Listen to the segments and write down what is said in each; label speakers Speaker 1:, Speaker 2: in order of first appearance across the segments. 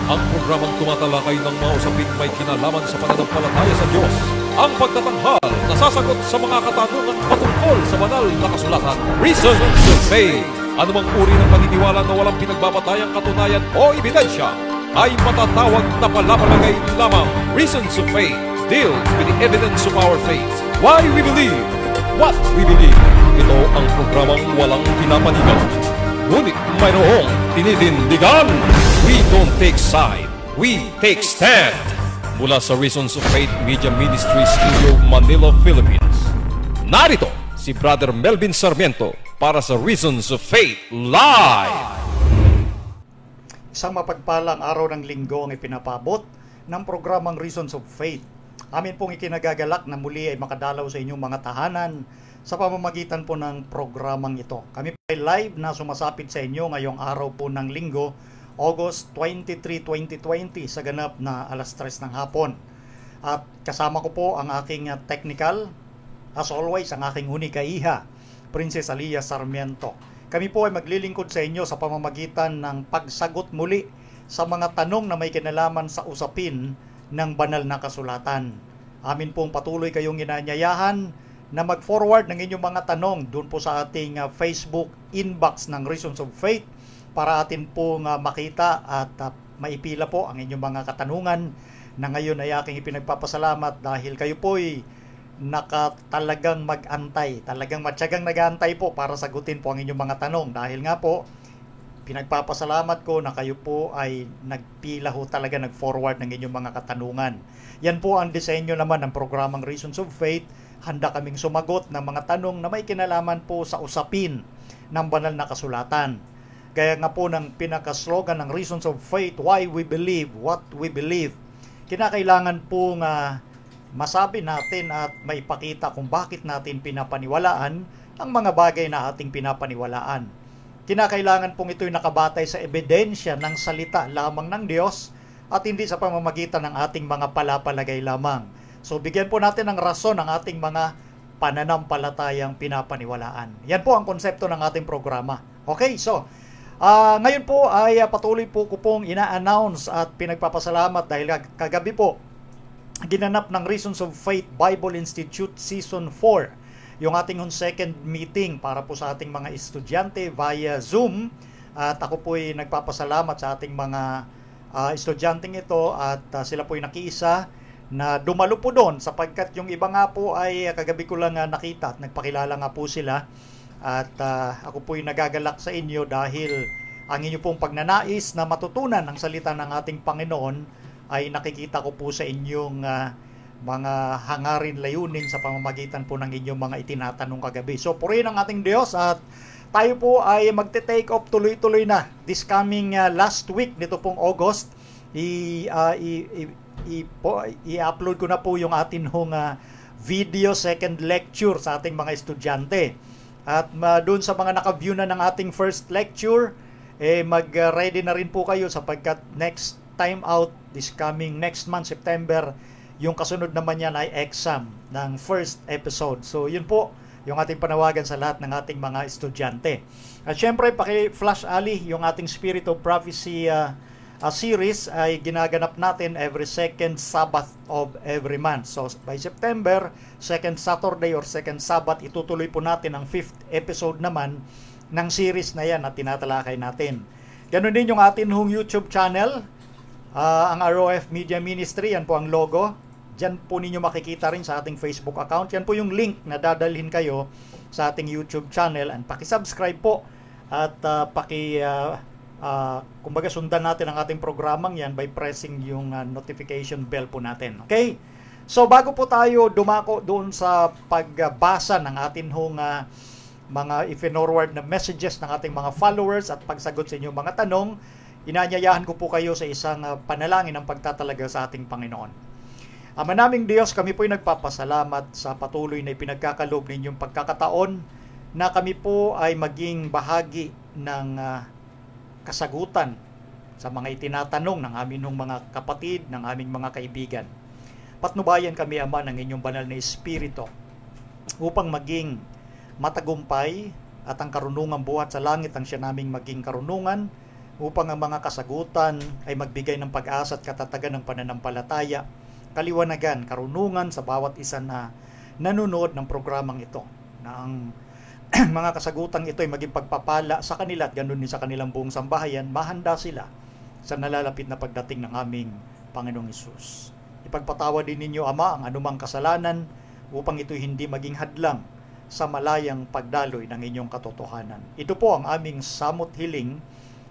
Speaker 1: Ang programang tumatalakay ng mga usaping may kinalaman sa pananampalataya sa Diyos. Ang pagtatanghal na sasagot sa mga katanungan patungkol sa banal na kasulatan. Reasons of Faith. Anumang uri ng paniniwala na walang pinagbabatayang katunayan o ebidensya ay matatawag na palapalagay lamang. Reasons of Faith deals with the evidence of our faith. Why we believe what we believe. Ito ang programang walang pinapanigan, ngunit mayroong tinitindigan. We don't take side, we take stand. Mula sa Reasons of Faith Media Ministry Studio, Manila, Philippines. Narito si Brother Melvin Sarmiento para sa Reasons of Faith Live.
Speaker 2: Isang mapagpalang araw ng linggo ang ipinapabot ng programang Reasons of Faith. Amin pong ikinagagalak na muli ay makadalaw sa inyong mga tahanan sa pamamagitan po ng programang ito. Kami po ay live na sumasapit sa inyo ngayong araw po ng linggo, August 23, 2020 sa ganap na alas 3 ng hapon. At kasama ko po ang aking technical, as always, ang aking hunikaiha, Princess Alia Sarmiento. Kami po ay maglilingkod sa inyo sa pamamagitan ng pagsagot muli sa mga tanong na may kinalaman sa usapin ng banal na kasulatan. Amin pong patuloy kayong inanyayahan na mag-forward ng inyong mga tanong doon po sa ating Facebook inbox ng Reasons of Faith para atin pong makita at maipila po ang inyong mga katanungan na ngayon ay aking ipinagpapasalamat dahil kayo po ay nakatalagang mag-antay, talagang matyagang nag-aantay po para sagutin po ang inyong mga tanong dahil nga po pinagpapasalamat ko na kayo po ay nagpila ho talaga, nag-forward ng inyong mga katanungan. Yan po ang disenyo naman ng programang Reasons of Faith. Handa kaming sumagot ng mga tanong na may kinalaman po sa usapin ng banal na kasulatan. Kaya nga po ng pinaka-slogan ng Reasons of Faith, why we believe, what we believe. Kinakailangan po nga masabi natin at maipakita kung bakit natin pinapaniwalaan ang mga bagay na ating pinapaniwalaan. Kinakailangan pong ito'y nakabatay sa ebidensya ng salita lamang ng Diyos at hindi sa pamamagitan ng ating mga palapalagay lamang. So bigyan po natin ng rason ang ating mga pananampalatayang pinapaniwalaan. Yan po ang konsepto ng ating programa. Okay, so ngayon po ay patuloy po ko pong ina-announce at pinagpapasalamat dahil kagabi po ginanap ng Reasons of Faith Bible Institute Season 4 yung ating second meeting para po sa ating mga estudyante via Zoom. At ako po ay nagpapasalamat sa ating mga estudyanteng ito at sila po ay nakiisa na dumalo po doon sapagkat yung iba nga po ay kagabi ko lang nakita at nagpakilala nga po sila. At ako po'y nagagalak sa inyo dahil ang inyo pong pagnanais na matutunan ang salita ng ating Panginoon ay nakikita ko po sa inyong mga hangarin, layunin sa pamamagitan po ng inyong mga itinatanong kagabi. So purihin ang ating Diyos at tayo po ay magte-take off tuloy-tuloy na this coming last week nito pong August. I-upload ko na po yung atin hong video second lecture sa ating mga estudyante. At doon sa mga naka-view na ng ating first lecture, mag-ready na rin po kayo sapagkat next time out, this coming next month, September, yung kasunod naman yan ay exam ng first episode. So yun po yung ating panawagan sa lahat ng ating mga estudyante. At syempre, paki-flash ali yung ating Spirit of Prophecy series ay ginaganap natin every second Sabbath of every month. So by September, second Saturday or second Sabbath, itutuloy po natin ang 5th episode naman ng series na yan na tinatalakay natin. Ganon din yung atin hong YouTube channel, ang ROF Media Ministry, yan po ang logo. Diyan po ninyo makikita rin sa ating Facebook account. Yan po yung link na dadalhin kayo sa ating YouTube channel. And paki-subscribe po at kumbaga sundan natin ang ating programang yan by pressing yung notification bell po natin. Okay? So bago po tayo dumako doon sa pagbasa ng atin hong mga i-forward na messages ng ating mga followers at pagsagot sa inyong mga tanong, inanyayahan ko po kayo sa isang panalangin ng pagtatalaga sa ating Panginoon. Ama naming Diyos, kami po'y nagpapasalamat sa patuloy na ipinagkakaloob ninyong pagkakataon na kami po ay maging bahagi ng kasagutan sa mga itinatanong ng aming mga kapatid, ng aming mga kaibigan. Patnubayan kami, Ama, ng inyong banal na Espiritu upang maging matagumpay at ang karunungan buhat sa langit ang siya naming maging karunungan upang ang mga kasagutan ay magbigay ng pag-asa at katatagan ng pananampalataya, kaliwanagan, karunungan sa bawat isa na nanonood ng programang ito, na ang mga kasagutang ito ay maging pagpapala sa kanila at ganoon din sa kanilang buong sambahayan, mahanda sila sa nalalapit na pagdating ng aming Panginoong Hesus. Ipagpatawad din ninyo, Ama, ang anumang kasalanan upang ito hindi maging hadlang sa malayang pagdaloy ng inyong katotohanan. Ito po ang aming samot hiling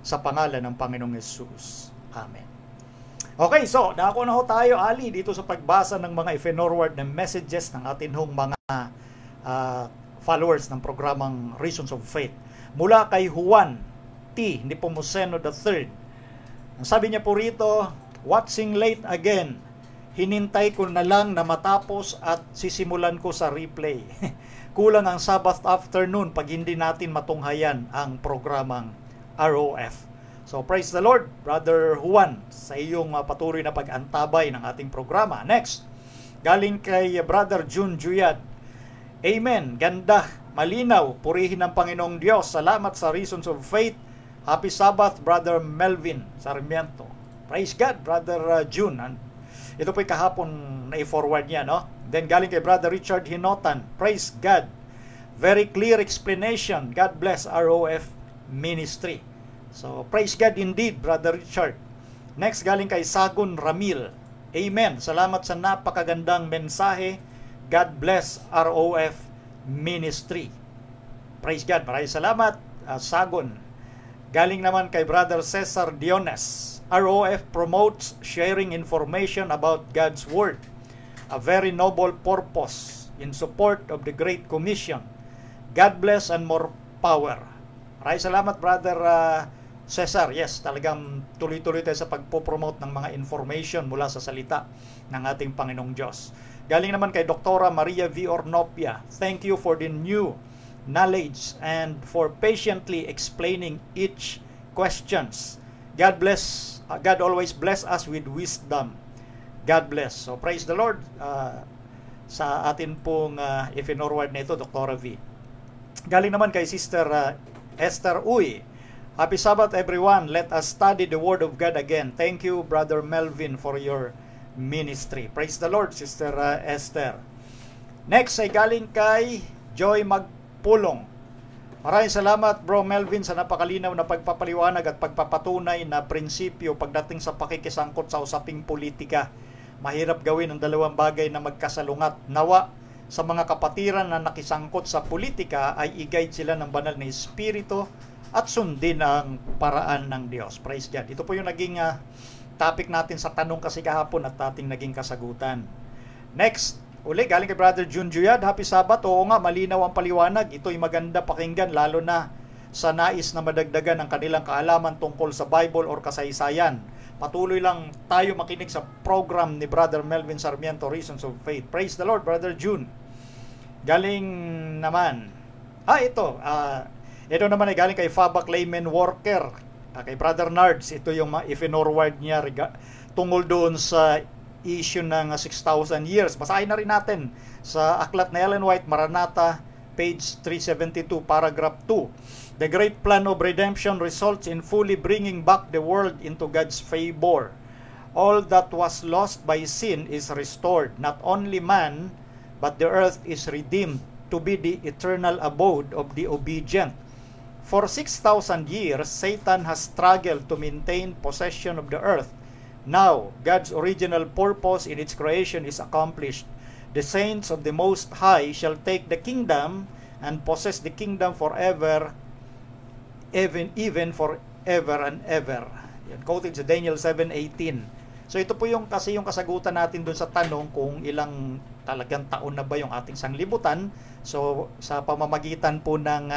Speaker 2: sa pangalan ng Panginoong Hesus. Amen. Okay, so dako na ho tayo, Ali, dito sa pagbasa ng mga i-forward na messages ng atin hong mga followers ng programang Reasons of Faith. Mula kay Juan T. Nepomuceno III. Ang sabi niya po rito, watching late again, hinintay ko na lang na matapos at sisimulan ko sa replay. Kulang ang Sabbath afternoon pag hindi natin matunghayan ang programang ROF. So praise the Lord, Brother Juan, sa iyong patuloy na pag-antabay ng ating programa. Next, galing kay Brother June Juyad. Amen, ganda, malinaw, purihin ang Panginoong Diyos. Salamat sa Reasons of Faith. Happy Sabbath, Brother Melvin Sarmiento. Praise God, Brother June. Ito po'y kahapon na i-forward niya, no? Then galing kay Brother Richard Hinotan. Praise God. Very clear explanation. God bless ROF Ministry. So, praise God indeed, Brother Richard. Next, galing kay Sagun Ramil. Amen. Salamat sa napakagandang mensahe. God bless ROF Ministry. Praise God. Maraming salamat, Sagun. Galing naman kay Brother Cesar Diones. ROF promotes sharing information about God's Word. A very noble purpose in support of the Great Commission. God bless and more power. Maraming salamat, Brother Cesar. Yes, talagang tuloy-tuloy tayo sa pagpo-promote ng mga information mula sa salita ng ating Panginoong Diyos. Galing naman kay Dr. Maria V. Ornopia. Thank you for the new knowledge and for patiently explaining each questions. God bless. God always bless us with wisdom. God bless. So praise the Lord sa atin pong i-forward na ito, Dr. V. Galing naman kay Sister Esther Uy. Happy Sabbath everyone. Let us study the Word of God again. Thank you, Brother Melvin, for your ministry. Praise the Lord, Sister Esther. Next ay galing kay Joy Magpulong. Maraming salamat, Bro Melvin, sa napakalinaw na pagpapaliwanag at pagpapatunay na prinsipyo pagdating sa pakikisangkot sa usaping politika. Mahirap gawin ang dalawang bagay na magkasalungat. Nawa sa mga kapatiran na nakisangkot sa politika ay i-guide sila ng banal na Espiritu at sundin ang paraan ng Diyos. Praise God. Ito po yung naging topic natin sa tanong kasi kahapon at ating naging kasagutan. Next, uli, galing kay Brother June Juyad. Happy Sabbath. Oo nga, malinaw ang paliwanag. Ito'y maganda pakinggan, lalo na sa nais na madagdagan ang kanilang kaalaman tungkol sa Bible or kasaysayan. Patuloy lang tayo makinig sa program ni Brother Melvin Sarmiento, Reasons of Faith. Praise the Lord, Brother June. Galing naman. Ito naman ay galing kay Faba Clayman Worker. Kay Brother Nards, ito yung i-forward niya tungkol doon sa issue ng 6,000 years. Basahin na rin natin sa aklat na Ellen White, Maranatha, page 372, paragraph 2. The great plan of redemption results in fully bringing back the world into God's favor. All that was lost by sin is restored. Not only man, but the earth is redeemed to be the eternal abode of the obedient. For 6,000 years, Satan has struggled to maintain possession of the earth. Now, God's original purpose in its creation is accomplished. The saints of the Most High shall take the kingdom and possess the kingdom forever, even forever and ever. Yan, quoted sa Daniel 7:18. So ito po yung kasagutan natin dun sa tanong kung ilang talagang taon na ba yung ating sanglibutan. So sa pamamagitan po ng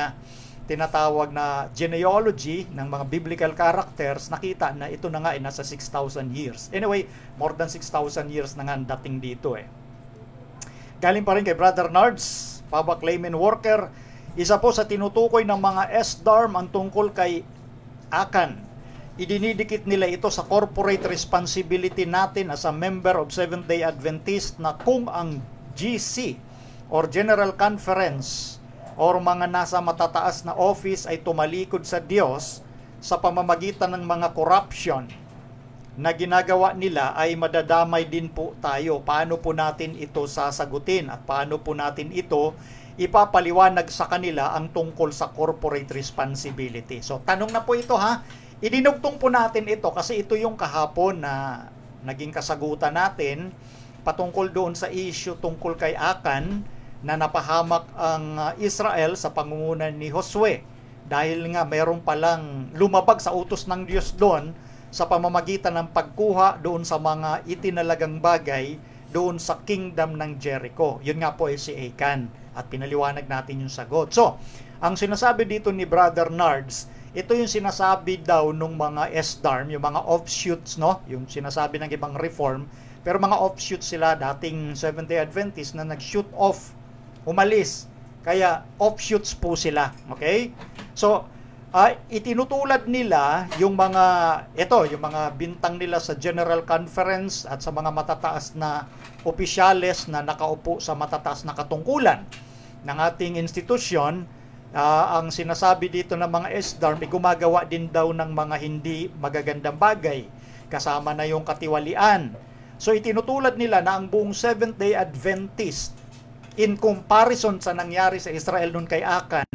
Speaker 2: tinatawag na genealogy ng mga biblical characters, nakita na ito na nga ay nasa 6,000 years. Anyway, more than 6,000 years na nga dating dito Galing pa rin kay Brother Nards, Faba Clayman Worker. Isa po sa tinutukoy ng mga SDARM ang tungkol kay Akan. Idinidikit nila ito sa corporate responsibility natin as a member of Seventh-day Adventist na kung ang GC or General Conference or mga nasa matataas na office ay tumalikod sa Diyos, sa pamamagitan ng mga corruption na ginagawa nila ay madadamay din po tayo. Paano po natin ito sasagutin at paano po natin ito ipapaliwanag sa kanila ang tungkol sa corporate responsibility. So tanong na po ito ha. Idinugtong po natin ito kasi ito yung kahapon na naging kasagutan natin patungkol doon sa issue tungkol kay Akan na napahamak ang Israel sa pangungunan ni Josue. Dahil nga mayroon palang lumabag sa utos ng Diyos doon sa pamamagitan ng pagkuha doon sa mga itinalagang bagay doon sa kingdom ng Jericho. Yun nga po ay si Achan. At pinaliwanag natin yung sagot. So, ang sinasabi dito ni Brother Nards, ito yung sinasabi daw ng mga SDARM, yung mga offshoots, no? Yung sinasabi ng ibang reform. Pero mga offshoots sila, dating Seventh-day Adventist na nag-shoot off, umalis. Kaya offshoots po sila. Okay? So, itinutulad nila yung yung mga bintang nila sa General Conference at sa mga matataas na opisyales na nakaupo sa matataas na katungkulan ng ating institusyon. Ang sinasabi dito ng mga SDARM ay gumagawa din daw ng mga hindi magagandang bagay kasama na yung katiwalian. So itinutulad nila na ang buong Seventh-day Adventist in comparison sa nangyari sa Israel noon kay Akan,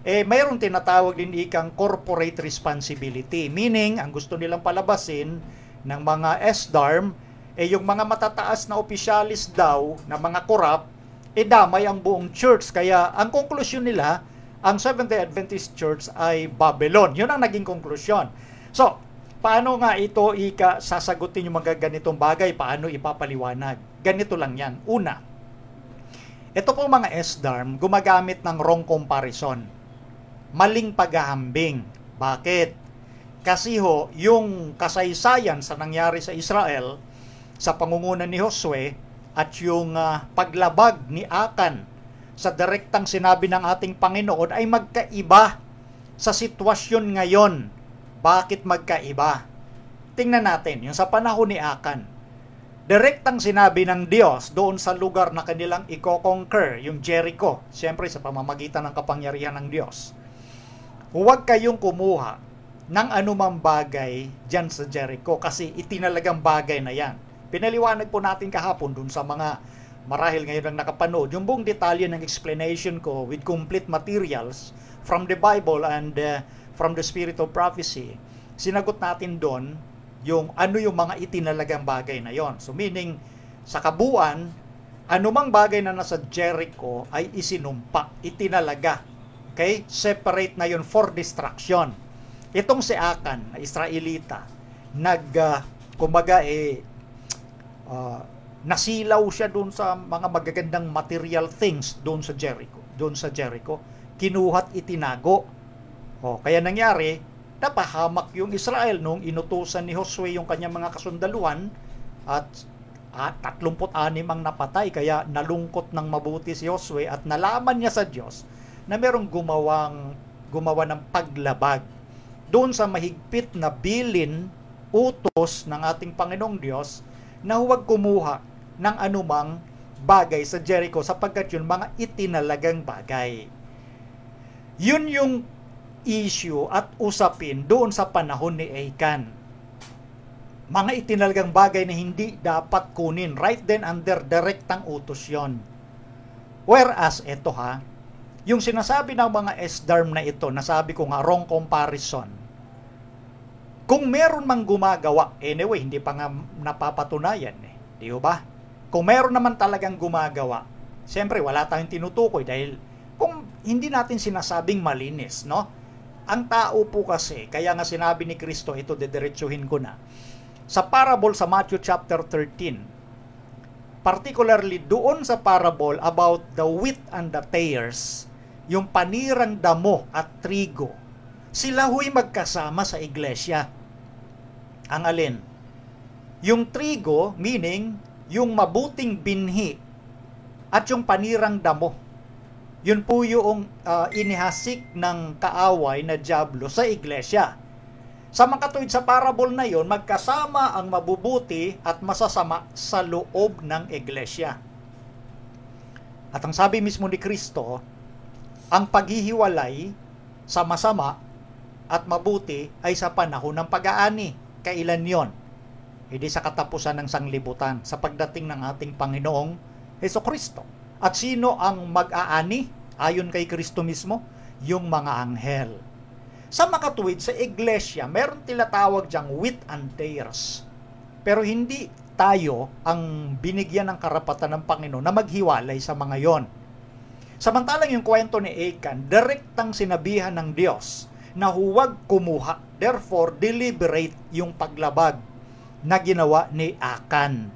Speaker 2: mayroong tinatawag din ikang corporate responsibility. Meaning, ang gusto nilang palabasin ng mga SDARM, yung mga matataas na opisyalis daw, na mga corrupt, damay ang buong church. Kaya, ang konklusyon nila, ang Seventh-day Adventist Church ay Babylon. Yun ang naging konklusyon. So, paano nga ito sasagutin yung mga ganitong bagay? Paano ipapaliwanag? Ganito lang yan. Una, ito po mga SDARM, gumagamit ng wrong comparison. Maling paghahambing. Bakit? Kasi yung kasaysayan sa nangyari sa Israel sa pangungunan ni Josue at yung paglabag ni Akan sa direktang sinabi ng ating Panginoon ay magkaiba sa sitwasyon ngayon. Bakit magkaiba? Tingnan natin, yung sa panahon ni Akan. Direktang sinabi ng Diyos doon sa lugar na kanilang i-conquer, yung Jericho, siyempre sa pamamagitan ng kapangyarihan ng Diyos. Huwag kayong kumuha ng anumang bagay dyan sa Jericho kasi itinalagang bagay na yan. Pinaliwanag po natin kahapon dun sa mga marahil ngayon ang nakapanood, yung buong detalye ng explanation ko with complete materials from the Bible and from the Spirit of Prophecy. Sinagot natin doon yung ano yung mga itinalagang bagay na yon. So meaning, sa kabuuan, anumang bagay na nasa Jericho ay isinumpa, itinalaga. Okay? Separate na yun for destruction. Itong si Akan, na Israelita, nasilaw siya doon sa mga magagandang material things doon sa Jericho. Kinuhat itinago. Kaya nangyari, napahamak yung Israel nung inutusan ni Josue yung kanyang mga kasundaluhan at 36 ang napatay. Kaya nalungkot ng mabuti si Josue at nalaman niya sa Diyos na merong gumawa ng paglabag doon sa mahigpit na bilin, utos ng ating Panginoong Diyos na huwag kumuha ng anumang bagay sa Jericho sapagkat yun mga itinalagang bagay. Yun yung issue at usapin doon sa panahon ni Achan. Mga itinalagang bagay na hindi dapat kunin right then under direktang utos yun. Whereas ito yung sinasabi ng mga SDARM na ito, nasabi ko nga, wrong comparison. Kung meron mang gumagawa, anyway, hindi pa nga napapatunayan Di ba? Kung meron naman talagang gumagawa, siyempre wala tayong tinutukoy dahil kung hindi natin sinasabing malinis, no? Ang tao po kasi, kaya nga sinabi ni Kristo, ito dediretsuhin ko na, sa parable sa Matthew chapter 13, particularly doon sa parable about the wheat and the tares, yung panirang damo at trigo, sila huwag magkasama sa iglesia. Ang alin? Yung trigo, meaning, yung mabuting binhi, at yung panirang damo. Yun po yung inihasik ng kaaway na dyablo sa iglesia. Sa makatuwid sa parable na yon, magkasama ang mabubuti at masasama sa loob ng iglesia. At ang sabi mismo ni Kristo, ang paghihiwalay sa masama at mabuti ay sa panahon ng pag-aani. Kailan yon? Hindi sa katapusan ng sanglibutan, sa pagdating ng ating Panginoong Hesukristo. At sino ang mag-aani ayon kay Kristo mismo? Yung mga anghel. Sa makatuwid, sa iglesia, meron tinatawag diyang wheat and tares. Pero hindi tayo ang binigyan ng karapatan ng Panginoon na maghiwalay sa mga yon. Samantalang yung kwento ni Achan, direktang sinabihan ng Diyos na huwag kumuha. Therefore, deliberate yung paglabag na ginawa ni Achan.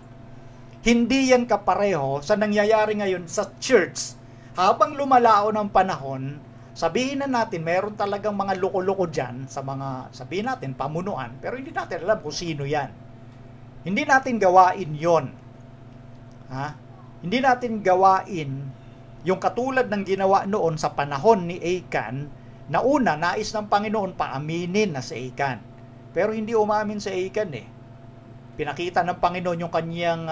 Speaker 2: Hindi yan kapareho sa nangyayari ngayon sa church. Habang lumalao ng panahon, sabihin na natin, meron talagang mga loko-loko dyan sa mga, sabihin natin, pamunuan, pero hindi natin alam kung sino yan. Hindi natin gawain yon. Hindi natin gawain yung katulad ng ginawa noon sa panahon ni Achan, na una, nais ng Panginoon paaminin na si Achan. Pero hindi umamin si Achan eh. Pinakita ng Panginoon yung kanyang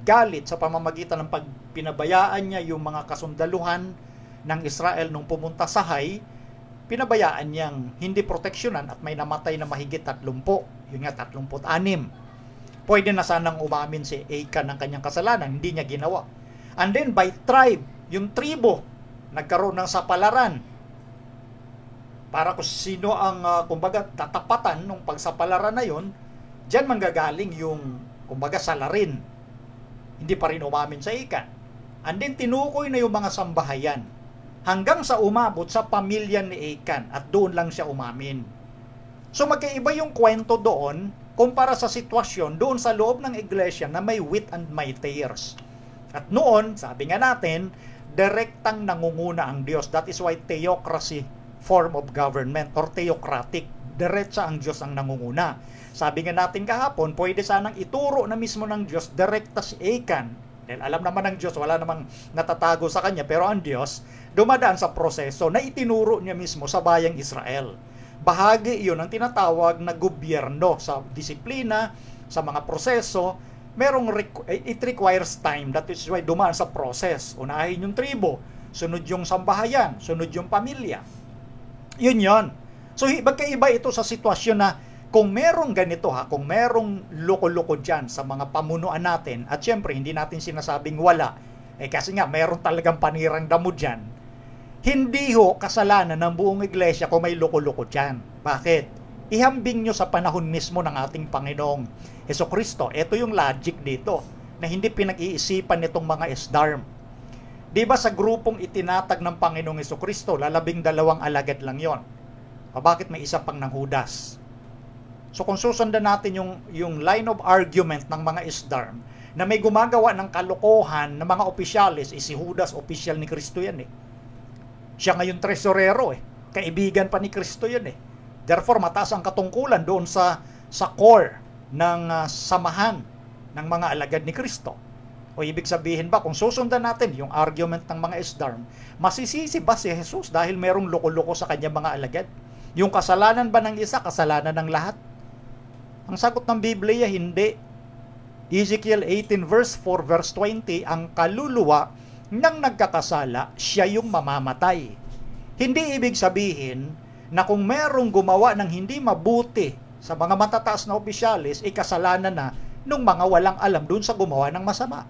Speaker 2: galit sa pamamagitan ng pinabayaan niya yung mga kasundaluhan ng Israel nung pumunta sa Hai. Pinabayaan niyang hindi proteksyonan at may namatay na mahigit 30. Yun nga, 36. Pwede na sanang umamin si Achan ng kanyang kasalanan, hindi niya ginawa. And then by tribe, yung tribo, nagkaroon ng sapalaran. Para kung sino ang, kumbaga, tatapatan ng pagsapalaran na yun, diyan manggagaling yung, kumbaga, salarin. Hindi pa rin umamin sa Achan. And then tinukoy na yung mga sambahayan. Hanggang sa umabot sa pamilya ni Achan at doon lang siya umamin. So magkaiba yung kwento doon kumpara sa sitwasyon doon sa loob ng iglesia na may wheat and may tares. At noon, sabi nga natin, direktang nangunguna ang Diyos. That is why theocracy form of government or theocratic. Diretsa ang Diyos ang nangunguna. Sabi nga natin kahapon, pwede sanang ituro na mismo ng Diyos direkta si Achan. Dahil alam naman ng Diyos, wala namang natatago sa kanya. Pero ang Diyos, dumadaan sa proseso na itinuro niya mismo sa bayang Israel. Bahagi iyon ang tinatawag na gobyerno sa disiplina, sa mga proseso. It requires time. That is why dumaan sa process. Unahin yung tribo, sunod yung sambahayan, sunod yung pamilya. Yun yon. So magkaiba ito sa sitwasyon na kung merong ganito kung merong loko-loko dyan sa mga pamunuan natin, at syempre hindi natin sinasabing wala, kasi nga meron talagang panirang damo dyan, hindi kasalanan ng buong iglesia kung may loko-loko dyan. Bakit? Ihambing nyo sa panahon mismo ng ating Panginoong Hesukristo. Ito yung logic dito, na hindi pinag-iisipan nitong mga esdarm. Diba sa grupong itinatag ng Panginoong Hesukristo, 12 alagad lang yon. Bakit may isa pang nanghudas? So kung susundan natin yung line of argument ng mga esdarm, na may gumagawa ng kalokohan ng mga opisyalis, si Judas, opisyal ni Kristo yan eh. Siya ngayon tresorero eh. Kaibigan pa ni Kristo yan eh. Therefore, mataas ang katungkulan doon sa core ng samahan ng mga alagad ni Kristo. O ibig sabihin ba, kung susundan natin yung argument ng mga esdarm, masisisi ba si Jesus dahil merong loko-loko sa kanya mga alagad? Yung kasalanan ba ng isa, kasalanan ng lahat? Ang sagot ng Biblia, hindi. Ezekiel 18 verse 4 verse 20, ang kaluluwa ng nagkakasala, siya yung mamamatay. Hindi ibig sabihin na kung merong gumawa ng hindi mabuti sa mga matataas na opisyalis, kasalanan na nung mga walang alam dun sa gumawa ng masama.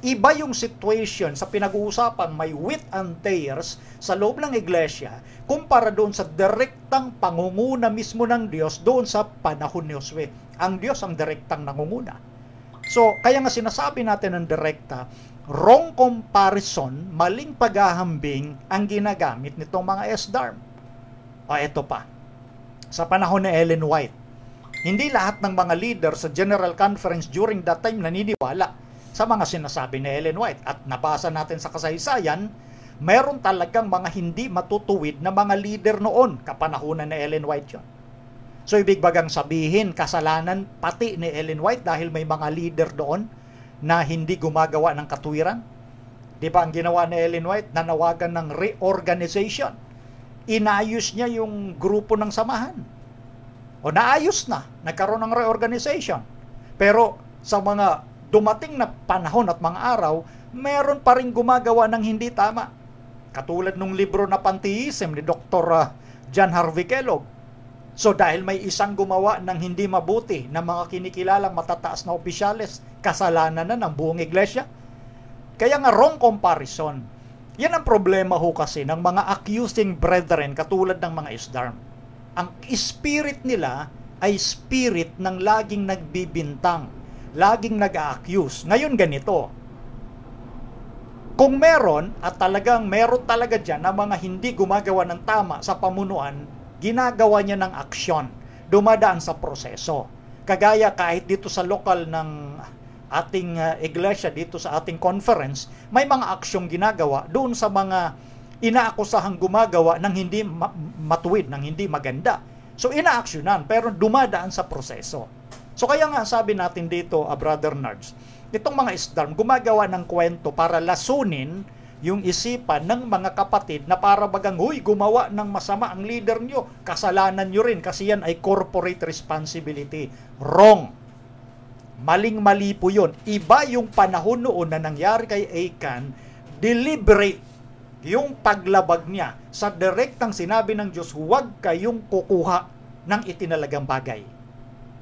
Speaker 2: Iba yung situation sa pinag-uusapan may wheat and tares sa loob ng iglesia kumpara doon sa direktang pangunguna mismo ng Diyos doon sa panahon ni Josue. Ang Diyos ang direktang nangunguna. So, kaya nga sinasabi natin ng direkta, wrong comparison, maling paghahambing ang ginagamit nitong mga esdarm. O eto pa, sa panahon ni Ellen White, hindi lahat ng mga leader sa General Conference during that time naniniwala sa mga sinasabi ni Ellen White. At nabasa natin sa kasaysayan, meron talagang mga hindi matutuwid na mga leader noon, kapanahunan ni Ellen White yun. So ibig bagang sabihin, kasalanan pati ni Ellen White dahil may mga leader doon na hindi gumagawa ng katuwiran? Di ba ang ginawa ni Ellen White? Nanawagan ng reorganization. Inayos niya yung grupo ng samahan. O naayos na, nagkaroon ng reorganization. Pero sa mga dumating na panahon at mga araw, meron pa rin gumagawa ng hindi tama. Katulad nung libro na Pantheism ni Dr. John Harvey Kellogg. So dahil may isang gumawa ng hindi mabuti na mga kinikilalang matataas na opisyales, kasalanan na ng buong iglesia. Kaya nga wrong comparison. Yan ang problema ho kasi ng mga accusing brethren katulad ng mga Isdarm. Ang spirit nila ay spirit ng laging nagbibintang, laging nag-a-accuse. Ngayon ganito, kung meron at meron talaga dyan na mga hindi gumagawa ng tama sa pamunuan, ginagawa niya ng aksyon, dumadaan sa proseso. Kagaya kahit dito sa lokal ng ating iglesia, dito sa ating conference, may mga aksyong ginagawa doon sa mga inaakusahang gumagawa ng hindi matuwid, ng hindi maganda. So inaaksyonan, pero dumadaan sa proseso. So kaya nga sabi natin dito, Brother Nards, itong mga Isdarm gumagawa ng kwento para lasunin yung isipan ng mga kapatid na para bagang, huy, gumawa ng masama ang leader nyo, kasalanan nyo rin kasi yan ay corporate responsibility. Wrong. Maling-mali po yun. Iba yung panahon noon na nangyari kay Achan, deliberate yung paglabag niya sa direktang sinabi ng Diyos, huwag kayong kukuha ng itinalagang bagay.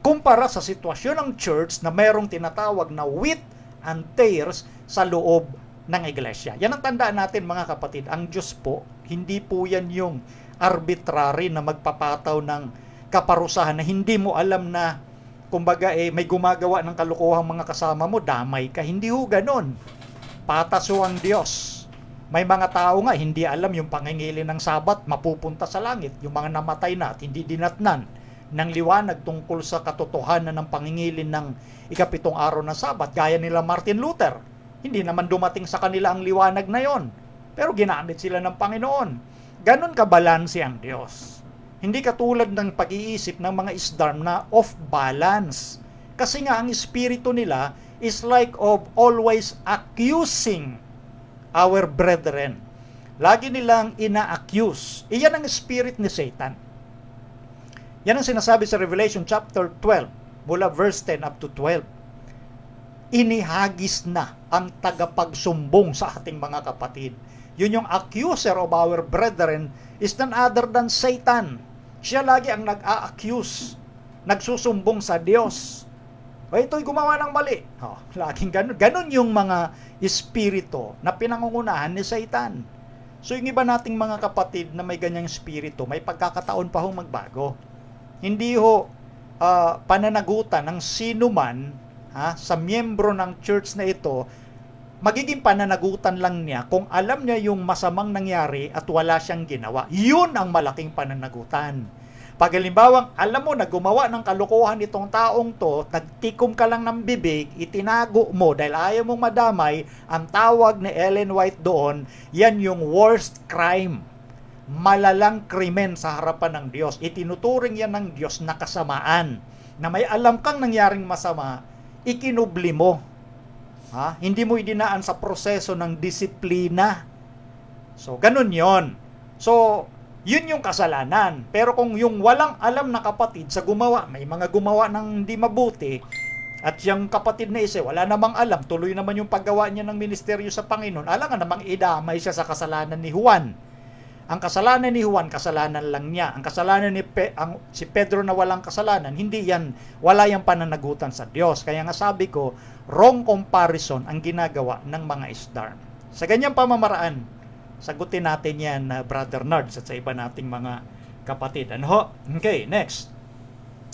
Speaker 2: Kumpara sa sitwasyon ng church na mayroong tinatawag na wheat and tares sa loob ng iglesia. Yan ang tandaan natin mga kapatid. Ang Diyos po, hindi po yan yung arbitrary na magpapataw ng kaparusahan na hindi mo alam na kumbaga may gumagawa ng kalokohang mga kasama mo, damay ka. Hindi ho ganon. Patas ho ang Diyos. May mga tao nga, hindi alam yung pangingilin ng Sabat, mapupunta sa langit. Yung mga namatay na at hindi dinatnan ng liwanag tungkol sa katotohanan ng pangingilin ng ikapitong araw ng Sabat. Gaya nila Martin Luther. Hindi naman dumating sa kanila ang liwanag na yon. Pero ginamit sila ng Panginoon. Ganon kabalanse ang Diyos. Hindi katulad ng pag-iisip ng mga Isdarm na off balance. Kasi nga ang espiritu nila is like of always accusing our brethren. Lagi nilang ina-accuse. Iyan ang spirit ni Satan. Yan ang sinasabi sa Revelation chapter 12, mula verse 10 up to 12. Inihagis na ang tagapagsumbong sa ating mga kapatid. Yun yung accuser of our brethren is none other than Satan. Siya lagi ang nag-a-accuse, nagsusumbong sa Diyos. O ito'y gumawa ng mali. Laging ganun. Ganun yung mga espiritu na pinangungunahan ni Satan. So yung iba nating mga kapatid na may ganyang espiritu, may pagkakataon pa hong magbago. Hindi ho pananagutan ng sino man sa miyembro ng church na ito, magiging pananagutan lang niya kung alam niya yung masamang nangyari at wala siyang ginawa. Yun ang malaking pananagutan. Pag halimbawang alam mo na gumawa ng kalokohan itong taong to, nagtikom ka lang ng bibig, itinago mo dahil ayaw mong madamay, ang tawag ni Ellen White doon, yan yung worst crime. Malalang krimen sa harapan ng Diyos. Itinuturing yan ng Diyos na kasamaan. Na may alam kang nangyaring masama, ikinubli mo. Hindi mo idinaan sa proseso ng disiplina. So, ganun yon. So, yun yung kasalanan. Pero kung yung walang alam na kapatid sa gumawa, may mga gumawa ng hindi mabuti, at yung kapatid na isa, wala namang alam, tuloy naman yung paggawa niya ng ministeryo sa Panginoon, alangan namang idamay siya sa kasalanan ni Juan. Ang kasalanan ni Juan, kasalanan lang niya. Ang kasalanan ni si Pedro na walang kasalanan, hindi yan, wala yung pananagutan sa Diyos. Kaya nga sabi ko, wrong comparison ang ginagawa ng mga Isdarm. Sa ganyang pamamaraan, sagutin natin yan, Brother Nards, at sa iba nating mga kapatid. Okay, next.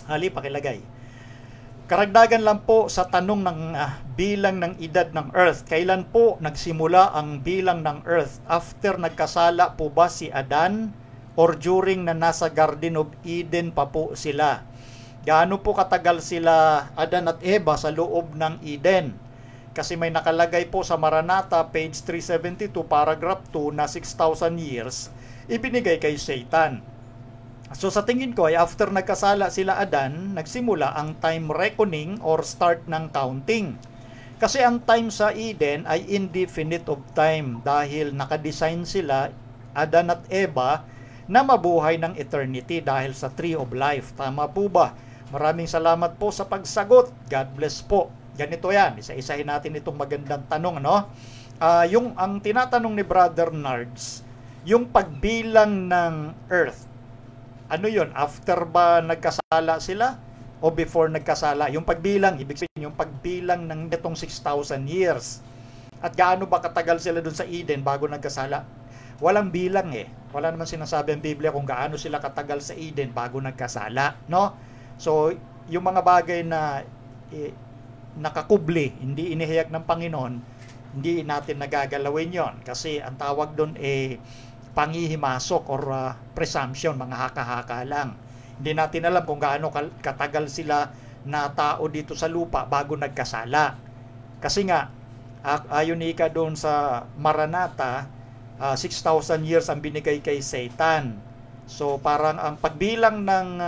Speaker 2: Hali, pakilagay. Karagdagan lang po sa tanong ng bilang ng edad ng Earth. Kailan po nagsimula ang bilang ng Earth? After nagkasala po ba si Adan? Or during na nasa Garden of Eden pa po sila? Gaano po katagal sila, Adan at Eva, sa loob ng Eden? Kasi may nakalagay po sa Maranatha, page 372, paragraph 2, na 6,000 years, ibinigay kay Satan. So sa tingin ko ay after nagkasala sila Adan, nagsimula ang time reckoning or start ng counting. Kasi ang time sa Eden ay indefinite of time dahil nakadesign sila, Adan at Eva, na mabuhay ng eternity dahil sa tree of life. Tama po ba? Maraming salamat po sa pagsagot. God bless po. Ganito yan. Isa-isahin natin itong magandang tanong. Yung ang tinatanong ni Brother Nards, yung pagbilang ng Earth, Ano yon? After ba nagkasala sila? O before nagkasala? Yung pagbilang, ibig sabihin yung pagbilang ng itong 6,000 years. At gaano ba katagal sila dun sa Eden bago nagkasala? Walang bilang eh. Wala naman sinasabi ang Biblia kung gaano sila katagal sa Eden bago nagkasala, no? So, yung mga bagay na nakakubli, hindi inihayag ng Panginoon, hindi natin nagagalawin yon kasi ang tawag doon panghihimasok or presumption, mga haka-haka lang. Hindi natin alam kung gaano katagal sila na tao dito sa lupa bago nagkasala. Kasi nga, ayon ika doon sa Maranatha, 6,000 years ang binigay kay Satan. So parang ang pagbilang ng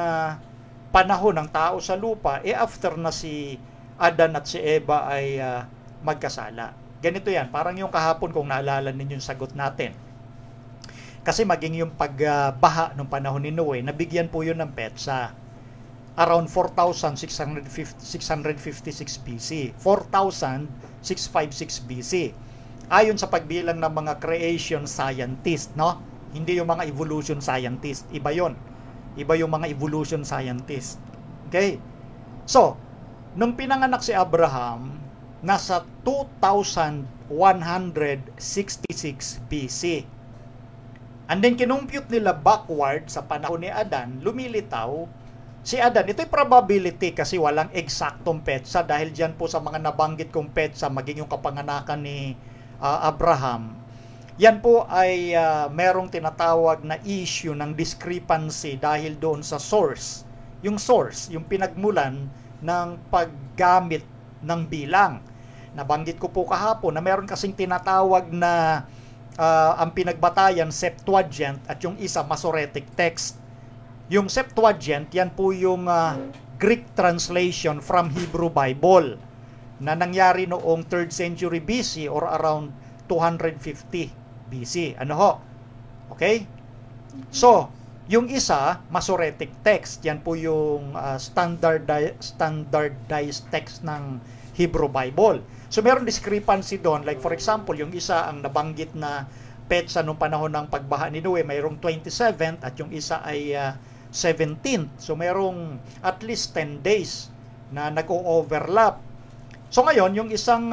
Speaker 2: panahon ng tao sa lupa, after na si Adan at si Eva ay magkasala. Ganito yan, parang yung kahapon kung naalala ninyo yung sagot natin. Kasi maging yung pagbaha ng panahon ni Noe, nabigyan po yun ng petsa. Around 4,656 BC. 4,656 BC. Ayon sa pagbilang ng mga creation scientist, no? Hindi yung mga evolution scientist. Iba yon. Iba yung mga evolution scientist. Okay? So, nung pinanganak si Abraham, nasa 2,166 BC. And then kinumpute nila backward sa panahon ni Adan, lumilitaw si Adan. Ito'y probability kasi walang eksaktong petsa dahil dyan po sa mga nabanggit kong petsa, maging yung kapanganakan ni Abraham. Yan po ay merong tinatawag na issue ng discrepancy dahil doon sa source. Yung source, yung pinagmulan ng paggamit ng bilang. Nabanggit ko po kahapon na meron kasing tinatawag na ang pinagbatayan Septuagint at yung isa Masoretic text. Yung Septuagint, yan po yung Greek translation from Hebrew Bible na nangyari noong 3rd century BC or around 250 BC. Ano ho? Okay? So, yung isa, Masoretic text, yan po yung standardized text ng Hebrew Bible. So, meron discrepancy doon. Like, for example, yung isa ang nabanggit na petsa nung panahon ng pagbaha ni Noe, mayroong 27th at yung isa ay 17th. So, mayroong at least 10 days na nag-o-overlap. So, ngayon, yung isang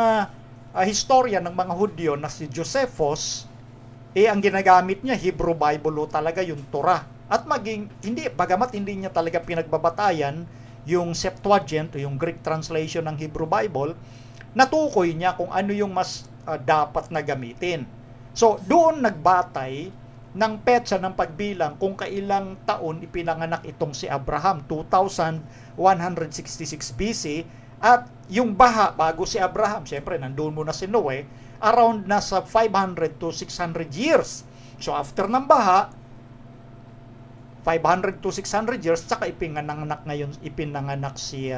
Speaker 2: historian ng mga Hudyo na si Josephus, ang ginagamit niya, Hebrew Bible o talaga yung Torah. At bagamat hindi niya talaga pinagbabatayan yung Septuagint o yung Greek translation ng Hebrew Bible, natukoy niya kung ano yung mas dapat na gamitin. So, doon nagbatay ng petsa ng pagbilang kung kailang taon ipinanganak itong si Abraham, 2,166 BC, at yung baha bago si Abraham, syempre nandoon muna si Noe, around nasa 500 to 600 years. So, after ng baha, 500 to 600 years, saka ipinanganak si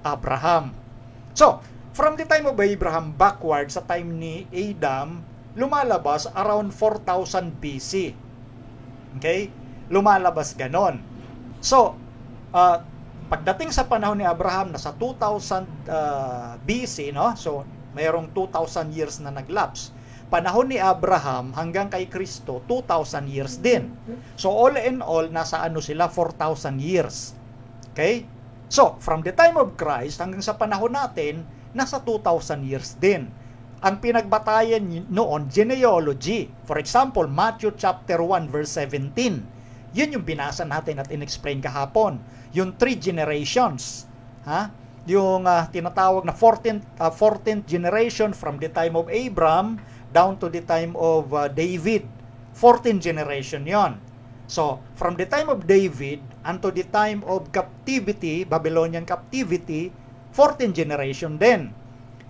Speaker 2: Abraham. So, from the time of Abraham backward sa time ni Adam, lumalabas around 4,000 BC. Okay? Lumalabas ganon. So, pagdating sa panahon ni Abraham, nasa 2,000 BC, no? So, mayroong 2,000 years na naglapse. Panahon ni Abraham hanggang kay Kristo, 2,000 years din. So, all in all, nasa sila? 4,000 years. Okay? So, from the time of Christ hanggang sa panahon natin, nasa 2,000 years din. Ang pinagbatayan noon, genealogy. For example, Matthew chapter 1 verse 17. Yun yung binasa natin at in-explain kahapon. Yung 3 generations. Yung tinatawag na 14th generation from the time of Abraham down to the time of David. 14th generation yon. So, from the time of David unto the time of captivity, Babylonian captivity, 14th generation din.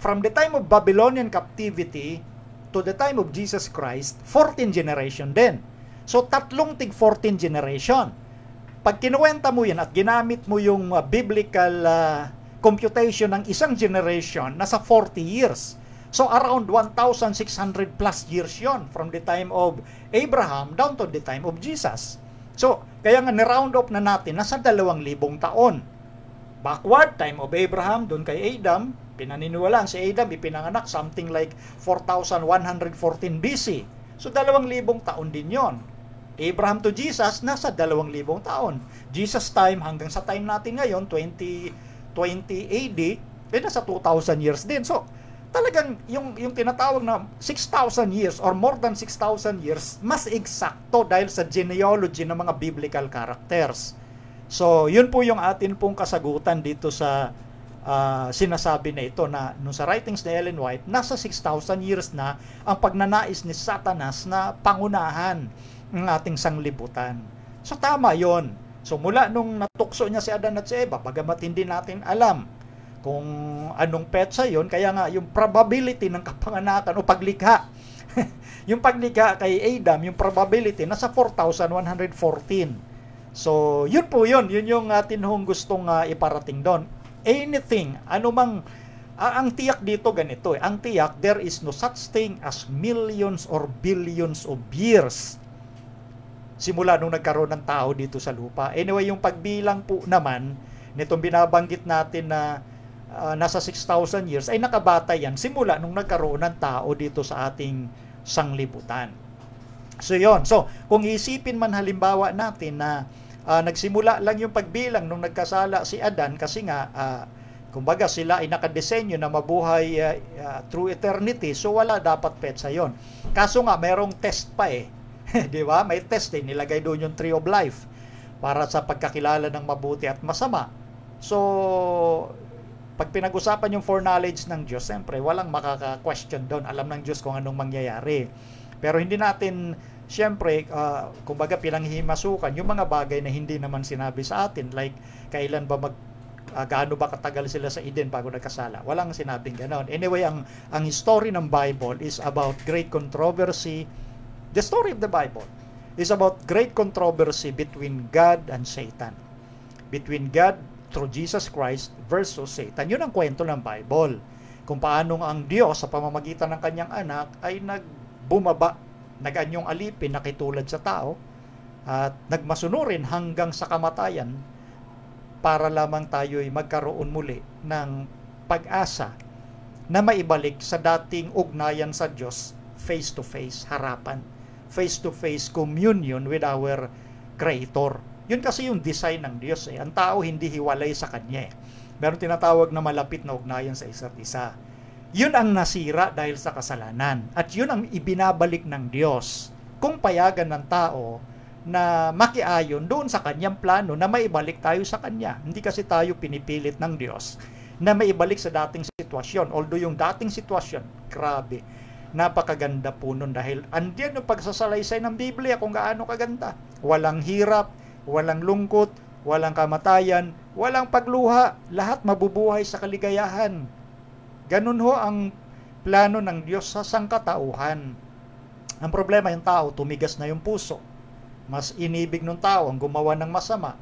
Speaker 2: From the time of Babylonian captivity to the time of Jesus Christ, 14th generation din. So, tatlong tig 14th generation. Pag kinuwenta mo yan at ginamit mo yung biblical computation ng isang generation, nasa 40 years. So, around 1,600 plus years yon from the time of Abraham down to the time of Jesus. So, kaya nga ni-round up na natin, nasa 2,000 taon. Backward, time of Abraham, doon kay Adam, pinaniniwalaan si Adam, ipinanganak something like 4,114 BC. So, 2,000 taon din yon. Abraham to Jesus, nasa 2,000 taon. Jesus time hanggang sa time natin ngayon, 2020 AD, nasa 2,000 years din. So, talagang yung tinatawag na 6,000 years or more than 6,000 years, mas eksakto dahil sa genealogy ng mga biblical characters. So, yun po yung atin pong kasagutan dito sa sinasabi na ito na nung sa writings ni Ellen White, nasa 6,000 years na ang pagnanais ni Satanas na pangunahan ng ating sanglibutan. So, tama yon. So, mula nung natukso niya si Adan at si Eva, bagamat hindi natin alam kung anong petsa yon, kaya nga yung probability ng kapanganakan o paglikha, yung paglikha kay Adam, yung probability, nasa 4,114. So, yun po yun. Yun yung atin hong gustong iparating doon. Anything, anumang, ang tiyak dito ganito Ang tiyak, there is no such thing as millions or billions of years simula nung nagkaroon ng tao dito sa lupa. Anyway, yung pagbilang po naman nitong binabanggit natin na nasa 6,000 years ay nakabata yan simula nung nagkaroon ng tao dito sa ating sanglibutan. So yon. So kung isipin man halimbawa natin na nagsimula lang yung pagbilang nung nagkasala si Adan kasi nga kumbaga sila ay nakadesenyo na mabuhay through eternity, so wala dapat petsa yon. Kaso nga merong test pa di ba? May test nilagay doon yung tree of life para sa pagkakilala ng mabuti at masama. So pag pinag-usapan yung foreknowledge ng Diyos, siyempre, walang makaka-question doon. Alam ng Diyos kung anong mangyayari. Pero hindi natin, siyempre, kumbaga pinanghimasukan yung mga bagay na hindi naman sinabi sa atin. Like, kailan ba gaano ba katagal sila sa Eden bago nagkasala? Walang sinabing gano'n. Anyway, ang story ng Bible is about great controversy. The story of the Bible is about great controversy between God and Satan. Between God through Jesus Christ versus Satan. Yun ang kwento ng Bible. Kung paano ang Diyos sa pamamagitan ng kanyang anak ay nagbumaba, nag-anyong alipin na kitulad sa tao at nagmasunurin hanggang sa kamatayan para lamang tayo'y magkaroon muli ng pag-asa na maibalik sa dating ugnayan sa Diyos, face-to-face, harapan. Face-to-face communion with our Creator. Yun kasi yung design ng Diyos. Ang tao hindi hiwalay sa Kanya. Meron tinatawag na malapit na ugnayan sa isa't isa. Yun ang nasira dahil sa kasalanan. At yun ang ibinabalik ng Diyos. Kung payagan ng tao na makiayon doon sa Kanyang plano na maibalik tayo sa Kanya. Hindi kasi tayo pinipilit ng Diyos na maibalik sa dating sitwasyon. Although yung dating sitwasyon, grabe, napakaganda po nun dahil andiyan yung pagsasalaysay ng Biblia kung gaano kaganda. Walang hirap, walang lungkot, walang kamatayan, walang pagluha, lahat mabubuhay sa kaligayahan. Ganun ho ang plano ng Diyos sa sangkatauhan. Ang problema, yung tao, tumigas na yung puso. Mas inibig ng tao ang gumawa ng masama.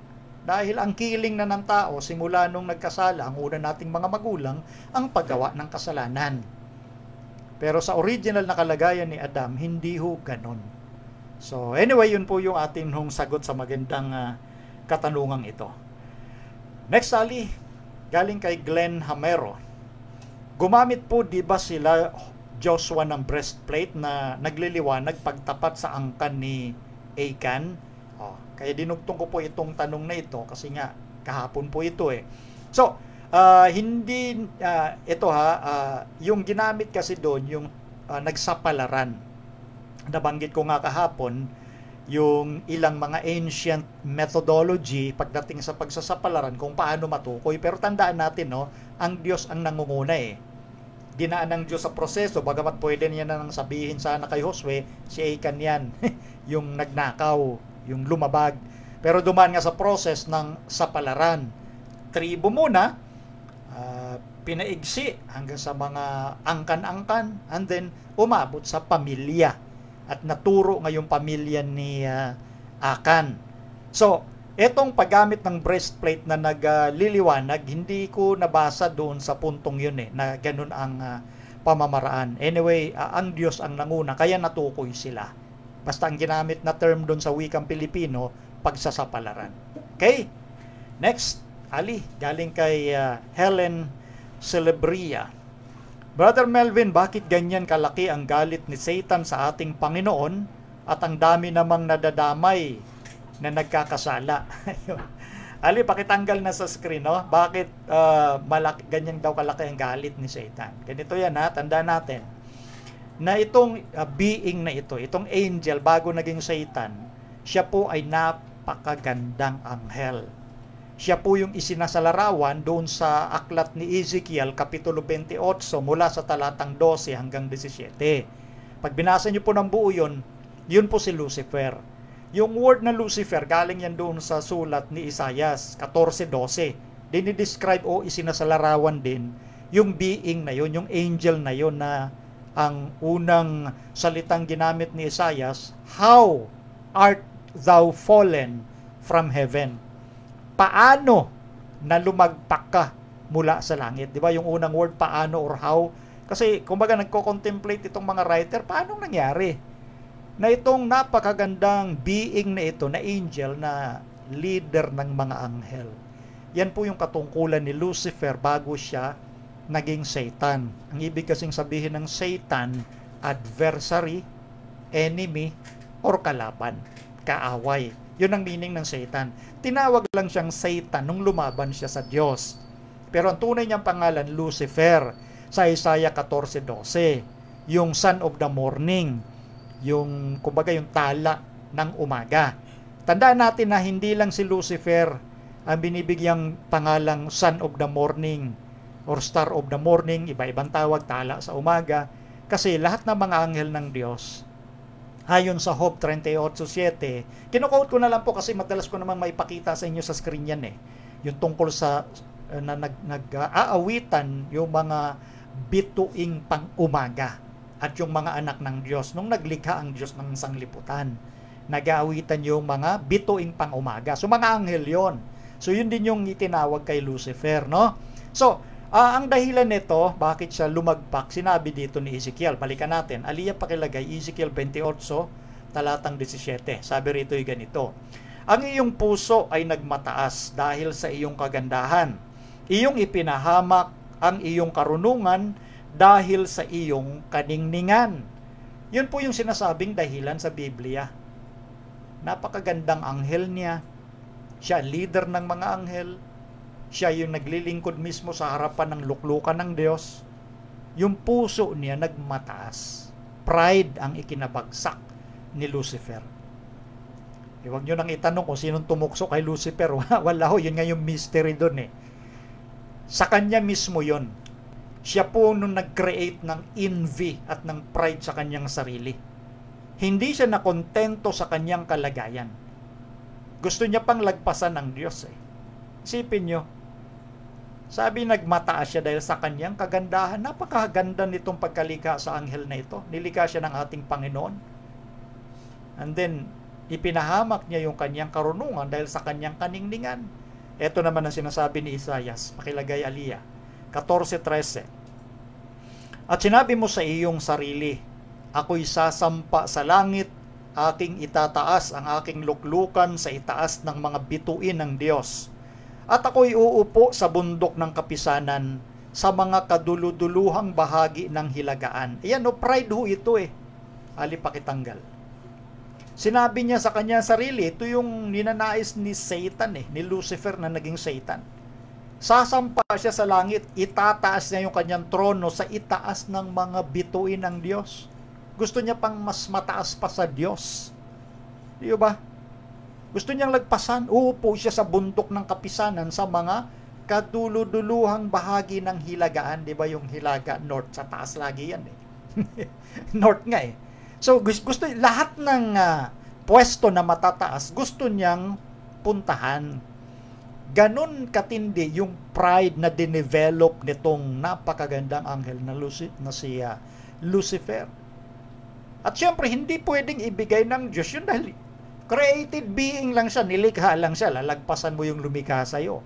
Speaker 2: Dahil ang kiling na ng tao, simula nung nagkasala, ang una nating mga magulang, ang paggawa ng kasalanan. Pero sa original na kalagayan ni Adam, hindi ho ganon. So anyway, yun po yung ating hong sagot sa magandang katanungang ito. Next, Ali, galing kay Glenn Hamero. Gumamit po di ba sila Joshua ng breastplate na nagliliwanag pagtapat sa angkan ni Achan? Kaya dinugtong ko po itong tanong na ito kasi nga kahapon po ito So, hindi ito yung ginamit kasi doon yung nagsapalaran. Nabanggit ko nga kahapon yung ilang mga ancient methodology pagdating sa pagsasapalaran kung paano matukoy. Pero tandaan natin, ang Diyos ang nangunguna Dinaan ng Diyos sa proseso, bagamat pwede niya nang sabihin sana kay Josue, si Achan yan, yung nagnakaw, yung lumabag. Pero dumaan nga sa process ng sapalaran. Tribo muna, pinaigsi hanggang sa mga angkan-angkan, and then umabot sa pamilya. At naturo ngayong pamilya ni Achan. So, etong paggamit ng breastplate na nagliliwanag, hindi ko nabasa doon sa puntong yun na ganun ang pamamaraan. Anyway, ang Diyos ang nanguna, kaya natukoy sila. Basta ang ginamit na term doon sa wikang Pilipino, pagsasapalaran. Okay? Next, Ali, galing kay Helen Celebria. Brother Melvin, bakit ganyan kalaki ang galit ni Satan sa ating Panginoon at ang dami namang nadadamay na nagkakasala. Ali, pakitanggal na sa screen, no? Bakit ganyan daw kalaki ang galit ni Satan? Ganito yan, ha? Tandaan natin na itong being na ito, itong angel, bago naging Satan, siya po ay napakagandang anghel. Siya po yung isinasalarawan doon sa aklat ni Ezekiel, Kapitulo 28, mula sa talatang 12 hanggang 17. Pag binasa niyo po ng buo yun po si Lucifer. Yung word na Lucifer, galing yan doon sa sulat ni Isaias 14:12. Dinidescribe o isinasalarawan din yung being na yun, yung angel na yun, na ang unang salitang ginamit ni Isaias, "How art thou fallen from heaven?" Paano na lumagpak ka mula sa langit? Di ba yung unang word, paano or how? Kasi kumbaga nagko-contemplate itong mga writer, paano nangyari na itong napakagandang being na ito, na angel, na leader ng mga anghel. Yan po yung katungkulan ni Lucifer bago siya naging Satan. Ang ibig kasing sabihin ng Satan, adversary, enemy, or kalaban, kaaway. Yun ang meaning ng Satan. Tinawag lang siyang Satan nung lumaban siya sa Diyos. Pero ang tunay niyang pangalan, Lucifer, sa Isaiah 14:12, yung son of the morning, yung kumbaga yung tala ng umaga. Tandaan natin na hindi lang si Lucifer ang binibigyang pangalang son of the morning or star of the morning, iba-ibang tawag, tala sa umaga, kasi lahat ng mga anghel ng Diyos, ayon sa Job 38:7, kinuquote ko na lang po kasi madalas ko namang maipakita sa inyo sa screen yan yung tungkol sa nag-aawitan yung mga bituing pang umaga at yung mga anak ng Diyos. Nung naglikha ang Diyos ng sanglibutan, nag-aawitan yung mga bituing pang umaga. So mga anghel yon. So yun din yung itinawag kay Lucifer, no? So, ang dahilan nito, bakit siya lumagpak, sinabi dito ni Ezekiel. Balikan natin. Aliyah pakilagay, Ezekiel 28, talatang 17. Sabi rito yung ganito, "Ang iyong puso ay nagmataas dahil sa iyong kagandahan. Iyong ipinahamak ang iyong karunungan dahil sa iyong kaningningan." Yun po yung sinasabing dahilan sa Biblia. Napakagandang anghel niya. Siya leader ng mga anghel. Siya yung naglilingkod mismo sa harapan ng luklukan ng Diyos. Yung puso niya nagmataas. Pride ang ikinabagsak ni Lucifer. Huwag nyo nang itanong kung sinong tumukso kay Lucifer. Wala ho, yun nga yung mystery doon Sa kanya mismo yun. Siya po nung nag-create ng envy at ng pride sa kanyang sarili. Hindi siya nakontento sa kanyang kalagayan. Gusto niya pang lagpasan ng Diyos Isipin nyo, sabi nagmataas siya dahil sa kanyang kagandahan. Napakaganda nitong pagkalikha sa anghel na ito. Nilikha siya ng ating Panginoon. And then, ipinahamak niya yung kanyang karunungan dahil sa kanyang kaningningan. Ito naman ang sinasabi ni Isaias, pakilagay Aliyah 14:13. "At sinabi mo sa iyong sarili, ako'y sasampa sa langit, aking itataas ang aking luklukan sa itaas ng mga bituin ng Diyos. At ako'y uupo sa bundok ng kapisanan, sa mga kaduluduluhang bahagi ng hilagaan." Ayan pride ho ito Ali, pakitanggal. Sinabi niya sa kanya sarili, ito yung ninanais ni Satan ni Lucifer na naging Satan. Sasampa siya sa langit, itataas niya yung kanyang trono sa itaas ng mga bituin ng Diyos. Gusto niya pang mas mataas pa sa Diyos. Di ba? Gusto niyang lagpasan, uupo siya sa bundok ng kapisanan sa mga kaduluduluhang bahagi ng hilagaan. Di ba yung hilaga, north, sa taas lagi yan North nga So gusto lahat ng pwesto na matataas, gusto niyang puntahan. Ganon katindi yung pride na dinevelop nitong napakagandang anghel na si Lucifer. At syempre, hindi pwedeng ibigay ng Diyos yun dahil created being lang siya, nilikha lang siya, lalagpasan mo yung lumikha sa'yo.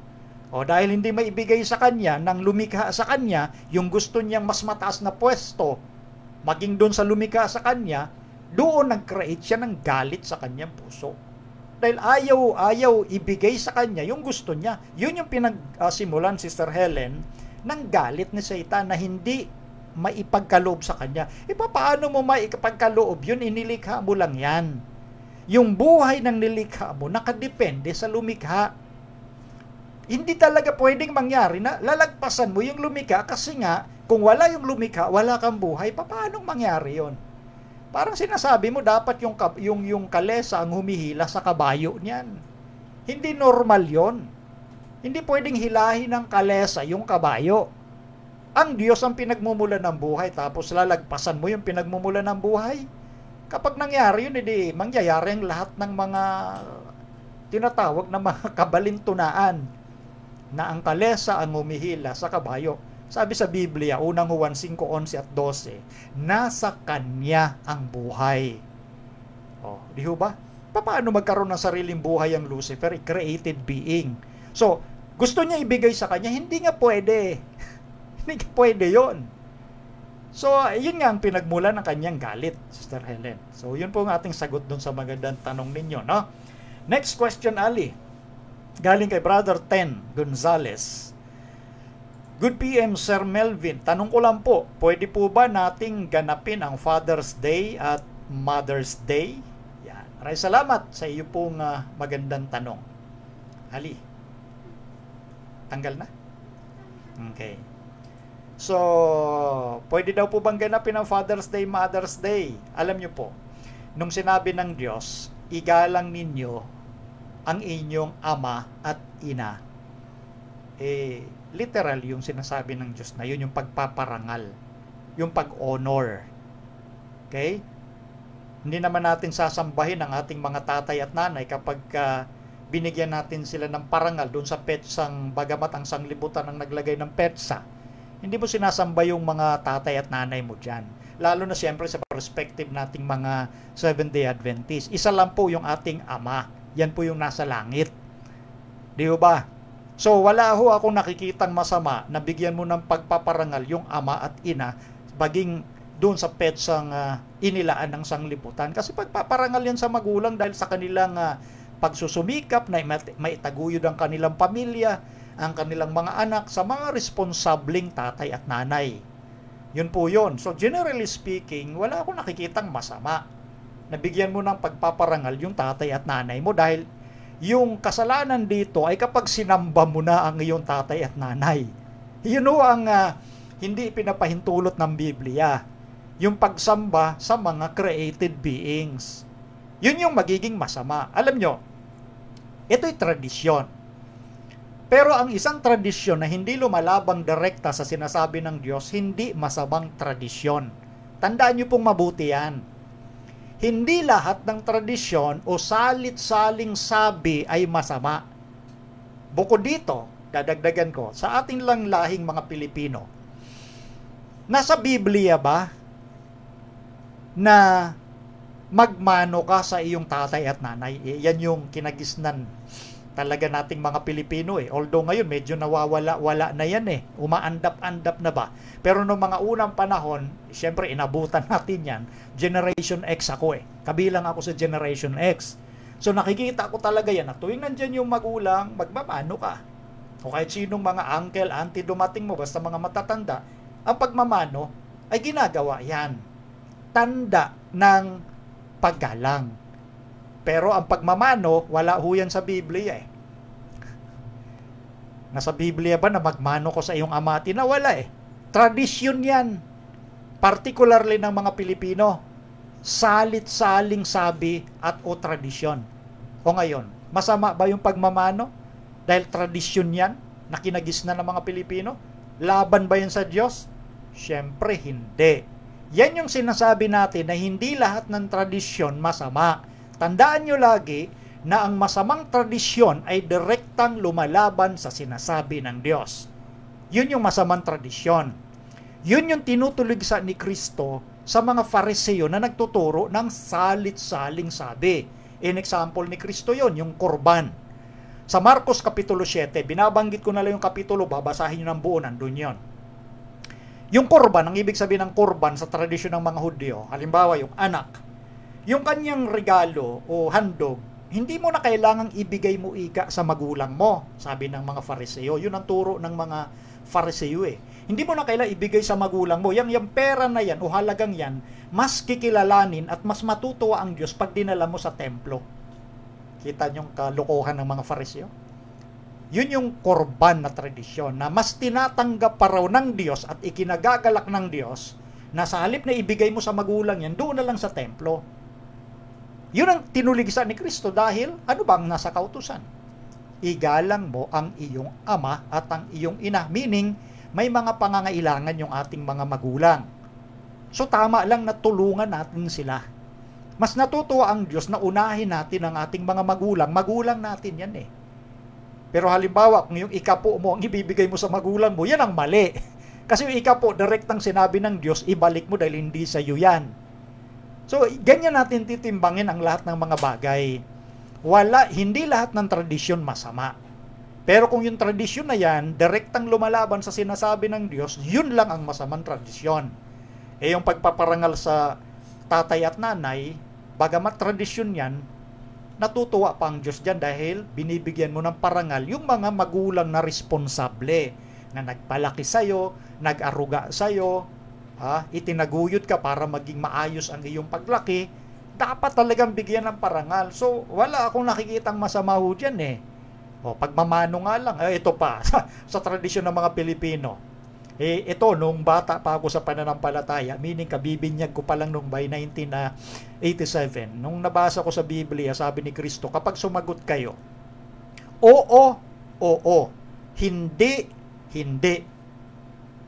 Speaker 2: O dahil hindi maibigay sa kanya, nang lumikha sa kanya, yung gusto niyang mas mataas na pwesto, maging doon sa lumikha sa kanya, doon nag-create siya ng galit sa kanyang puso. Dahil ayaw ibigay sa kanya yung gusto niya. Yun yung pinagsimulan, Sister Helen, ng galit ni Satan na hindi maipagkaloob sa Kanya. Paano mo maipagkaloob yun? Inilikha mo lang yan. Yung buhay ng nilikha mo, nakadepende sa lumikha. Hindi talaga pwedeng mangyari na lalagpasan mo yung lumikha kasi nga, kung wala yung lumikha, wala kang buhay, paano mangyari yon? Parang sinasabi mo, dapat yung kalesa ang humihila sa kabayo niyan. Hindi normal yon. Hindi pwedeng hilahin ng kalesa yung kabayo. Ang Diyos ang pinagmumulan ng buhay, tapos lalagpasan mo yung pinagmumulan ng buhay. Kapag nangyari yun, hindi mangyayari ang lahat ng mga tinatawag na mga kabalintunaan na ang kalesa ang humihila sa kabayo. Sabi sa Biblia, unang Juan 5:11 at 12, nasa Kanya ang buhay. Di ba? Paano magkaroon ng sariling buhay ang Lucifer? A created being. So, gusto niya ibigay sa Kanya, hindi nga pwede. Hindi nga pwede yun. So, yun nga ang pinagmula ng kanyang galit, Sister Helen. So, yun po ang ating sagot dun sa magandang tanong ninyo, no? Next question, Ali. Galing kay Brother Ten Gonzales. Good PM, Sir Melvin. Tanong ko lang po, pwede po ba nating ganapin ang Father's Day at Mother's Day? Yan. Maraming salamat sa iyo pong magandang tanong. Ali, tanggal na? Okay. So, pwede daw po bang ganapin ang Father's Day, Mother's Day? Alam nyo po, nung sinabi ng Diyos, igalang ninyo ang inyong ama at ina. Literal yung sinasabi ng Diyos na yun, yung pagpaparangal, yung pag-honor. Okay? Hindi naman natin sasambahin ang ating mga tatay at nanay kapag binigyan natin sila ng parangal doon sa petsang, bagamat ang sanglibutan ang naglagay ng petsa. Hindi mo sinasamba yung mga tatay at nanay mo dyan. Lalo na siyempre sa perspective nating mga Seventh-day Adventist. Isa lang po yung ating ama. Yan po yung nasa langit. Di ba? So wala ho akong nakikitang masama na bigyan mo ng pagpaparangal yung ama at ina baging doon sa petsang inilaan ng sanglibutan. Kasi pagpaparangal yan sa magulang dahil sa kanilang pagsusumikap na maitaguyod ang kanilang pamilya, ang kanilang mga anak sa mga responsabling tatay at nanay. Yun po yun. So generally speaking, wala akong nakikitang masama. Nabigyan mo ng pagpaparangal yung tatay at nanay mo dahil yung kasalanan dito ay kapag sinamba mo na ang iyong tatay at nanay. Yun o ang hindi pinapahintulot ng Biblia. Yung pagsamba sa mga created beings. Yun yung magiging masama. Alam nyo, ito'y tradisyon. Pero ang isang tradisyon na hindi lumalabang direkta sa sinasabi ng Diyos, hindi masamang tradisyon. Tandaan niyo pong mabuti yan. Hindi lahat ng tradisyon o salit-saling sabi ay masama. Bukod dito, dadagdagan ko, sa ating lang lahing mga Pilipino, nasa Biblia ba na magmano ka sa iyong tatay at nanay? Yan yung kinagisnan talaga nating mga Pilipino Although ngayon medyo nawawala-wala na yan umaandap-andap na ba. Pero noong mga unang panahon, syempre inabutan natin yan. Generation X ako Kabilang ako sa Generation X. So nakikita ko talaga yan na tuwing nandyan yung magulang, magmamano ka. O kahit sinong mga uncle, auntie dumating mo, basta mga matatanda, ang pagmamano ay ginagawa yan. Tanda ng paggalang. Pero ang pagmamano, wala ho yan sa Biblia Nasa Biblia ba na magmano ko sa iyong ama at ina? Wala Tradisyon yan. Particularly ng mga Pilipino. Salit-saling sabi at o tradisyon. O ngayon, masama ba yung pagmamano? Dahil tradisyon yan na kinagisnan ng mga Pilipino? Laban ba yan sa Diyos? Siyempre hindi. Yan yung sinasabi natin na hindi lahat ng tradisyon masama. Tandaan nyo lagi na ang masamang tradisyon ay direktang lumalaban sa sinasabi ng Diyos. Yun yung masamang tradisyon. Yun yung tinutuligsa ni Kristo sa mga Fariseo na nagtuturo ng salit-saling sabi. In example ni Kristo yon, yung kurban. Sa Marcos Kapitulo 7, binabanggit ko na lang yung kapitulo, babasahin nyo ng buo, nandun yun. Yung kurban, ang ibig sabihin ng kurban sa tradisyon ng mga Hudyo, halimbawa yung anak, yung kanyang regalo o handog, hindi mo na kailangang ibigay mo ika sa magulang mo, sabi ng mga Fariseo. Yun ang turo ng mga Fariseo Hindi mo na kailangan ibigay sa magulang mo. Yung pera na yan o halagang yan, mas kikilalanin at mas matutuwa ang Diyos pag dinala mo sa templo. Kita niyong kalokohan ng mga Fariseo? Yun yung korban na tradisyon na mas tinatanggap pa raw ng Diyos at ikinagagalak ng Diyos na sa halip na ibigay mo sa magulang yan, doon na lang sa templo. Yun ang tinuligsan ni Kristo dahil ano bang nasa kautusan? Igalang mo ang iyong ama at ang iyong ina. Meaning, may mga pangangailangan yung ating mga magulang. So tama lang na tulungan natin sila. Mas natutuwa ang Diyos na unahin natin ang ating mga magulang. Magulang natin yan eh. Pero halimbawa, kung yung ikapo mo ang ibibigay mo sa magulang mo, yan ang mali. Kasi yung ikapo, direktang sinabi ng Diyos, ibalik mo dahil hindi sa iyo yan. So ganyan natin titimbangin ang lahat ng mga bagay. Hindi lahat ng tradisyon masama. Pero kung yung tradisyon na yan, direktang lumalaban sa sinasabi ng Diyos, yun lang ang masamang tradisyon. Yung pagpaparangal sa tatay at nanay, bagamat tradisyon yan, natutuwa pa ang Diyos dyan dahil binibigyan mo ng parangal yung mga magulang na responsable, na nagpalaki sa'yo, nag-aruga sa'yo, itinaguyod ka para maging maayos ang iyong paglaki, dapat talagang bigyan ng parangal. So, wala akong nakikitang masama ho dyan eh. Pagmamano nga lang, ito pa, sa tradisyon ng mga Pilipino. Ito, nung bata pa ako sa pananampalataya, meaning kabibinyag ko pa lang nung by 1987, nung nabasa ko sa Biblia, sabi ni Kristo, kapag sumagot kayo, oo, hindi.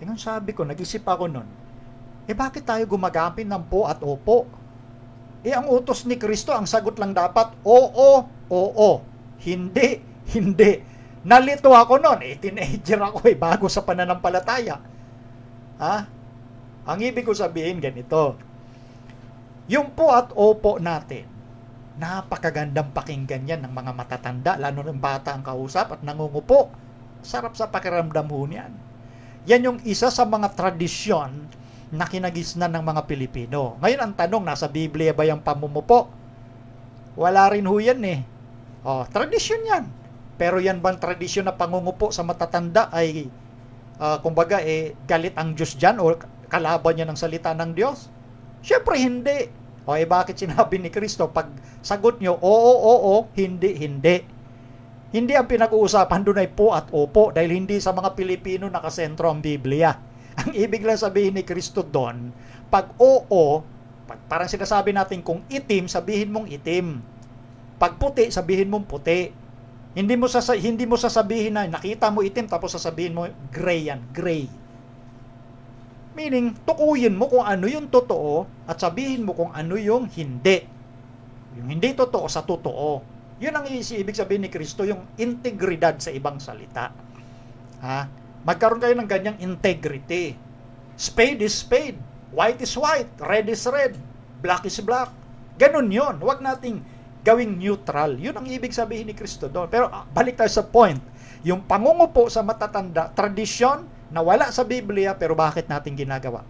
Speaker 2: Yung sabi ko, nag-isip ako nun, bakit tayo gumagamit ng po at opo? Ang utos ni Kristo, ang sagot lang dapat, oo, hindi. Nalito ako noon. Teenager ako bago sa pananampalataya. Ang ibig ko sabihin ganito. Yung po at opo natin, napakagandang pakinggan yan ng mga matatanda, lalo ng bata ang kausap at nangungupo. Sarap sa pakiramdam ho niyan. Yan yung isa sa mga tradisyon na kinagisnan ng mga Pilipino. Ngayon ang tanong, nasa Biblia ba yung pamumupo? Wala rin ho yan eh. Tradisyon yan. Pero yan bang tradisyon na pangungupo sa matatanda ay kumbaga galit ang Diyos dyan o kalaban niya ng salita ng Diyos? Siyempre hindi. Bakit sinabi ni Kristo pag sagot nyo, oo, hindi. Hindi ang pinag-uusapan doon ay po at opo dahil hindi sa mga Pilipino nakasentro ang Biblia. Ang ibig lang sabihin ni Kristo doon, pag oo, parang sinasabi natin kung itim, sabihin mong itim. Pag puti, sabihin mong puti. Hindi mo sasabihin na nakita mo itim tapos sasabihin mo gray yan, gray. Meaning, tukuyin mo kung ano yung totoo at sabihin mo kung ano yung hindi. Yung hindi totoo sa totoo. Yun ang ibig sabihin ni Kristo, yung integridad sa ibang salita. Magkaroon kayo ng ganyang integrity. Spade is spade, white is white, red is red, black is black. Ganun yun. Huwag nating gawing neutral. Yun ang ibig sabihin ni Kristo doon. Pero balik tayo sa point. Yung pangungupo sa matatanda, tradisyon na wala sa Biblia, pero bakit natin ginagawa?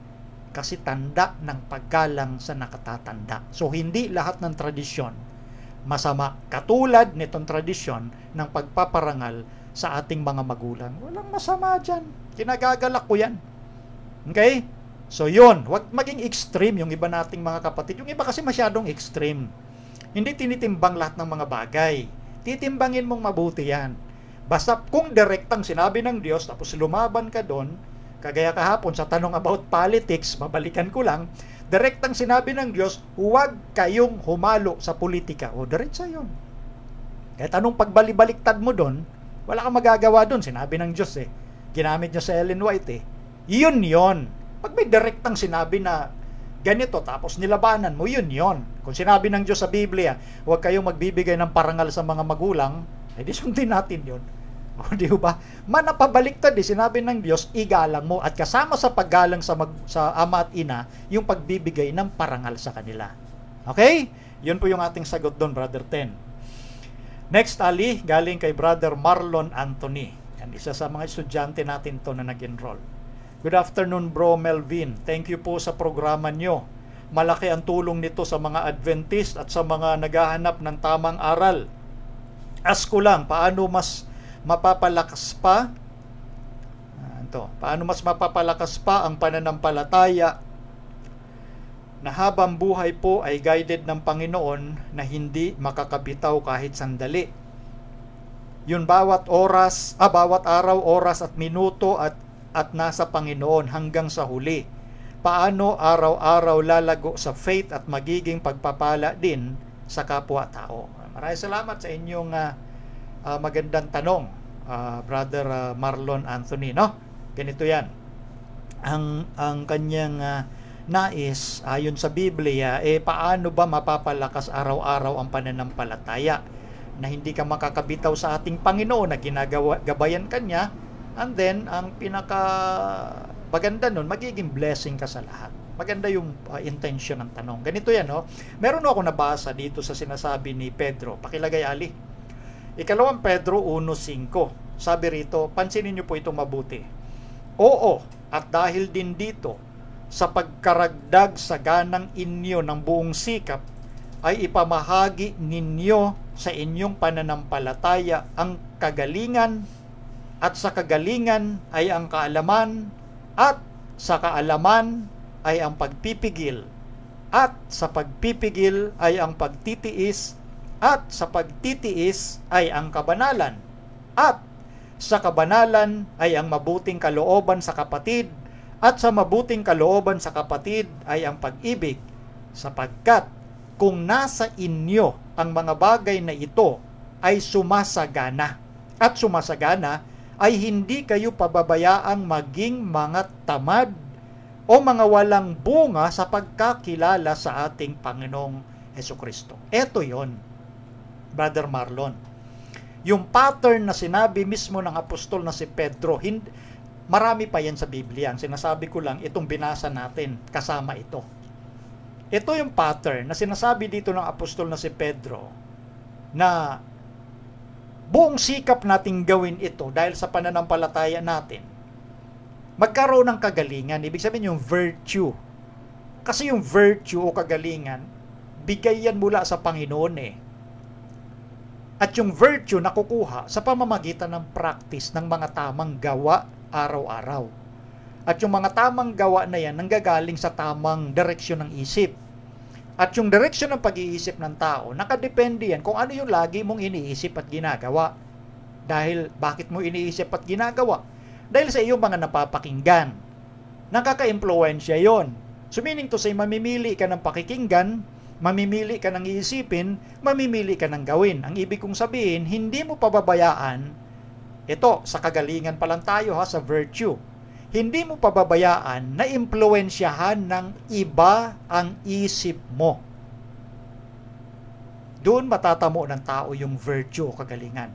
Speaker 2: Kasi tanda ng paggalang sa nakatatanda. So, hindi lahat ng tradisyon masama. Katulad nitong tradisyon ng pagpaparangal sa ating mga magulang. Walang masama dyan. Kinagagalak ko yan. Okay? So, yun. Huwag maging extreme yung iba nating mga kapatid. Yung iba kasi masyadong extreme. Hindi tinitimbang lahat ng mga bagay. Titimbangin mong mabuti yan. Basta kung direktang sinabi ng Diyos, tapos lumaban ka doon, kagaya kahapon sa tanong about politics, mabalikan ko lang, direktang sinabi ng Diyos, huwag kayong humalo sa politika. Diretsa yun. Kahit anong pagbalik-baliktad mo doon, wala kang magagawa doon. Sinabi ng Diyos Ginamit niya sa Ellen White Yun. Pag may direktang sinabi na ganito, tapos nilabanan mo, yun. Kung sinabi ng Diyos sa Biblia, huwag kayong magbibigay ng parangal sa mga magulang, di sundin natin yun. Di ba? Manapabaliktad sinabi ng Diyos, igalang mo, at kasama sa paggalang sa ama at ina, yung pagbibigay ng parangal sa kanila. Okay? Yun po yung ating sagot doon, Brother Ten. Next, Ali, galing kay Brother Marlon Anthony. Yan, isa sa mga estudyante natin to na nag-enroll. Good afternoon, Bro Melvin. Thank you po sa programa nyo. Malaki ang tulong nito sa mga Adventist at sa mga naghahanap ng tamang aral. Ask ko lang, paano mas mapapalakas pa? naman to. Paano mas mapapalakas pa ang pananampalataya na habang buhay po ay guided ng Panginoon na hindi makakabitaw kahit sandali. Yun bawat araw, oras at minuto at nasa Panginoon hanggang sa huli. Paano araw-araw lalago sa faith at magiging pagpapala din sa kapwa-tao. Maraming salamat sa inyong magandang tanong, Brother Marlon Anthony, no? Ganito yan. Ang kanyang nais, ayon sa Biblia, paano ba mapapalakas araw-araw ang pananampalataya na hindi ka makakabitaw sa ating Panginoon na ginagabayan kanya, and then, ang maganda nun, magiging blessing ka sa lahat. Maganda yung intention ng tanong. Ganito yan, no? Meron ako nabasa dito sa sinasabi ni Pedro. Pakilagay, Ali. 2 Pedro 1:5. Sabi rito, pansinin niyo po itong mabuti. Oo, at dahil din dito, sa pagkaragdag sa ganang inyo ng buong sikap, ay ipamahagi ninyo sa inyong pananampalataya ang kagalingan, at sa kagalingan ay ang kaalaman, at sa kaalaman ay ang pagpipigil, at sa pagpipigil ay ang pagtitiis, at sa pagtitiis ay ang kabanalan, at sa kabanalan ay ang mabuting kalooban sa kapatid, at sa mabuting kalooban sa kapatid ay ang pag-ibig, sapagkat kung nasa inyo ang mga bagay na ito ay sumasagana, at sumasagana ay hindi kayo pababayaang maging mga tamad o mga walang bunga sa pagkakilala sa ating Panginoong Hesukristo. Ito yon, Brother Marlon. Yung pattern na sinabi mismo ng apostol na si Pedro, marami pa yan sa Biblia. Ang sinasabi ko lang, itong binasa natin, kasama ito. Ito yung pattern na sinasabi dito ng apostol na si Pedro, na buong sikap nating gawin ito dahil sa pananampalataya natin, magkaroon ng kagalingan. Ibig sabihin yung virtue. Kasi yung virtue o kagalingan, bigay yan mula sa Panginoon eh. At yung virtue nakukuha sa pamamagitan ng practice ng mga tamang gawa araw-araw. At yung mga tamang gawa na yan nanggagaling sa tamang direksyon ng isip. At yung direksyon ng pag-iisip ng tao, nakadepende yan kung ano yung lagi mong iniisip at ginagawa. Dahil, bakit mo iniisip at ginagawa? Dahil sa iyong mga napapakinggan. Nakaka-impluensya yon. So meaning to say, mamimili ka ng pakikinggan, mamimili ka ng iisipin, mamimili ka ng gawin. Ang ibig kong sabihin, hindi mo pababayaan, ito, sa kagalingan pa lang tayo sa virtue. Hindi mo pababayaan na impluensyahan ng iba ang isip mo. Doon matatamo ng tao yung virtue o kagalingan.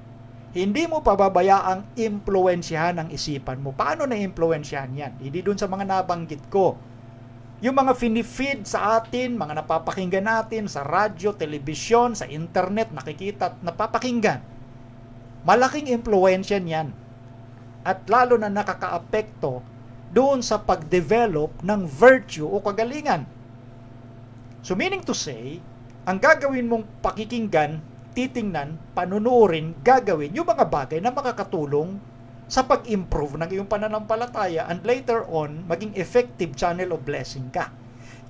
Speaker 2: Hindi mo pababayaang impluensyahan ang isipan mo. Paano na-impluensyahan yan? Hindi doon sa mga nabanggit ko. Yung mga finifeed sa atin, mga napapakinggan natin sa radyo, telebisyon, sa internet, nakikita at napapakinggan. Malaking impluensya niyan. At lalo na nakakaapekto doon sa pag-develop ng virtue o kagalingan. So meaning to say, ang gagawin mong pakikinggan, titingnan, panunuorin, gagawin yung mga bagay na makakatulong sa pag-improve ng iyong pananampalataya and later on, maging effective channel of blessing ka.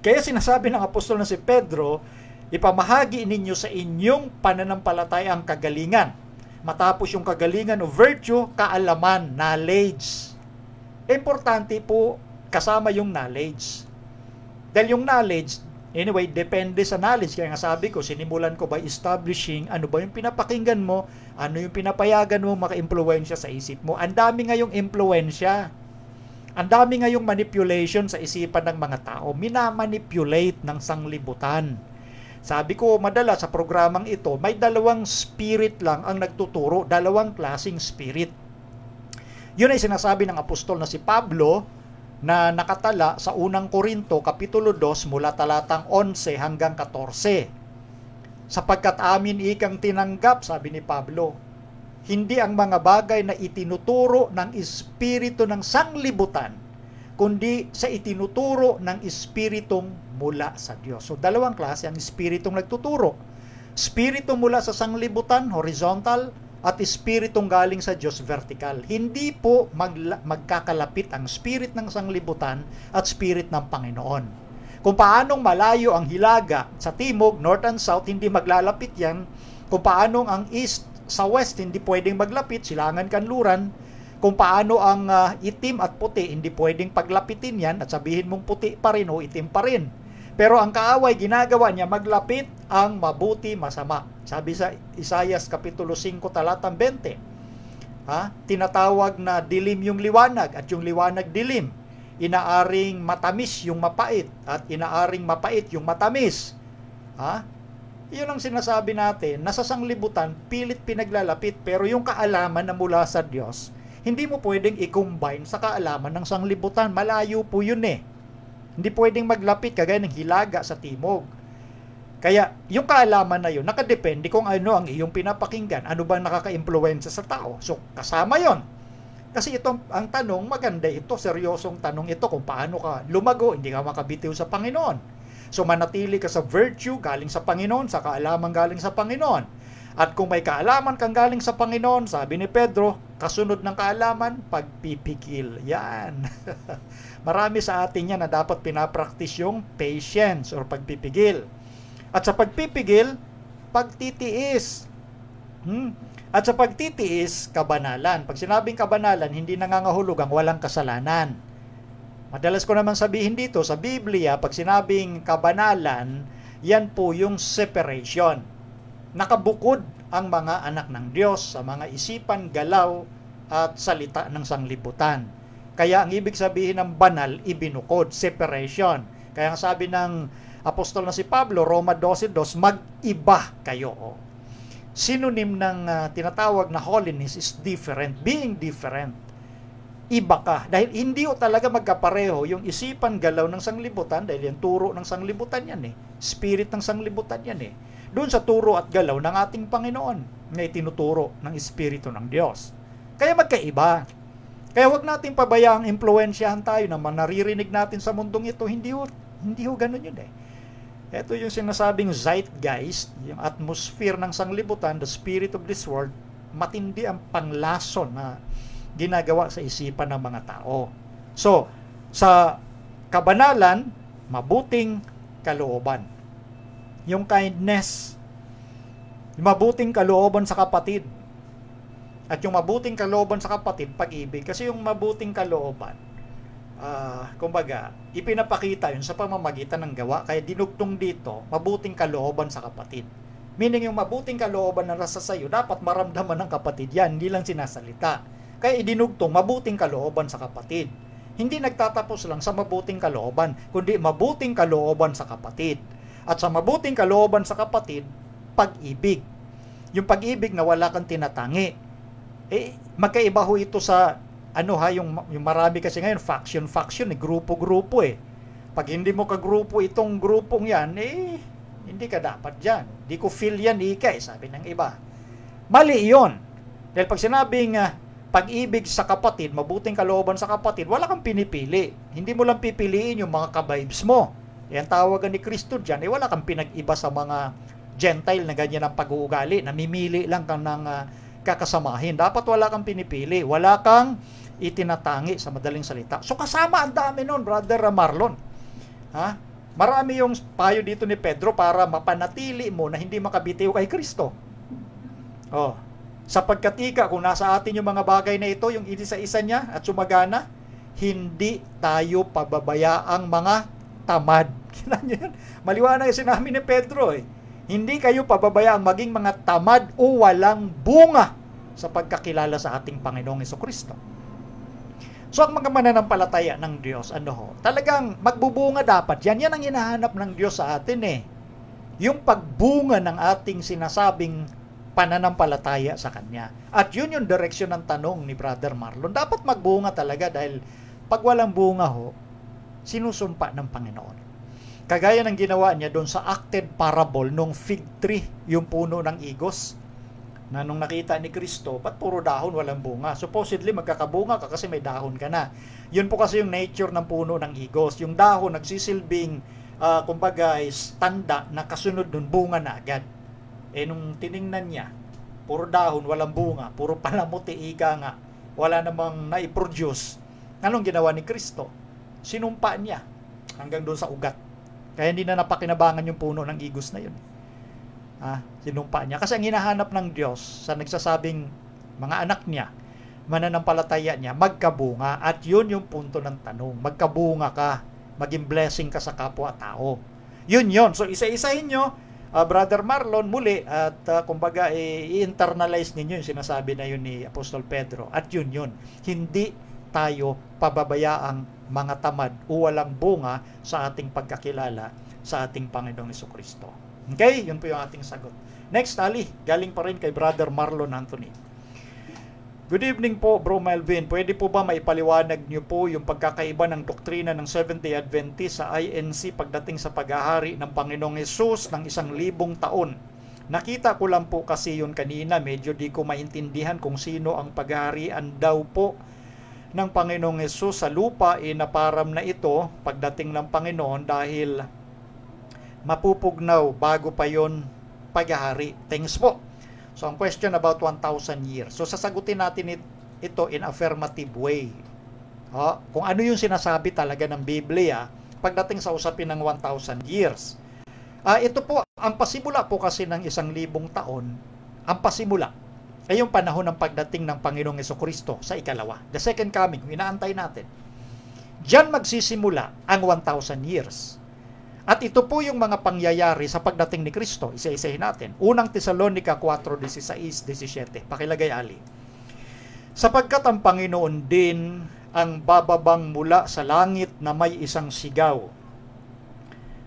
Speaker 2: Kaya sinasabi ng apostol na si Pedro, ipamahagi ninyo sa inyong pananampalataya ang kagalingan. Matapos yung kagalingan o virtue, kaalaman, knowledge. Importante po kasama yung knowledge. Dahil yung knowledge, anyway, depende sa knowledge. Kaya nga sabi ko, sinimulan ko by establishing ano ba yung pinapakinggan mo, ano yung pinapayagan mo maka-impluensya sa isip mo. Ang dami ngayong impluensya. Ang dami ngayong manipulation sa isipan ng mga tao. Minamanipulate ng sanglibutan. Sabi ko, madalas sa programang ito, may dalawang spirit lang ang nagtuturo, dalawang klaseng spirit. Yun ay sinasabi ng apostol na si Pablo na nakatala sa unang Korinto, Kapitulo 2, mula talatang 11 hanggang 14. Sapagkat amin ikang tinanggap, sabi ni Pablo, hindi ang mga bagay na itinuturo ng espiritu ng sanglibutan, kundi sa itinuturo ng espiritong mula sa Diyos. So, dalawang klase ang espiritong nagtuturo. Espiritu mula sa sanglibutan, horizontal, at espiritong galing sa Diyos vertical. Hindi po magkakalapit ang spirit ng sanglibutan at spirit ng Panginoon. Kung paanong malayo ang hilaga sa timog, north and south, hindi maglalapit yan. Kung paanong ang east sa west, hindi pwedeng maglapit, silangan kanluran. Kung paano ang itim at puti, hindi pwedeng paglapitin yan at sabihin mong puti pa rin o itim pa rin. Pero ang kaaway, ginagawa niya maglapit ang mabuti masama. Sabi sa Isaias Kapitulo 5, talatang 20, tinatawag na dilim yung liwanag at yung liwanag dilim. Inaaring matamis yung mapait at inaaring mapait yung matamis. Yun ang sinasabi natin, nasa sanglibutan, pilit pinaglalapit, pero yung kaalaman na mula sa Diyos, hindi mo pwedeng i-combine sa kaalaman ng sanglibutan. Malayo po yun eh. Hindi pwedeng maglapit kagaya ng hilaga sa timog. Kaya yung kaalaman na yun, nakadepende kung ano ang iyong pinapakinggan, ano ba nakaka-impluwensya sa tao. So, kasama yon. Kasi ang tanong, maganda ito, seryosong tanong ito kung paano ka lumago, hindi ka makabitiw sa Panginoon. So, manatili ka sa virtue galing sa Panginoon, sa kaalaman galing sa Panginoon. At kung may kaalaman kang galing sa Panginoon, sabi ni Pedro, kasunod ng kaalaman, pagpipigil. Yan. Marami sa atin yan na dapat pinapraktis yung patience or pagpipigil. At sa pagpipigil, pagtitiis. At sa pagtitiis, kabanalan. Pag sinabing kabanalan, hindi nangangahulog ang walang kasalanan. Madalas ko naman sabihin dito, sa Biblia, pag sinabing kabanalan, yan po yung separation. Nakabukod ang mga anak ng Diyos sa mga isipan, galaw, at salita ng sanglibutan. Kaya ang ibig sabihin ng banal, ibinukod, separation. Kaya ang sabi ng apostol na si Pablo, Roma 12:2, mag-iba kayo. Synonym ng tinatawag na holiness is different, being different. Iba ka. Dahil hindi o talaga magkapareho yung isipan, galaw ng sanglibutan, dahil yung turo ng sanglibutan yan eh. Spirit ng sanglibutan yan eh. Doon sa turo at galaw ng ating Panginoon na itinuturo ng Espiritu ng Diyos. Kaya magkaiba. Kaya wag natin pabayaang impluwensyahan tayo na naririnig natin sa mundong ito. Hindi ho ganun yun eh. Ito yung sinasabing zeitgeist, yung atmosphere ng sanglibutan, the spirit of this world, matindi ang panglason na ginagawa sa isipan ng mga tao. So, sa kabanalan, mabuting kalooban. Yung kindness, yung mabuting kalooban sa kapatid. At yung mabuting kalooban sa kapatid, pag-ibig. Kasi yung mabuting kalooban, kumbaga, ipinapakita yun sa pamamagitan ng gawa. Kaya dinugtong dito, mabuting kalooban sa kapatid. Meaning yung mabuting kalooban na nasa sayo, dapat maramdaman ng kapatid yan, hindi lang sinasalita. Kaya idinugtong mabuting kalooban sa kapatid. Hindi nagtatapos lang sa mabuting kalooban, kundi mabuting kalooban sa kapatid. At sa mabuting kalooban sa kapatid, pag-ibig. Yung pag-ibig na wala kang tinatangi. Magkaiba ho ito sa yung marami kasi ngayon faction grupo eh. Pag hindi mo kagrupo itong grupong yan, hindi ka dapat diyan. Di ko feel yan sabi ng iba. Mali 'yon. Dahil pag sinabing pag-ibig sa kapatid, mabuting kalooban sa kapatid, wala kang pinipili. Hindi mo lang pipiliin yung mga kabibes mo. Yan tawagan ni Kristo diyan, wala kang pinag-iba sa mga Gentile na ganyan ang pag-uugali, namimili lang kang ng kakasamahin. Dapat wala kang pinipili, wala kang itinatangi sa madaling salita. So kasama ang dami nun, Brother Marlon. Marami yung payo dito ni Pedro para mapanatili mo na hindi makabitiw kay Kristo. Sapagkat kung nasa atin yung mga bagay na ito, yung isa-isa niya at sumagana, hindi tayo pababayaang mga tamad. Maliwanag yung sinabi ni Pedro Hindi kayo pababayaang maging mga tamad o walang bunga sa pagkakilala sa ating Panginoong Hesukristo. So ang mga mananampalataya ng Diyos, talagang magbubunga dapat. Yan ang hinahanap ng Diyos sa atin Yung pagbunga ng ating sinasabing pananampalataya sa Kanya. At yun yung direksyon ng tanong ni Brother Marlon. Dapat magbunga talaga dahil pag walang bunga sinusumpa ng Panginoon. Kagaya ng ginawa niya doon sa acted parable nung fig tree, yung puno ng igos, na nung nakita ni Kristo, ba't puro dahon walang bunga? Supposedly magkakabunga ka kasi may dahon ka na. Yun po kasi yung nature ng puno ng igos. Yung dahon nagsisilbing, kumbaga, tanda na kasunod nun bunga na agad. Nung tiningnan niya, puro dahon, walang bunga, puro palamuti, ika nga, wala namang naiproduce. Anong ginawa ni Kristo? Sinumpa niya hanggang doon sa ugat. Kaya hindi na napakinabangan yung puno ng igos na yun. Sinumpa niya. Kasi ang hinahanap ng Diyos sa nagsasabing mga anak niya, mananampalataya niya, magkabunga. At yun yung punto ng tanong. Magkabunga ka, maging blessing ka sa kapwa-tao. Yun. So isa-isahin nyo, Brother Marlon, muli, at kumbaga, i-internalize ninyo yung sinasabi na yun ni Apostol Pedro. At yun. Hindi tayo pababayaang mga tamad o walang bunga sa ating pagkakilala sa ating Panginoong Jesucristo. Okay? Yun po yung ating sagot. Next, Ali, galing pa rin kay Brother Marlon Anthony. Good evening po, Bro Melvin. Pwede po ba maipaliwanag niyo po yung pagkakaiba ng doktrina ng Seventh-day Adventist sa INC pagdating sa paghahari ng Panginoong Hesus ng 1,000 taon? Nakita ko lang po kasi yun kanina, medyo di ko maintindihan kung sino ang paghaharian daw po ng Panginoong Hesus sa lupa. Naparam na ito pagdating ng Panginoon dahil mapupugnaw bago pa yon paghahari. Thanks po. So, ang question about 1,000 years. So, sasagutin natin ito in affirmative way. Kung ano yung sinasabi talaga ng Biblia pagdating sa usapin ng 1,000 years. Ito po, ang pasimula po kasi ng 1,000 taon, ang pasimula ay yung panahon ng pagdating ng Panginoong Jesucristo sa ikalawa. The second coming, inaantay natin. Diyan magsisimula ang 1,000 years. At ito po yung mga pangyayari sa pagdating ni Kristo. Isa-isahin natin. Unang Tesalonica 4:16-17. Pakilagay, Ali. Sapagkat ang Panginoon din ang bababang mula sa langit na may isang sigaw.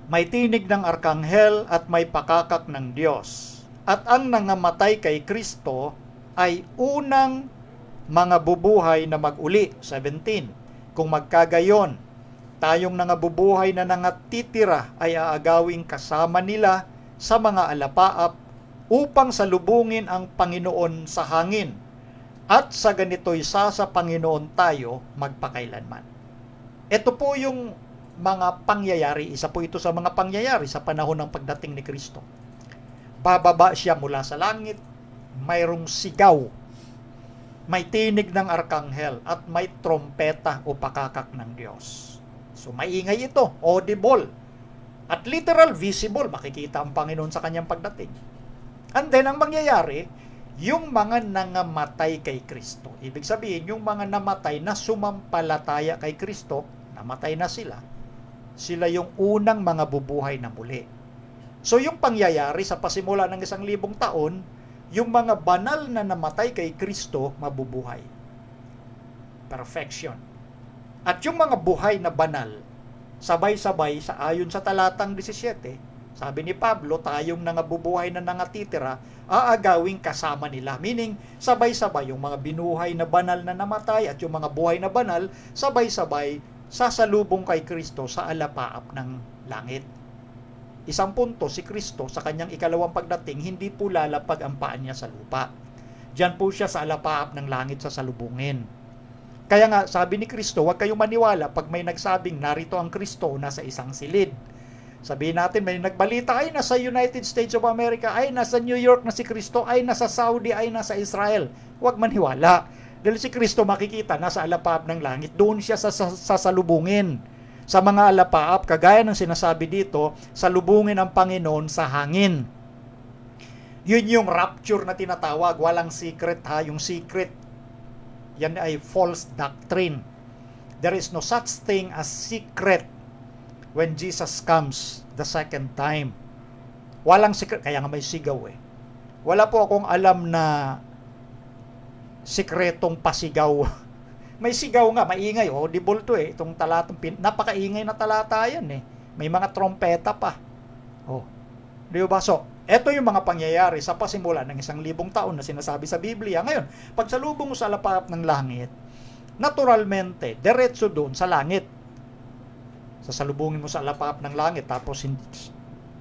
Speaker 2: May tinig ng arkanghel at may pakakak ng Diyos. At ang nangamatay kay Kristo ay unang mga bubuhay na mag-uli. 17. Kung magkagayon, tayong nangabubuhay na nangatitira ay aagawing kasama nila sa mga alapaap upang salubungin ang Panginoon sa hangin. At sa ganito'y sa Panginoon tayo magpakailanman. Ito po yung mga pangyayari. Isa po ito sa mga pangyayari sa panahon ng pagdating ni Kristo. Bababa siya mula sa langit, mayroong sigaw, may tinig ng arkanghel, at may trompeta o pakakak ng Diyos. So, maingay ito, audible. At literal, visible, makikita ang Panginoon sa kanyang pagdating. And then, ang mangyayari, yung mga nangamatay kay Kristo. Ibig sabihin, yung mga namatay na sumampalataya kay Kristo, namatay na sila. Sila yung unang mga bubuhay na muli. So, yung pangyayari sa pasimula ng 1,000 taon, yung mga banal na namatay kay Kristo, mabubuhay. Perfection. At yung mga buhay na banal, sabay-sabay, ayon sa talatang 17, sabi ni Pablo, tayong nangabubuhay na nangatitira, aagawing kasama nila. Meaning, sabay-sabay, yung mga binuhay na banal na namatay at yung mga buhay na banal, sabay-sabay, sasalubong kay Kristo sa alapaap ng langit. Isang punto, si Kristo sa kanyang ikalawang pagdating, hindi po lalapag ang paa niya sa lupa. Diyan po siya sa alapaap ng langit sa salubungin. Kaya nga, sabi ni Kristo, huwag kayong maniwala pag may nagsabing narito ang Kristo nasa isang silid. Sabihin natin, may nagbalita, ay nasa United States of America, ay nasa New York na si Kristo, ay nasa Saudi, ay nasa Israel. Huwag maniwala. Dahil si Kristo makikita nasa alapaap ng langit, doon siya sasalubungin. Sa mga alapaap, kagaya ng sinasabi dito, salubungin ang Panginoon sa hangin. Yun yung rapture na tinatawag, walang secret ha, yung secret, yan ay false doctrine. There is no such thing as secret when Jesus comes the second time. Walang secret, kaya nga may sigaw eh. Wala po akong alam na sikretong pasigaw. May sigaw nga, maingay. Audible to eh. Itong talatang, napakaingay na talata yan eh. May mga trompeta pa. Di ba? So, eto yung mga pangyayari sa pasimula ng 1,000 taon na sinasabi sa Biblia. Ngayon, pag salubong mo sa alapaap ng langit, naturalmente, diretso doon sa langit. Sasalubungin mo sa alapaap ng langit, tapos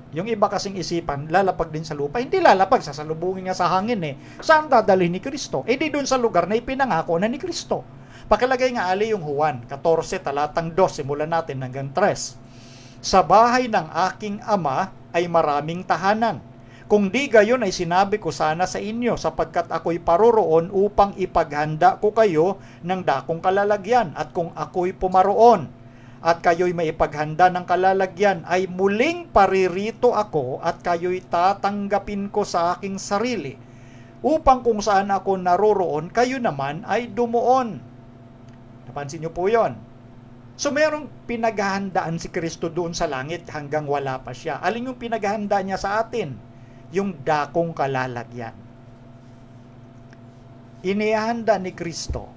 Speaker 2: yung iba kasing isipan, lalapag din sa lupa. Hindi lalapag, sasalubungin nga sa hangin eh. Saan dadalhin ni Kristo? Di doon sa lugar na ipinangako na ni Kristo. Pakilagay nga ali yung Juan 14, talatang 2, simulan natin hanggang 3. Sa bahay ng aking ama ay maraming tahanan. Kung di gayon ay sinabi ko sana sa inyo, sapagkat ako'y paroroon upang ipaghanda ko kayo ng dakong kalalagyan. At kung ako'y pumaroon at kayo'y maipaghanda ng kalalagyan, ay muling paririto ako at kayo'y tatanggapin ko sa aking sarili, upang kung saan ako naroroon, kayo naman ay dumuon. Napansin niyo po yon. So mayroong pinaghahandaan si Kristo doon sa langit hanggang wala pa siya. Alin yung pinaghahanda niya sa atin? Yung dakong kalalagyan. Inihanda ni Kristo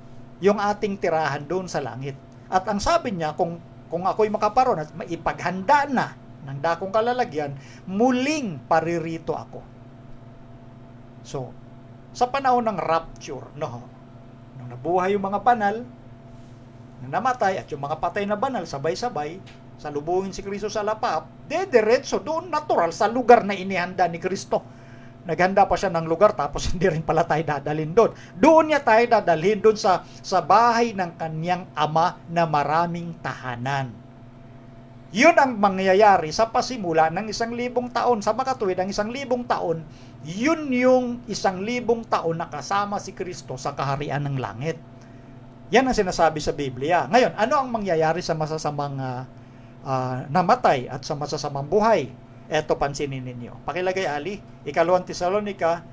Speaker 2: yung ating tirahan doon sa langit. At ang sabi niya, kung ako'y makaparoon at maipaghanda na ng dakong kalalagyan, muling paririto ako. So, sa panahon ng rapture, nung nabuhay yung mga banal, na namatay at yung mga patay na banal sabay-sabay salubungin si Kristo sa lapap, diretso doon natural sa lugar na inihanda ni Kristo. Naghanda pa siya ng lugar tapos hindi rin pala tayo dadalhin doon. Doon niya tayo dadalhin doon sa bahay ng kanyang ama na maraming tahanan. Yun ang mangyayari sa pasimula ng 1,000 taon. Sa makatuwid ng 1,000 taon, yun yung 1,000 taon na kasama si Kristo sa kaharian ng langit. Yan ang sinasabi sa Biblia. Ngayon, ano ang mangyayari sa masasamang namatay at sa masasamang buhay? Eto, pansinin ninyo. Pakilagay, Ali, 2 Tesalonica,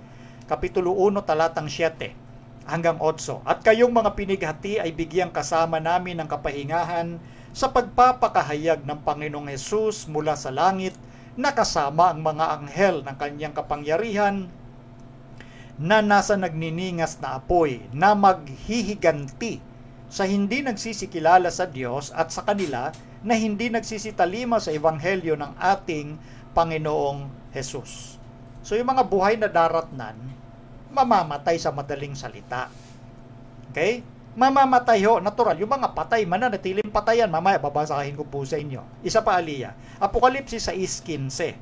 Speaker 2: Kapitulo 1, talatang 7 hanggang 8. At kayong mga pinighati ay bigyang kasama namin ng kapahingahan sa pagpapakahayag ng Panginoong Hesus mula sa langit, na kasama ang mga anghel ng kanyang kapangyarihan na nasa nagniningas na apoy, na maghihiganti sa hindi nagsisikilala sa Diyos at sa kanila na hindi nagsisitalima sa ebanghelyo ng ating Panginoong Hesus. So yung mga buhay na daratnan, mamamatay sa madaling salita. Okay? Mamamatay ho, natural. Yung mga patay, mananatiling patayan. Mamaya, babasahin ko po sa inyo. Isa pa, Aliyah. Apokalipsis 6:15.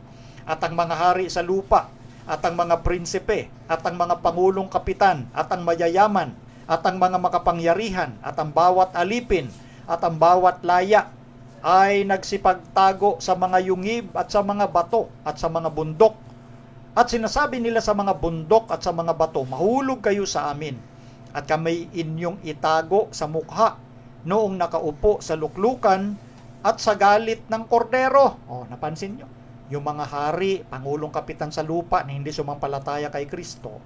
Speaker 2: At ang mga hari sa lupa, at ang mga prinsipe, at ang mga pangulong kapitan, at ang mayayaman, at ang mga makapangyarihan, at ang bawat alipin, at ang bawat laya, ay nagsipagtago sa mga yungib at sa mga bato at sa mga bundok. At sinasabi nila sa mga bundok at sa mga bato, mahulog kayo sa amin, at kami inyong itago sa mukha noong nakaupo sa luklukan at sa galit ng kordero. O, napansin nyo? Yung mga hari, pangulong kapitan sa lupa na hindi sumampalataya kay Kristo,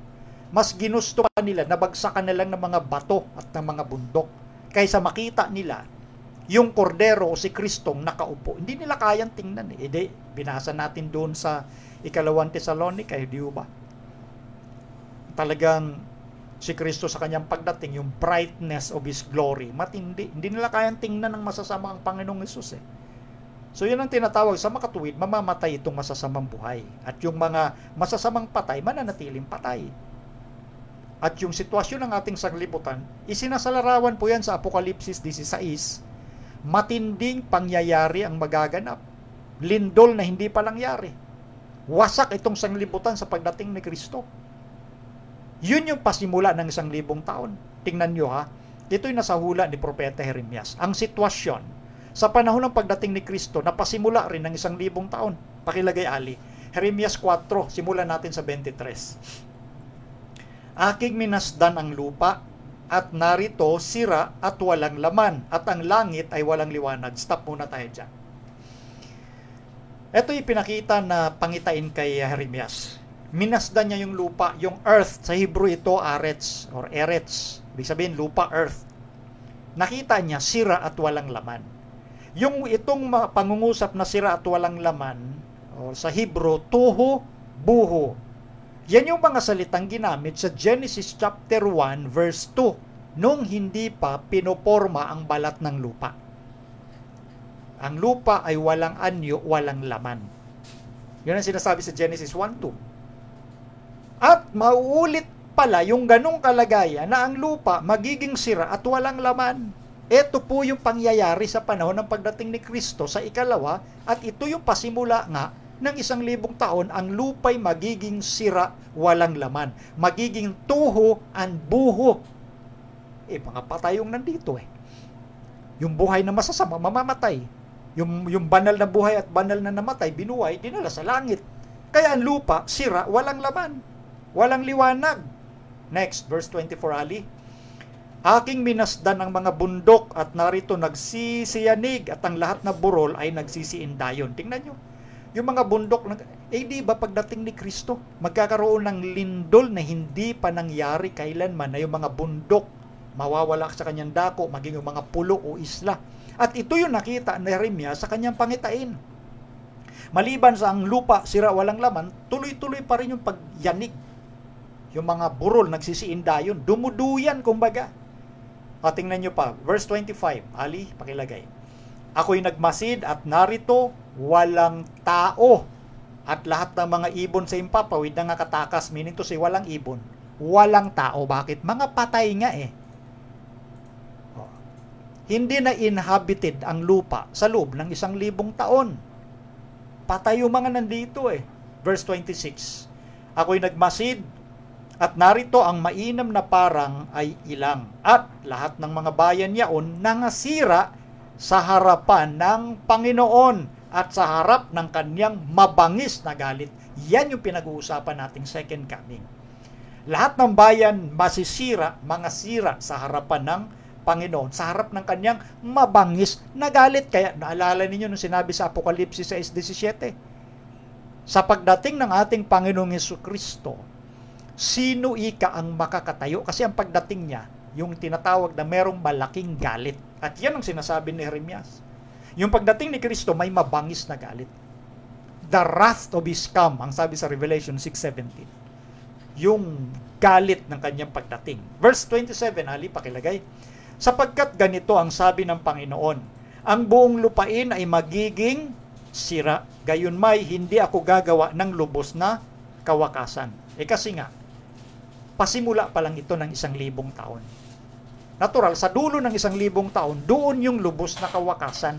Speaker 2: mas ginusto pa nila na bagsakan na lang ng mga bato at ng mga bundok kaysa makita nila yung kordero o si Kristong nakaupo. Hindi nila kayang tingnan. Binasa natin doon sa 2 Tesalonica, di ba? Talagang si Kristo sa kanyang pagdating, yung brightness of His glory, matindi. Hindi nila kayang tingnan ng masasama ang Panginoong Hesus eh. So yun ang tinatawag sa makatuwid, mamamatay itong masasamang buhay. At yung mga masasamang patay, mananatiling patay. At yung sitwasyon ng ating sanglibutan, isinasalarawan po yan sa Apokalipsis 16, matinding pangyayari ang magaganap. Lindol na hindi pa nangyari. Wasak itong sanglibutan sa pagdating ni Kristo. Yun yung pasimula ng 1,000 taon. Tingnan nyo ha, ito'y nasa hula ni Propeta Jeremias. Ang sitwasyon sa panahon ng pagdating ni Kristo, napasimula rin ng 1,000 taon. Pakilagay, Ali. Jeremias 4, simulan natin sa 23. Aking minasdan ang lupa, at narito sira at walang laman, at ang langit ay walang liwanag. Stop muna tayo dyan. Ito yung pinakita na pangitain kay Jeremias. Minasdan niya yung lupa, yung earth. Sa Hebrew ito, aretz, or eretz. Ibig sabihin, lupa, earth. Nakita niya, sira at walang laman. Yung itong pangungusap na sira at walang laman, o sa Hebrew, tuho, buho. Yan yung mga salitang ginamit sa Genesis chapter 1, verse 2, nung hindi pa pinoporma ang balat ng lupa. Ang lupa ay walang anyo, walang laman. Yun ang sinasabi sa Genesis 1:2. At mauulit pala yung ganong kalagayan na ang lupa magiging sira at walang laman. Ito po yung pangyayari sa panahon ng pagdating ni Kristo sa ikalawa, at ito yung pasimula nga ng 1,000 taon, ang lupa'y magiging sira, walang laman. Magiging tuho and buho. Mga patay yung nandito eh. Yung buhay na masasama, mamamatay. Yung banal na buhay at banal na namatay, binuhay, dinala sa langit. Kaya ang lupa, sira, walang laman. Walang liwanag. Next, verse 24, Ali. Aking minasdan ang mga bundok at narito nagsisiyanig at ang lahat na burol ay nagsisiindayon. Tingnan nyo. Yung mga bundok, di ba pagdating ni Kristo, magkakaroon ng lindol na hindi pa nangyari kailanman na yung mga bundok mawawala sa kanyang dako, maging yung mga pulo o isla. At ito yung nakita ni Jeremias sa kanyang pangitain. Maliban sa ang lupa, sira, walang laman, tuloy-tuloy pa rin yung pagyanig. Yung mga burol, nagsisiindayon, dumuduyan, kumbaga. O, tingnan nyo pa, verse 25, Ali, pakilagay. Ako'y nagmasid at narito, walang tao. At lahat ng mga ibon sa impapawid na nakatakas, meaning to say, walang ibon. Walang tao. Bakit? Mga patay nga eh. O, hindi na inhabited ang lupa sa loob ng 1,000 taon. Patay yung mga nandito eh. Verse 26. Ako'y nagmasid at narito ang mainam na parang ay ilang. At lahat ng mga bayan yaon nangasira sa harapan ng Panginoon at sa harap ng kanyang mabangis na galit. Yan yung pinag-uusapan nating second coming. Lahat ng bayan masisira, mga sira sa harapan ng Panginoon, sa harap ng kanyang mabangis na galit. Kaya naalala ninyo nung sinabi sa Apokalipsis 6:17, sa pagdating ng ating Panginoong Jesucristo, sino ika ang makakatayo? Kasi ang pagdating niya, yung tinatawag na merong malaking galit. At yan ang sinasabi ni Jeremias. Yung pagdating ni Kristo, may mabangis na galit. The wrath of his come, ang sabi sa Revelation 6:17. Yung galit ng kanyang pagdating. Verse 27, Ali, pakilagay. Sapagkat ganito ang sabi ng Panginoon, ang buong lupain ay magiging sira, gayon may hindi ako gagawa ng lubos na kawakasan. Kasi nga, pasimula pa lang ito ng 1,000 taon. Natural, sa dulo ng 1,000 taon, doon yung lubos na kawakasan.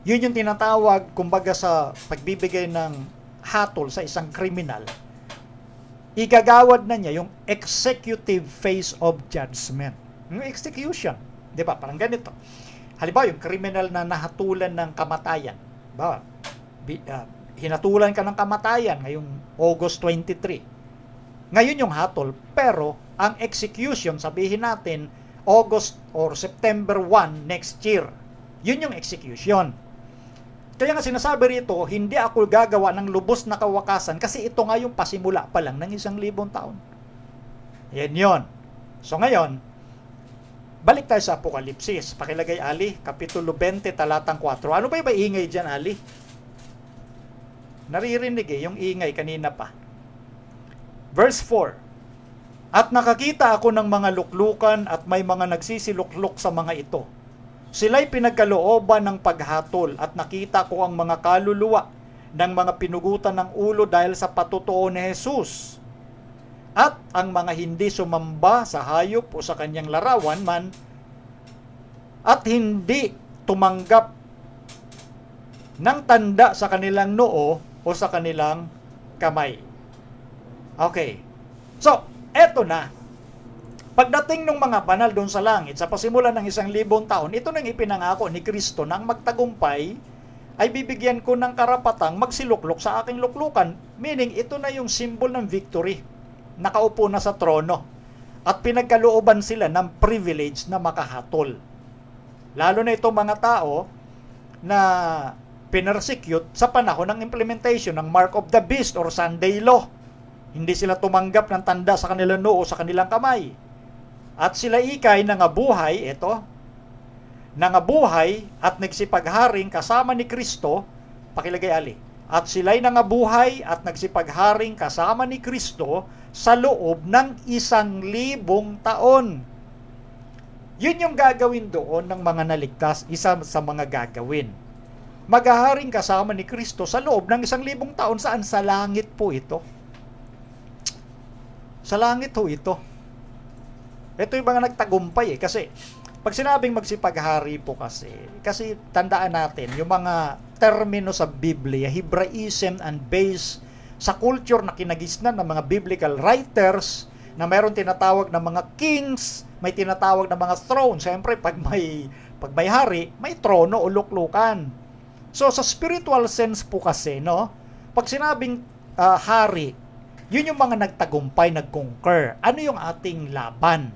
Speaker 2: Yun yung tinatawag, kumbaga sa pagbibigay ng hatol sa isang kriminal, igagawad na niya yung executive phase of judgment. Yung execution. Di ba? Parang ganito. Halimbawa, yung kriminal na nahatulan ng kamatayan. Ba? Hinatulan ka ng kamatayan ngayong August 23. Ngayon yung hatol, pero ang execution, sabihin natin, August or September 1 next year. Yun yung execution. Kaya nga sinasabi rito, hindi ako gagawa ng lubos na kawakasan kasi ito nga yung pasimula pa lang ng 1,000 taon. Yan yun. So ngayon, balik tayo sa Apokalipsis. Pakilagay, Ali, Kapitulo 20, talatang 4. Ano ba yung ingay dyan, Ali? Naririnig yung ingay kanina pa. Verse 4, at nakakita ako ng mga luklukan at may mga nagsisiluklok sa mga ito. Sila'y pinagkalooban ng paghatol at nakita ko ang mga kaluluwa ng mga pinugutan ng ulo dahil sa patutuo ni Jesus. At ang mga hindi sumamba sa hayop o sa kanyang larawan man at hindi tumanggap ng tanda sa kanilang noo o sa kanilang kamay. Okay. So, eto na. Pagdating ng mga banal doon sa langit, sa pasimulan ng 1,000 taon, ito nang ipinangako ni Kristo nang magtagumpay, ay bibigyan ko ng karapatang magsiluklok sa aking luklukan. Meaning, ito na yung symbol ng victory. Nakaupo na sa trono. At pinagkalooban sila ng privilege na makahatol. Lalo na itong mga tao na pinersecute sa panahon ng implementation ng Mark of the Beast or Sunday Law. Hindi sila tumanggap ng tanda sa kanilang noo o sa kanilang kamay. At sila ikay nangabuhay, nangabuhay at nagsipagharing kasama ni Kristo, pakilagay, Ali. At sila'y nangabuhay at nagsipagharing kasama ni Kristo sa loob ng 1,000 taon. Yun yung gagawin doon ng mga naligtas, isa sa mga gagawin. Maghaharing kasama ni Kristo sa loob ng 1,000 taon. Saan? Sa langit po ito. Sa langit ho ito. Ito yung mga nagtagumpay kasi pag sinabing magsipaghari po kasi tandaan natin, yung mga termino sa Biblia, Hebraism and based sa culture na kinagisnan ng mga biblical writers na mayroon tinatawag na mga kings, may tinatawag na mga throne. Siyempre, pag may hari, may trono o luklukan. So, sa spiritual sense po kasi, Pag sinabing hari, yun yung mga nagtagumpay, nag-conquer. Ano yung ating laban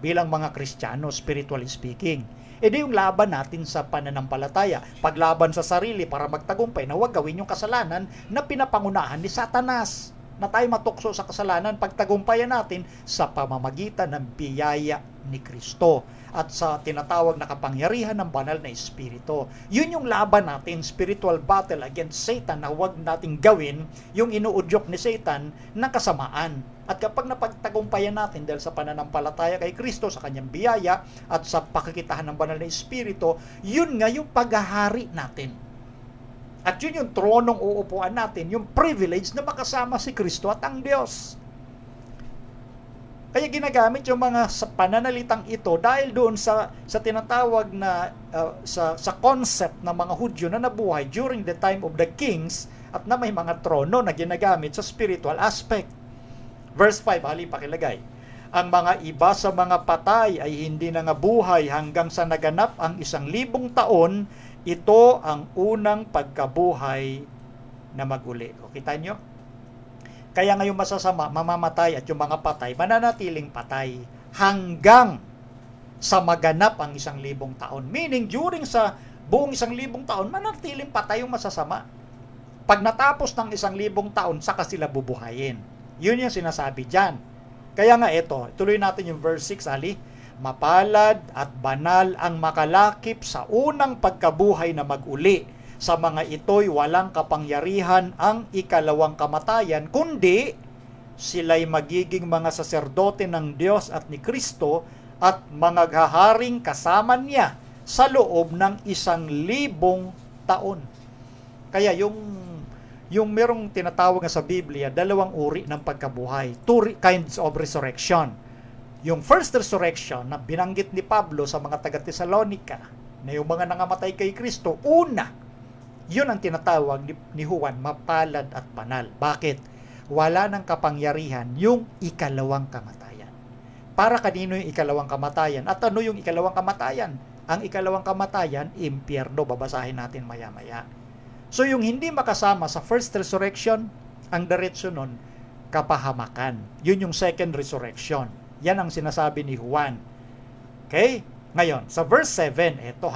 Speaker 2: bilang mga Kristiyano, spiritually speaking? Di yung laban natin sa pananampalataya. Paglaban sa sarili para magtagumpay na huwag gawin yung kasalanan na pinapangunahan ni Satanas. Na tayo matukso sa kasalanan, pagtagumpayan natin sa pamamagitan ng biyaya ni Kristo at sa tinatawag na kapangyarihan ng banal na Espiritu. Yun yung laban natin, spiritual battle against Satan, na huwag nating gawin yung inuudyok ni Satan na kasamaan. At kapag napagtagumpayan natin dahil sa pananampalataya kay Kristo, sa kanyang biyaya at sa pakikitahan ng banal na Espiritu, yun nga yung paghahari natin. At yun yung tronong uupuan natin, yung privilege na makasama si Kristo at ang Diyos. Kaya ginagamit yung mga pananalitang ito dahil doon sa tinatawag na sa concept ng mga Hudyo na nabuhay during the time of the kings at na may mga trono na ginagamit sa spiritual aspect. Verse 5, hali pakilagay. Ang mga iba sa mga patay ay hindi na nga buhay hanggang sa naganap ang 1,000 taon. Ito ang unang pagkabuhay na maguli. O, kita nyo? Kaya ngayong masasama, mamamatay at yung mga patay, mananatiling patay hanggang sa maganap ang 1,000 taon. Meaning, during sa buong 1,000 taon, mananatiling patay yung masasama. Pag natapos ng 1,000 taon, saka sila bubuhayin. Yun yung sinasabi dyan. Kaya nga ito, tuloy natin yung verse 6, Ali. Mapalad at banal ang makalakip sa unang pagkabuhay na mag-uli. Sa mga ito'y walang kapangyarihan ang ikalawang kamatayan, kundi sila'y magiging mga saserdote ng Diyos at ni Kristo at mga haharing kasama niya sa loob ng 1,000 taon. Kaya yung merong tinatawag sa Biblia, dalawang uri ng pagkabuhay. Two kinds of resurrection. Yung first resurrection na binanggit ni Pablo sa mga taga-Tesalonica, na yung mga nangamatay kay Kristo, una, yun ang tinatawag ni Juan, mapalad at banal. Bakit? Wala ng kapangyarihan yung ikalawang kamatayan. Para kanino yung ikalawang kamatayan? At ano yung ikalawang kamatayan? Ang ikalawang kamatayan, impyerno. Babasahin natin maya-maya. So yung hindi makasama sa first resurrection, ang diretso nun, kapahamakan. Yun yung second resurrection. Yan ang sinasabi ni Juan. Okay? Ngayon, sa verse 7, eto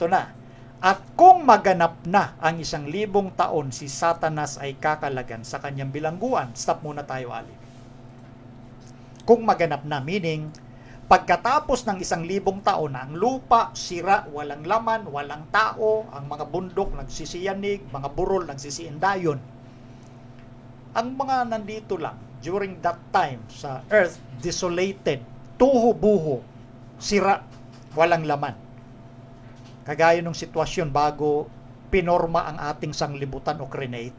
Speaker 2: na. At kung maganap na ang 1,000 taon, si Satanas ay kakalagan sa kanyang bilangguan. Stop muna tayo, Ali. Kung maganap na, meaning, pagkatapos ng 1,000 taon, ang lupa, sira, walang laman, walang tao, ang mga bundok nagsisiyanig, mga burol nagsisiindayon. Ang mga nandito lang, during that time, sa earth, desolated, tuho-buho, sira, walang laman. Kagaya ng sitwasyon bago pinorma ang ating sanglibutan o create,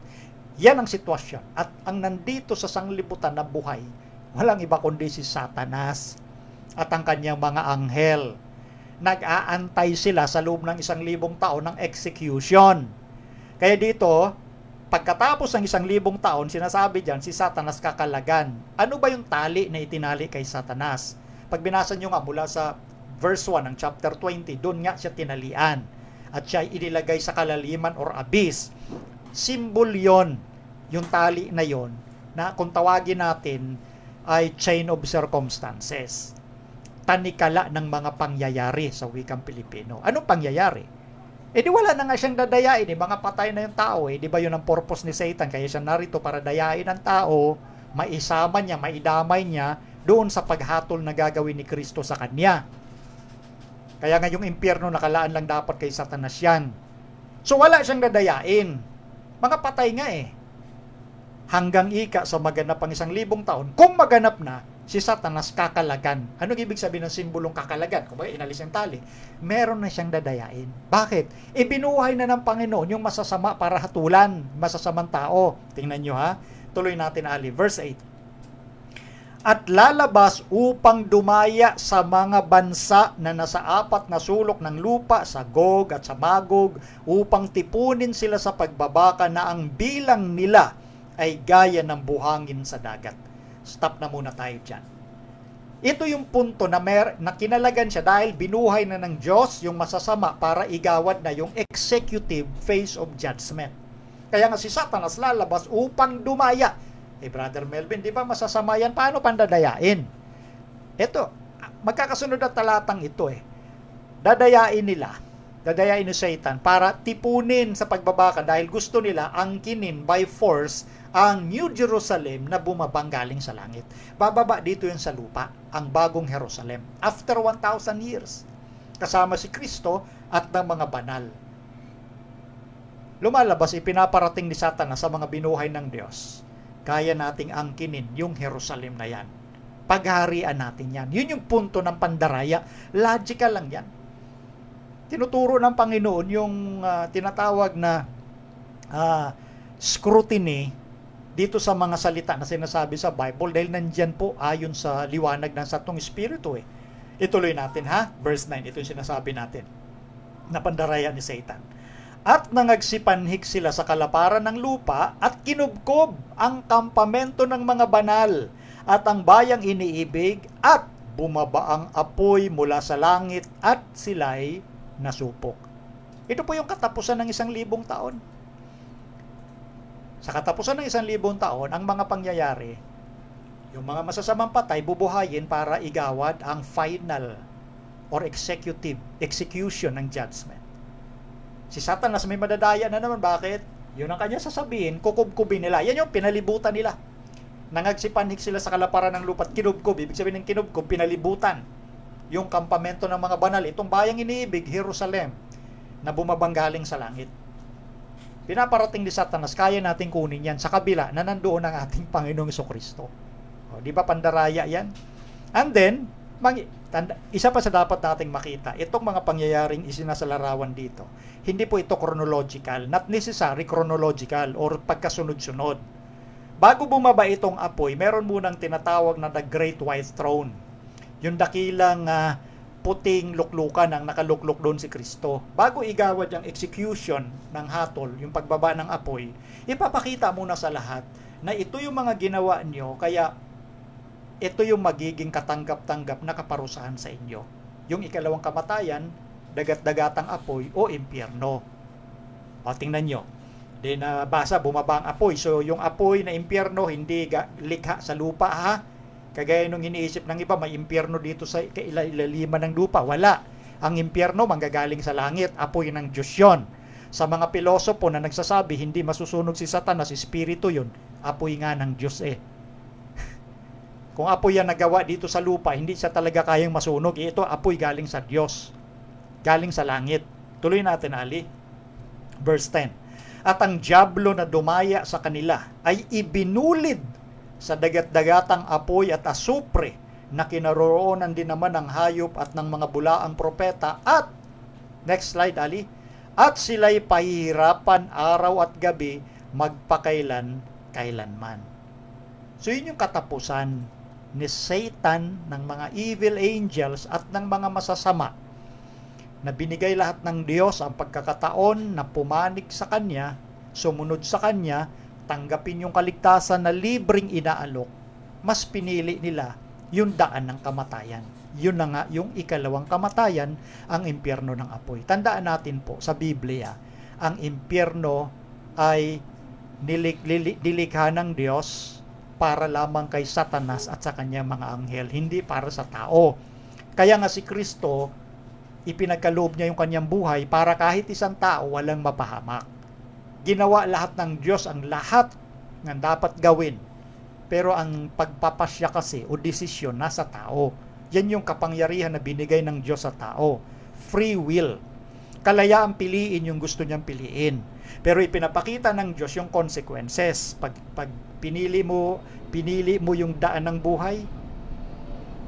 Speaker 2: yan ang sitwasyon. At ang nandito sa sanglibutan na buhay, walang iba kundi si Satanas at ang kanyang mga anghel. Nag-aantay sila sa loob ng 1,000 taon ng execution. Kaya dito, pagkatapos ng 1,000 taon, sinasabi dyan, si Satanas kakalagan. Ano ba yung tali na itinali kay Satanas? Pag binasa nyo nga mula sa verse 1 ng chapter 20, doon nga siya tinalian. At siya inilagay sa kalaliman or abyss. Symbol yon, yung tali na yon, na kung tawagin natin ay chain of circumstances. Tanikala ng mga pangyayari sa wikang Pilipino. Anong pangyayari? Di wala na nga siyang dadayain. Mga patay na yung tao. Di ba yun ang purpose ni Satan? Kaya siya narito para dayain ang tao, maisama niya, maidamay niya doon sa paghatol na gagawin ni Kristo sa kanya. Kaya nga yung impyerno nakalaan lang dapat kay Satanas yan. So wala siyang dadayain. Mga patay nga hanggang ika sa maganap ang 1,000 taon. Kung maganap na, si Satanas kakalagan. Anong ibig sabihin ng simbolong kakalagan? Kung ba inalis yung tali, meron na siyang dadayain. Bakit? Ibinuhay na ng Panginoon yung masasama para hatulan, masasamang tao. Tingnan nyo Tuloy natin, Ali. Verse 8. At lalabas upang dumaya sa mga bansa na nasa 4 na sulok ng lupa, sa Gog at sa Magog, upang tipunin sila sa pagbabaka na ang bilang nila ay gaya ng buhangin sa dagat. Stop na muna tayo dyan. Ito yung punto na kinalagan siya dahil binuhay na ng Diyos yung masasama para igawad na yung executive phase of judgment. Kaya nga si Satanas lalabas upang dumaya. Brother Melvin, di ba masasama yan? Paano pandadayain? Ito, magkakasunod na talatang ito Dadayain ni Satan para tipunin sa pagbabaka dahil gusto nila angkinin by force ang New Jerusalem na bumabang galing sa langit. Bababa dito yun sa lupa, ang bagong Jerusalem. After 1,000 years, kasama si Kristo at ng mga banal. Lumalabas, ipinaparating ni Satanas sa mga binuhay ng Diyos. Kaya nating angkinin yung Jerusalem na yan. Paghaharian natin yan. Yun yung punto ng pandaraya. Logical lang yan. Tinuturo ng Panginoon yung tinatawag na scrutiny dito sa mga salita na sinasabi sa Bible dahil nandyan po ayon sa liwanag ng Santong Espiritu Ituloy natin verse 9, ito yung sinasabi natin na pandaraya ni Satan. At nangagsipanhik sila sa kalaparan ng lupa at kinubkob ang kampamento ng mga banal at ang bayang iniibig at bumaba ang apoy mula sa langit at sila'y nasupok. Ito po yung katapusan ng 1,000 taon. Sa katapusan ng 1,000 taon, ang mga pangyayari, yung mga masasamang patay, bubuhayin para igawad ang final or execution ng judgment. Si Satanas may madadaya na naman. Bakit? Yun ang kanya sasabihin, kukubkubin nila. Yan yung pinalibutan nila. Nangagsipanhik sila sa kalaparan ng lupa at kinubkob. Ibig sabihin ng kinubkob, pinalibutan. Yung kampamento ng mga banal. Itong bayang iniibig, Jerusalem, na bumabang galing sa langit. Pinaparating ni Satanas, kaya nating kunin yan sa kabila na nandoon ang ating Panginoong Jesucristo. Di ba pandaraya yan? And then, isa pa sa dapat nating makita, itong mga pangyayaring isinasalarawan dito, hindi po ito chronological, not necessary chronological or pagkasunod-sunod. Bago bumaba itong apoy, meron munang tinatawag na the Great White Throne. Yung dakilang puting luklukan ang nakalukluk doon si Kristo. Bago igawad yung execution ng hatol, yung pagbaba ng apoy, ipapakita muna sa lahat na ito yung mga ginawa nyo, kaya ito yung magiging katanggap-tanggap na kaparusahan sa inyo. Yung ikalawang kamatayan, dagat-dagatang apoy o impyerno. O, tingnan nyo. Di nabasa, bumaba ang apoy. So, yung apoy na impyerno, hindi likha sa lupa, Kagaya nung iniisip ng iba, may impyerno dito sa ilaliman ng lupa. Wala. Ang impyerno, manggagaling sa langit. Apoy ng Diyos yun. Sa mga pilosopo na nagsasabi, hindi masusunog si Satanas, espiritu yun. Apoy nga ng Diyos Kung apoy yan nagawa dito sa lupa, hindi siya talaga kayang masunog. Ito, apoy galing sa Diyos. Galing sa langit. Tuloy natin, Ali. Verse 10. At ang diablo na dumaya sa kanila ay ibinulid sa dagat-dagatang apoy at asupre na kinaroroonan din naman ng hayop at ng mga bulaang propeta. At, next slide, Ali. At sila'y pahihirapan araw at gabi magpakailan-kailanman. So, yun yung katapusan ni Satan, ng mga evil angels at ng mga masasama na binigay lahat ng Diyos ang pagkakataon na pumanig sa Kanya, sumunod sa Kanya, tanggapin yung kaligtasan na libreng inaalok. Mas pinili nila yung daan ng kamatayan. Yun na nga yung ikalawang kamatayan, ang impyerno ng apoy. Tandaan natin po sa Biblia, ang impyerno ay nilikha ng Diyos para lamang kay Satanas at sa kanyang mga anghel, hindi para sa tao. Kaya nga si Kristo, ipinagkaloob niya yung kanyang buhay para kahit isang tao walang mapahamak. Ginawa lahat ng Diyos ang lahat ng dapat gawin. Pero ang pagpapasya kasi o desisyon nasa tao. Yan yung kapangyarihan na binigay ng Diyos sa tao. Free will. Kalayaang piliin yung gusto niyang piliin. Pero ipinapakita ng Diyos yung consequences. Pag pinili mo yung daan ng buhay,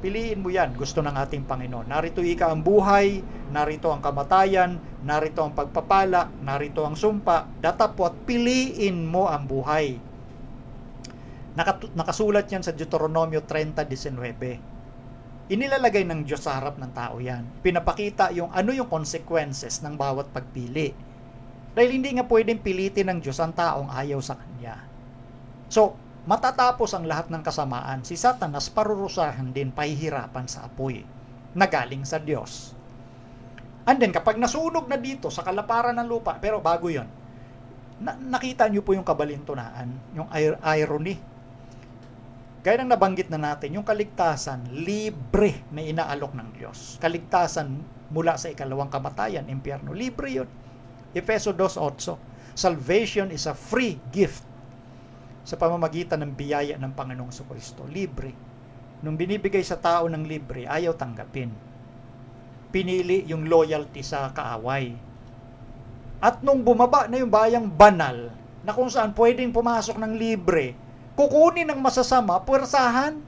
Speaker 2: piliin mo yan. Gusto ng ating Panginoon. Narito ika ang buhay, narito ang kamatayan, narito ang pagpapala, narito ang sumpa. Datapot, piliin mo ang buhay. Nakasulat yan sa Deuteronomio 30:19. Inilalagay ng Diyos sa harap ng tao yan. Pinapakita yung ano yung consequences ng bawat pagpili. Dahil hindi nga pwedeng pilitin ng Diyos ang taong ayaw sa Kanya. So, matatapos ang lahat ng kasamaan, si Satanas parurusahan din, pahihirapan sa apoy na galing sa Diyos. And then, kapag nasunog na dito sa kalaparan ng lupa, pero bago yon, Nakita niyo po yung kabalintunaan, yung irony. Gaya ng nabanggit na natin, yung kaligtasan, libre na inaalok ng Diyos. Kaligtasan mula sa ikalawang kamatayan, impyerno, libre yun. Efeso 2:8, salvation is a free gift sa pamamagitan ng biyaya ng Panginoong Jesucristo. Libre. Nung binibigay sa tao ng libre, ayaw tanggapin. Pinili yung loyalty sa kaaway. At nung bumaba na yung bayang banal, na kung saan pwedeng pumasok ng libre, kukunin ng masasama, puwersahan.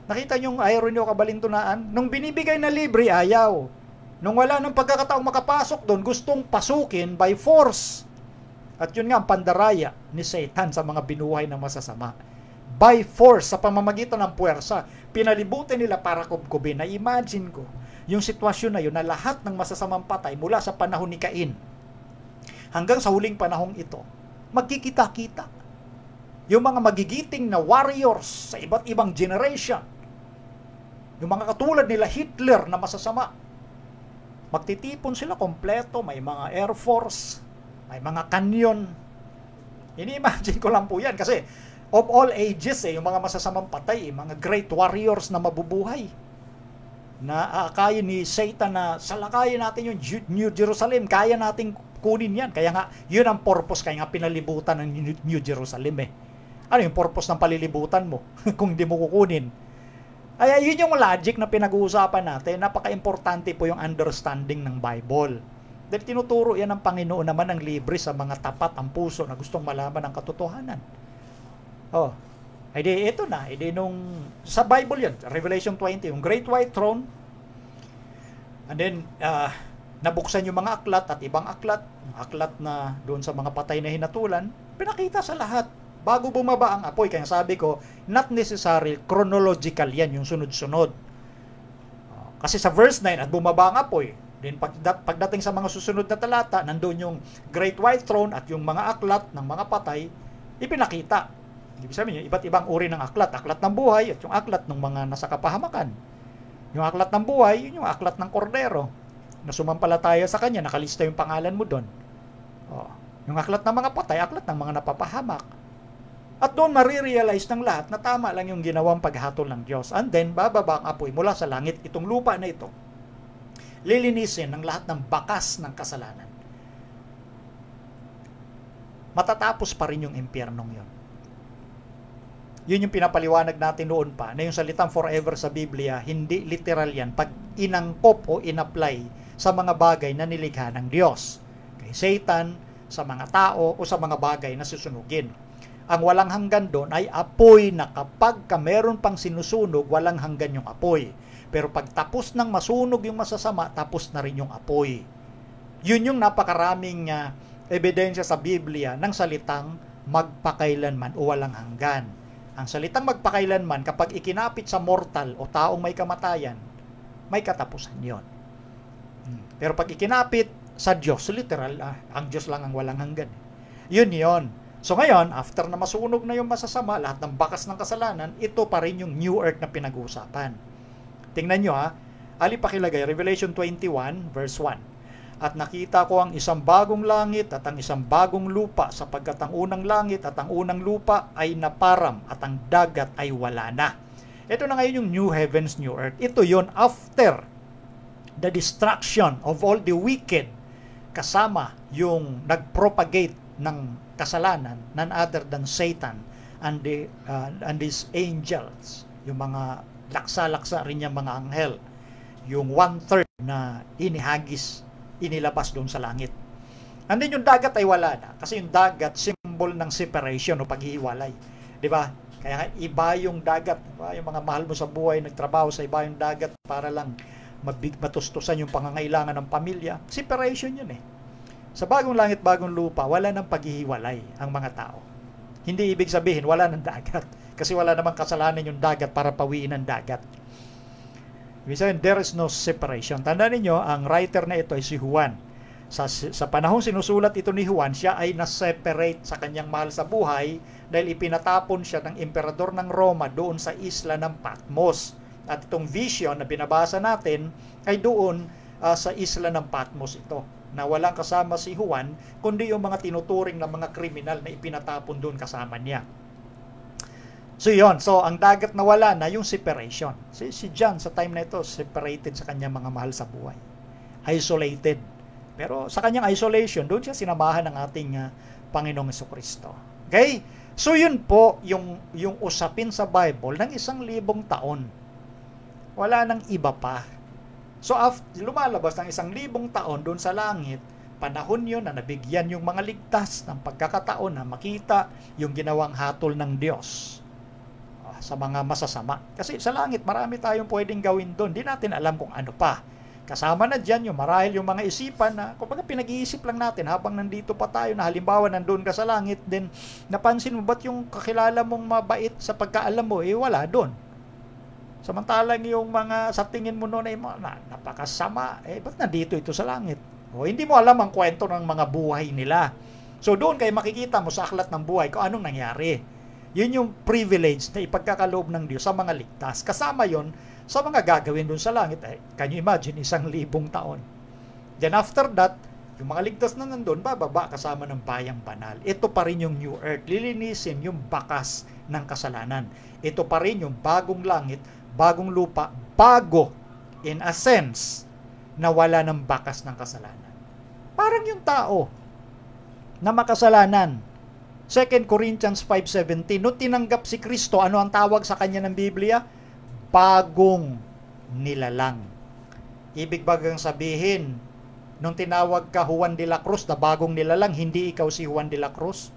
Speaker 2: Nakita niyo yung irony o kabalintunaan? Nung binibigay na libre, ayaw. Nung wala ng pagkakataong makapasok doon, gustong pasukin by force. At yun nga ang pandaraya ni Satan sa mga binuhay na masasama. By force, sa pamamagitan ng puwersa, pinalibutan nila para kubkubin. Na imagine ko, yung sitwasyon na yun, na lahat ng masasamang patay mula sa panahon ni Cain hanggang sa huling panahong ito, magkikita-kita. Yung mga magigiting na warriors sa iba't ibang generation, yung mga katulad nila Hitler na masasama, magtitipon sila kompleto, may mga Air Force, may mga kanyon. Ini-imagine ko lang po yan kasi of all ages, yung mga masasamang patay, mga great warriors na mabubuhay, na aakayin ni Satan na salakayin natin yung New Jerusalem, kaya nating kunin yan. Kaya nga, yun ang purpose, kaya nga pinalibutan ng New Jerusalem Ano yung purpose ng palilibutan mo kung hindi mo kukunin? Ay, yun yung logic na pinag-uusapan natin. Napaka-importante po yung understanding ng Bible. Dahil tinuturo yan ng Panginoon naman ng libre sa mga tapat ang puso na gustong malaman ang katotohanan. Ay di, ito na. Ay di nung, sa Bible yan, Revelation 20, yung Great White Throne, and then, nabuksan yung mga aklat at ibang aklat na doon sa mga patay na hinatulan, pinakita sa lahat. Bago bumaba ang apoy, kaya sabi ko, not necessary, chronological yan, yung sunod-sunod. Kasi sa verse 9, at bumaba ang apoy, then pagdating sa mga susunod na talata, nandun yung Great White Throne at yung mga aklat ng mga patay, ipinakita. Ibig sabihin, iba't ibang uri ng aklat. Aklat ng buhay at yung aklat ng mga nasa kapahamakan. Yung aklat ng buhay, yun yung aklat ng kordero. Na sumampalataya sa kanya, nakalista yung pangalan mo doon. Yung aklat ng mga patay, aklat ng mga napapahamak. At doon marirealize ng lahat na tama lang yung ginawang paghatol ng Diyos. And then, bababa ang apoy mula sa langit, itong lupa na ito. Lilinisin ng lahat ng bakas ng kasalanan. Matatapos pa rin yung impyernong yon. Yun yung pinapaliwanag natin noon pa, na yung salitang forever sa Biblia, hindi literal yan pag inangkop o inapply sa mga bagay na nilikha ng Diyos. Kay Satan, sa mga tao, o sa mga bagay na susunugin. Ang walang hanggan doon ay apoy na kapag meron pang sinusunog, walang hanggan yung apoy. Pero pag tapos ng masunog yung masasama, tapos na rin yung apoy. Yun yung napakaraming ebidensya sa Biblia ng salitang magpakailanman o walang hanggan. Ang salitang magpakailanman, kapag ikinapit sa mortal o taong may kamatayan, may katapusan yon. Pero pag ikinapit sa Diyos, literal, ang Diyos lang ang walang hanggan. Yun yon. So ngayon, after na masunog na yung masasama, lahat ng bakas ng kasalanan, ito pa rin yung new earth na pinag-uusapan. Tingnan nyo alipakilagay, Revelation 21 verse 1. At nakita ko ang isang bagong langit at ang isang bagong lupa, sapagkat ang unang langit at ang unang lupa ay naparam at ang dagat ay wala na. Ito na ngayon yung new heavens, new earth. Ito yon after the destruction of all the wicked, kasama yung nagpropagate ng kasalanan, none other than Satan and his angels, yung mga laksa-laksa rin yung mga anghel, yung 1/3 na inilabas doon sa langit. And then yung dagat ay wala na, kasi yung dagat symbol ng separation o paghihiwalay, di ba? Kaya iba yung dagat, diba? Yung mga mahal mo sa buhay, nagtrabaho sa iba yung dagat para lang matustusan yung pangangailangan ng pamilya. Separation yun Sa bagong langit, bagong lupa, wala nang paghihiwalay ang mga tao. Hindi ibig sabihin wala nang dagat. Kasi wala namang kasalanan yung dagat para pawiin ang dagat. Ibig sabihin, there is no separation. Tandaan ninyo, ang writer na ito ay si Juan. Sa panahong sinusulat ito ni Juan, siya ay na-separate sa kanyang mahal sa buhay dahil ipinatapon siya ng emperador ng Roma doon sa isla ng Patmos. At itong vision na binabasa natin ay doon sa isla ng Patmos ito. na walang kasama si Juan, kundi yung mga tinuturing na mga kriminal na ipinatapon doon kasama niya. So yun, so ang dagat na wala na yung separation. Si John sa time na ito, separated sa kanyang mga mahal sa buhay. Isolated. Pero sa kanyang isolation, doon siya sinamahan ng ating Panginoong Jesucristo. Okay? So yun po yung usapin sa Bible ng 1,000 taon. Wala nang iba pa. So after lumalabas ng 1,000 taon doon sa langit, panahon yun na nabigyan yung mga ligtas ng pagkakataon na makita yung ginawang hatol ng Diyos sa mga masasama. Kasi sa langit, marami tayong pwedeng gawin doon. Di natin alam kung ano pa. Kasama na dyan yung marahil yung mga isipan na kumbaga pinag-iisip lang natin habang nandito pa tayo na halimbawa nandun ka sa langit, then napansin mo ba't yung kakilala mong mabait sa pagkaalam mo, wala doon. Samantalang yung mga sa tingin mo noon ay napakasama, ba't nandito ito sa langit? O hindi mo alam ang kwento ng mga buhay nila. So doon kayo makikita mo sa aklat ng buhay kung anong nangyari. Yun yung privilege na ipagkakaloob ng Diyos sa mga ligtas. Kasama yon sa mga gagawin doon sa langit. Can you imagine, 1,000 taon. Then after that, yung mga ligtas na nandun, bababa kasama ng bayang banal. Ito pa rin yung new earth. Lilinisin yung bakas ng kasalanan. Ito pa rin yung bagong langit, bagong lupa, bago in a sense na wala ng bakas ng kasalanan. Parang yung tao na makasalanan. 2 Corinthians 5:17, no tinanggap si Kristo, ano ang tawag sa kanya ng Biblia? Bagong nilalang. Ibig bagang sabihin, nung tinawag ka Juan de la Cruz na bagong nilalang, hindi ikaw si Juan de la Cruz.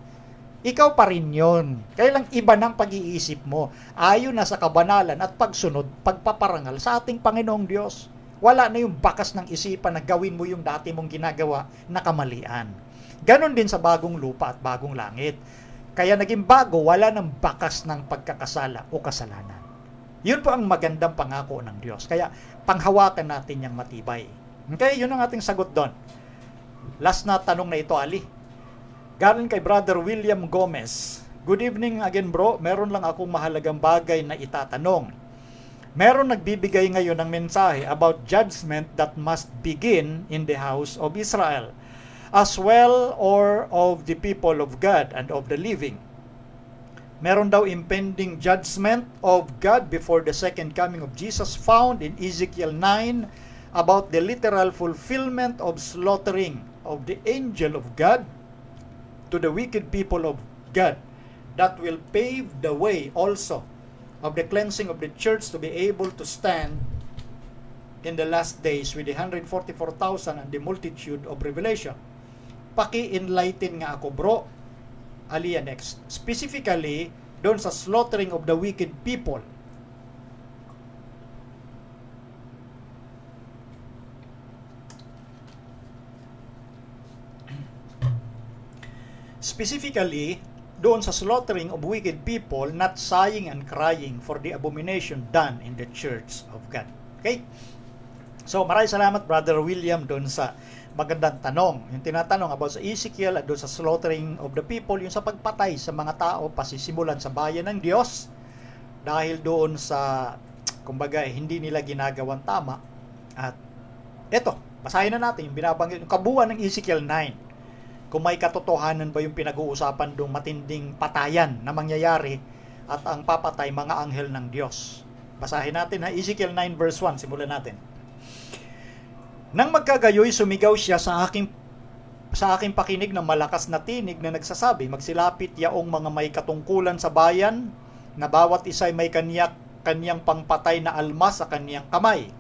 Speaker 2: Ikaw pa rin yun. Kaya lang iba ng pag-iisip mo. Ayon na sa kabanalan at pagsunod, pagpaparangal sa ating Panginoong Diyos. Wala na yung bakas ng isipan na gawin mo yung dati mong ginagawa na kamalian. Ganon din sa bagong lupa at bagong langit. Kaya naging bago, wala ng bakas ng pagkakasala o kasalanan. Yun po ang magandang pangako ng Diyos. Kaya panghawakan natin yung matibay. Okay, yun ang ating sagot doon. Last na tanong na ito, Ali. Galing kay Brother William Gomez. Good evening again, bro. Meron lang akong mahalagang bagay na itatanong. Meron nagbibigay ngayon ng mensahe about judgment that must begin in the house of Israel, as well or of the people of God and of the living. Meron daw impending judgment of God before the second coming of Jesus found in Ezekiel 9 about the literal fulfillment of slaughtering of the angel of God to the wicked people of God that will pave the way also of the cleansing of the church to be able to stand in the last days with the 144,000 and the multitude of revelation. Paki-enlighten nga ako, bro. Aliyah next. Specifically, doon sa slaughtering of the wicked people. Specifically, doon sa slaughtering of wicked people, not sighing and crying for the abomination done in the church of God. Okay? So, maraming salamat, Brother William, doon sa magandang tanong. Yung tinatanong about sa Ezekiel at doon sa slaughtering of the people, yung sa pagpatay sa mga tao, pasisimulan sa bayan ng Diyos, dahil doon sa, kumbaga, hindi nila ginagawang tama. At eto, basahin na natin yung binabanggit, yung kabuuan ng Ezekiel 9. Kung may katotohanan ba yung pinag-uusapan doong matinding patayan na mangyayari at ang papatay mga anghel ng Diyos. Basahin natin ha, Ezekiel 9 verse 1, simulan natin. Nang magkagayoy, sumigaw siya sa aking pakinig ng malakas na tinig na nagsasabi, magsilapit yaong mga may katungkulan sa bayan, na bawat isa ay may kanyang pangpatay na almas sa kanyang kamay.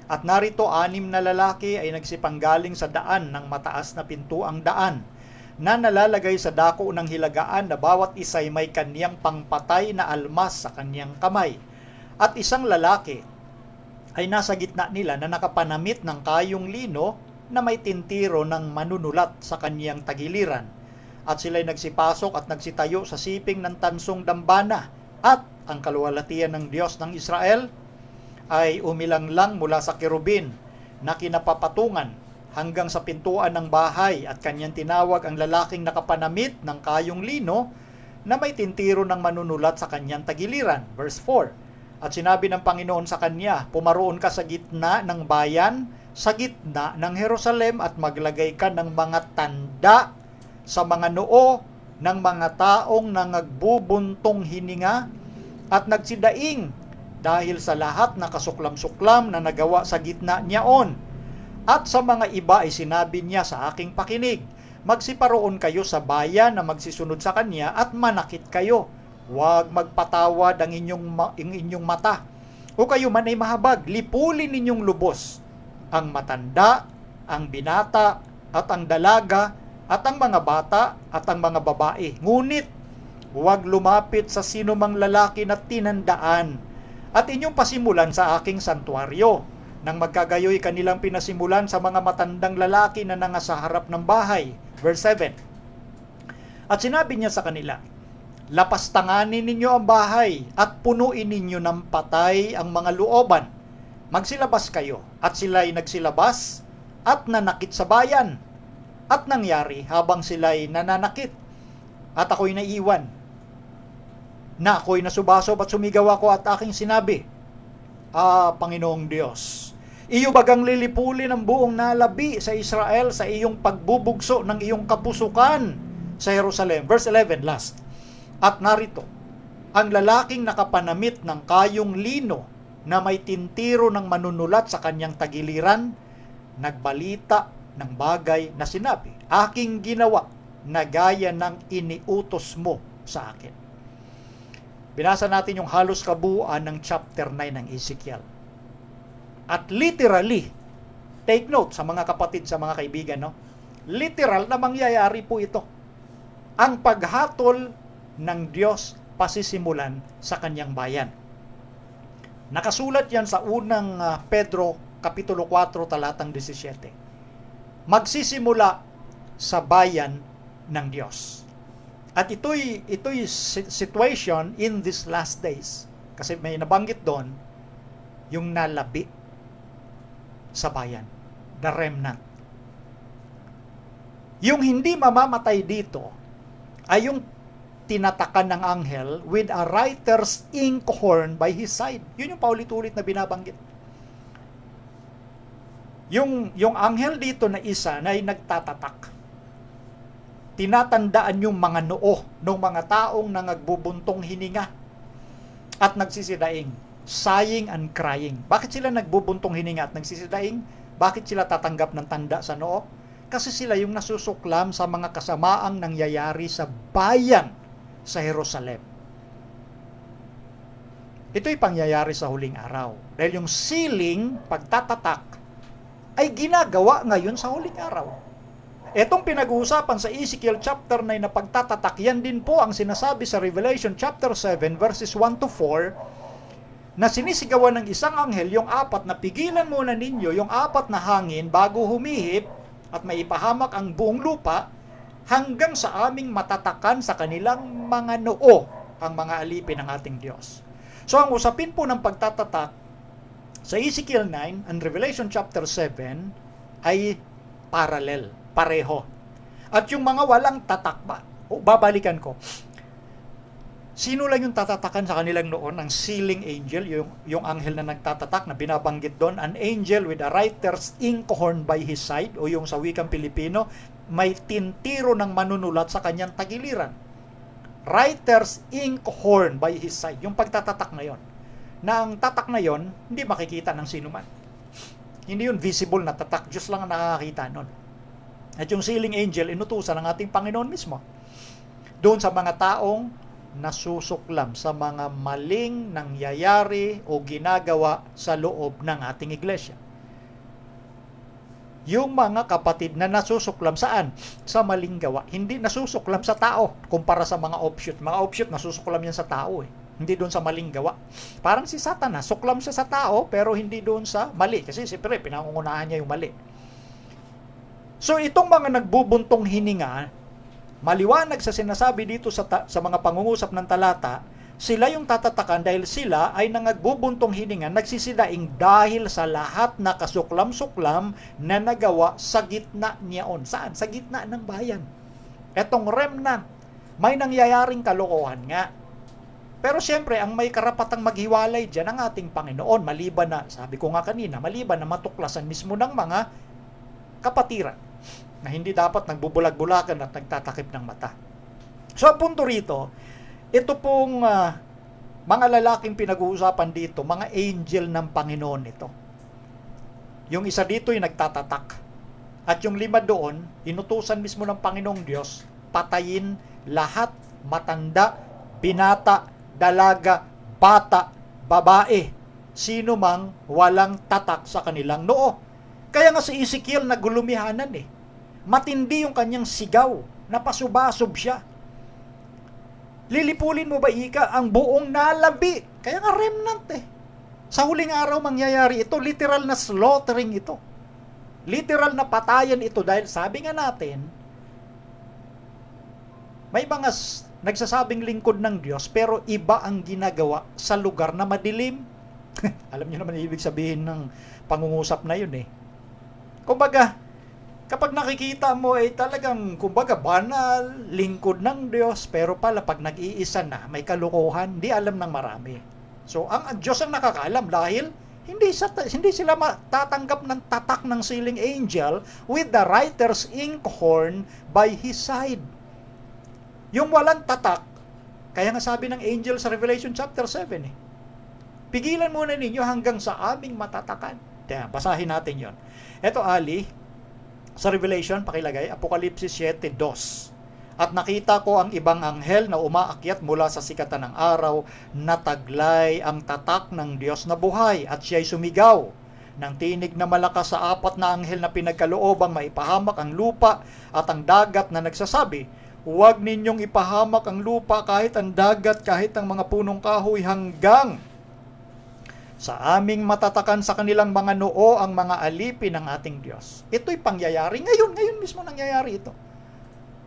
Speaker 2: At narito 6 na lalaki ay nagsipanggaling sa daan ng mataas na pintuang daan, na nalalagay sa dako ng hilagaan na bawat isa ay may kanyang pangpatay na almas sa kanyang kamay. At isang lalaki ay nasa gitna nila na nakapanamit ng kayong lino na may tintiro ng manunulat sa kanyang tagiliran. At sila'y nagsipasok at nagsitayo sa siping ng tansong dambana. At ang kaluwalhatian ng Diyos ng Israel ay umilanglang mula sa kerubin na kinapapatungan hanggang sa pintuan ng bahay, at kanyang tinawag ang lalaking nakapanamit ng kayong lino na may tintiro ng manunulat sa kanyang tagiliran. Verse 4. At sinabi ng Panginoon sa kanya, pumaroon ka sa gitna ng bayan sa gitna ng Jerusalem at maglagay ka ng mga tanda sa mga noo ng mga taong nangagbubuntong hininga at nagsidaing dahil sa lahat na kasuklam-suklam na nagawa sa gitna niyaon. At sa mga iba ay sinabi niya sa aking pakinig, magsiparoon kayo sa bayan na magsisunod sa kanya at manakit kayo. Huwag magpatawad ang inyong mata. O kayo man ay mahabag, lipulin ninyong lubos ang matanda, ang binata, at ang dalaga, at ang mga bata, at ang mga babae. Ngunit, huwag lumapit sa sino mang lalaki na tinandaan, at inyong pasimulan sa aking santuaryo. Nang magkagayoy kanilang pinasimulan sa mga matandang lalaki na nasa harap ng bahay. Verse 7. At sinabi niya sa kanila, lapastanganin ninyo ang bahay at punuin ninyo ng patay ang mga looban. Magsilabas kayo. At sila'y nagsilabas at nanakit sa bayan. At nangyari habang sila'y nananakit. At ako'y naiwan. Na ako'y nasubasob at sumigaw ako at aking sinabi, Panginoong Diyos, iyo bagang lilipulin ang buong nalabi sa Israel sa iyong pagbubugso ng iyong kapusukan sa Jerusalem. Verse 11, last. At narito, ang lalaking nakapanamit ng kayong lino na may tintiro ng manunulat sa kanyang tagiliran, nagbalita ng bagay na sinabi, aking ginawa na gaya ng iniutos mo sa akin. Binasa natin yung halos kabuuan ng chapter 9 ng Ezekiel. At literally, take note sa mga kapatid, sa mga kaibigan, no? Literal na mangyayari po ito. Ang paghatol ng Diyos pasisimulan sa kanyang bayan. Nakasulat yan sa unang Pedro, Kapitulo 4, talatang 17. Magsisimula sa bayan ng Diyos. At ito'y situation in these last days. Kasi may nabanggit doon, yung nalabi sa bayan. The remnant. Yung hindi mamamatay dito, ay yung tinatakan ng anghel with a writer's inkhorn by his side. Yun yung paulit-ulit na binabanggit. Yung anghel dito na isa na ay nagtatatak. Tinatandaan yung mga noo ng mga taong nangagbubuntong hininga at nagsisidaing, sighing and crying. Bakit sila nagbubuntong hininga at nagsisidaing? Bakit sila tatanggap ng tanda sa noo? Kasi sila yung nasusuklam sa mga kasamaang nangyayari sa bayan sa Jerusalem. Ito'y pangyayari sa huling araw. Dahil yung sealing, pagtatatak, ay ginagawa ngayon sa huling araw. Etong pinag-uusapan sa Ezekiel chapter 9 na pagtatatak, yan din po ang sinasabi sa Revelation chapter 7 verses 1 to 4 na sinisigawan ng isang anghel yung apat na pigilan muna ninyo yung apat na hangin bago humihip at maipahamak ang buong lupa hanggang sa aming matatakan sa kanilang mga noo ang mga alipin ng ating Diyos. So ang usapin po ng pagtatatak sa Ezekiel 9 and Revelation chapter 7 ay parallel, pareho. At yung mga walang tatak ba, babalikan ko. Sino lang yung tatatakan sa kanilang noon? Ang sealing angel, yung anghel na nagtatatak na binabanggit doon, an angel with a writer's inkhorn by his side, o yung sa wikang Pilipino, may tintiro ng manunulat sa kanyang tagiliran. Writer's inkhorn by his side, yung pagtatatak na yon. Na ang tatak na yon, hindi makikita ng sino man. Hindi yun visible na tatak, Diyos lang ang nakakakita nun. At yung sealing angel, inutusan ng ating Panginoon mismo. Doon sa mga taong nasusuklam sa mga maling nangyayari o ginagawa sa loob ng ating iglesia. Yung mga kapatid na nasusuklam saan? Sa maling gawa. Hindi nasusuklam sa tao kumpara sa mga offshoot. Mga offshoot nasusuklam yan sa tao eh. Hindi doon sa maling gawa. Parang si Satanas, suklam siya sa tao pero hindi doon sa mali. Kasi siyempre pinangungunahan niya yung mali. So itong mga nagbubuntong hininga, maliwanag sa sinasabi dito sa mga pangungusap ng talata, sila yung tatatakan dahil sila ay nangagbubuntong hininga, nagsisidaing dahil sa lahat na kasuklam-suklam na nagawa sa gitna niyaon. Saan? Sa gitna ng bayan. Etong remnant, may nangyayaring kalokohan nga. Pero siyempre, ang may karapatang maghiwalay dyan ang ating Panginoon, maliban na, sabi ko nga kanina, maliban na matuklasan mismo ng mga kapatiran na hindi dapat nagbubulag-bulagan at nagtatakip ng mata. So, ang punto rito, ito pong mga lalaking pinag-uusapan dito, mga angel ng Panginoon ito. Yung isa dito yung nagtatatak. At yung 5 doon, inutusan mismo ng Panginoong Diyos, patayin lahat, matanda, binata, dalaga, bata, babae, sino mang walang tatak sa kanilang noo. Kaya nga si Ezekiel nagulumihanan eh. Matindi yung kanyang sigaw, napasubasob siya. Lilipulin mo ba ika ang buong nalabi? Kaya nga remnant eh. Sa huling araw mangyayari ito, literal na slaughtering ito. Literal na patayan ito dahil sabi nga natin, may mga nagsasabing lingkod ng Diyos pero iba ang ginagawa sa lugar na madilim. Alam niyo naman ibig sabihin ng pangungusap na yun eh. Kumbaga, kapag nakikita mo ay talagang, kumbaga, banal, lingkod ng Diyos, pero pala pag nag-iisa na, may kalukuhan, di alam ng marami. So, ang Diyos ang nakakaalam dahil hindi sila matatanggap ng tatak ng sealing angel with the writer's inkhorn by his side. Yung walang tatak, kaya nga sabi ng angel sa Revelation chapter 7 eh, pigilan muna ninyo hanggang sa aming matatakan. Kaya, basahin natin yon. Ito, Ali, sa Revelation, pakilagay, Apokalipsis 7:2. At nakita ko ang ibang anghel na umaakyat mula sa sikatan ng araw, na taglay ang tatak ng Diyos na buhay, at siya'y sumigaw ng tinig na malakas sa 4 na anghel na pinagkaloobang maipahamak ang lupa at ang dagat, na nagsasabi, huwag ninyong ipahamak ang lupa, kahit ang dagat, kahit ang mga punong kahoy, hanggang sa aming matatakan sa kanilang mga noo ang mga alipin ng ating Diyos. Ito'y pangyayari ngayon mismo nangyayari ito.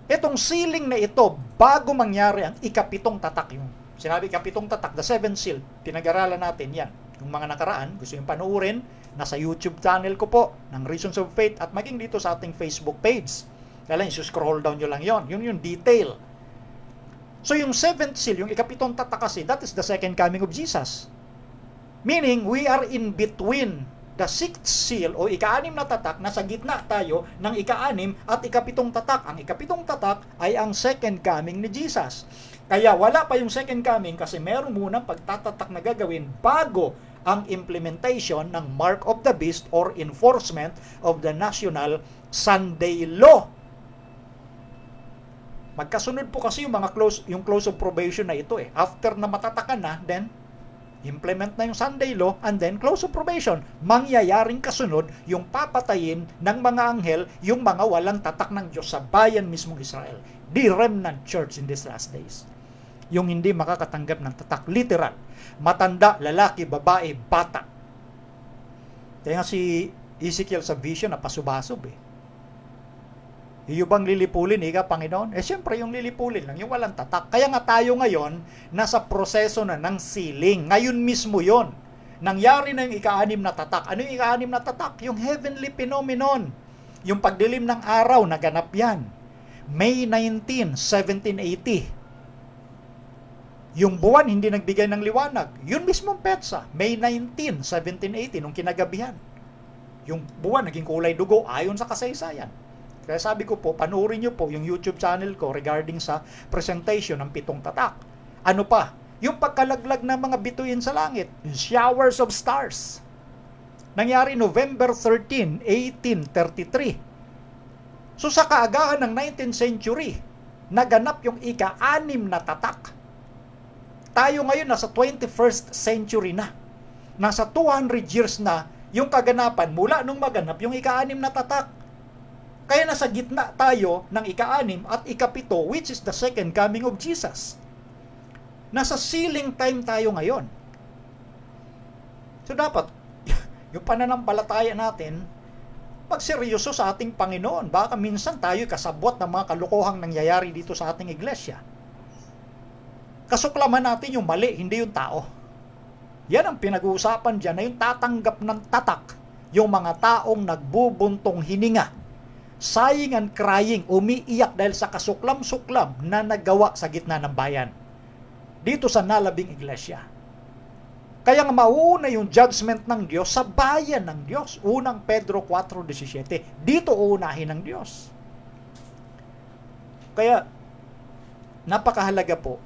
Speaker 2: Itong sealing na ito, bago mangyari ang ikapitong tatak, yung sinabi ikapitong tatak, the 7th seal, pinag-aralan natin yan. Yung mga nakaraan, gusto yung panuurin, nasa YouTube channel ko po, ng Reasons of Faith, at maging dito sa ating Facebook page. Kaya lang, scroll down nyo lang yon. Yun yung detail. So yung 7th seal, yung ikapitong tatak kasi, that is the second coming of Jesus. Meaning, we are in between the 6th seal o ika-6 na tatak, nasa gitna tayo ng ika-6 at ikapitong tatak. Ang ikapitong tatak ay ang second coming ni Jesus. Kaya wala pa yung second coming kasi meron munang pagtatatak na gagawin bago ang implementation ng Mark of the Beast or enforcement of the National Sunday Law. Magkasunod po kasi yung mga close of probation na ito eh. After na matatakan na, then implement na yung Sunday Law, and then close of probation. Mangyayaring kasunod yung papatayin ng mga anghel, yung mga walang tatak ng Diyos sa bayan mismong Israel. The remnant church in these last days. Yung hindi makakatanggap ng tatak, literal. Matanda, lalaki, babae, bata. Kaya nga si Ezekiel sa vision, napasubasob eh. Yung bang lilipulin, Panginoon? Siyempre yung lilipulin lang, yung walang tatak. Kaya nga tayo ngayon, nasa proseso na ng sealing. Ngayon mismo yon. Nangyari na yung ika-6 na tatak. Ano yung ika-6 na tatak? Yung heavenly phenomenon. Yung pagdilim ng araw, naganap yan. May 19, 1780. Yung buwan, hindi nagbigay ng liwanag. Yun mismong petsa. May 19, 1780, nung kinagabihan. Yung buwan, naging kulay dugo, ayon sa kasaysayan. Kaya sabi ko po, panuorin nyo po yung YouTube channel ko regarding sa presentation ng 7 tatak. Ano pa? Yung pagkalaglag ng mga bituin sa langit, yung showers of stars. Nangyari November 13, 1833. So sa kaagahan ng 19th century, naganap yung ika-6 na tatak. Tayo ngayon nasa 21st century na. Nasa 200 years na yung kaganapan mula nung maganap yung ika-6 na tatak. Kaya nasa gitna tayo ng ika-6 at ika-7, which is the second coming of Jesus. Nasa sealing time tayo ngayon. So dapat, yung pananampalataya natin, magseryoso sa ating Panginoon. Baka minsan tayo kasabwat ng mga kalukuhang nangyayari dito sa ating iglesia. Kasuklaman natin yung mali, hindi yung tao. Yan ang pinag-uusapan dyan, na yung tatanggap ng tatak, yung mga taong nagbubuntong hininga, sighing and crying, umiiyak dahil sa kasuklam-suklam na nagawa sa gitna ng bayan. dito sa nalabing iglesia. Kaya nga mauna yung judgment ng Diyos sa bayan ng Diyos. Unang Pedro 4:17. Dito uunahin ng Diyos. Kaya, napakahalaga po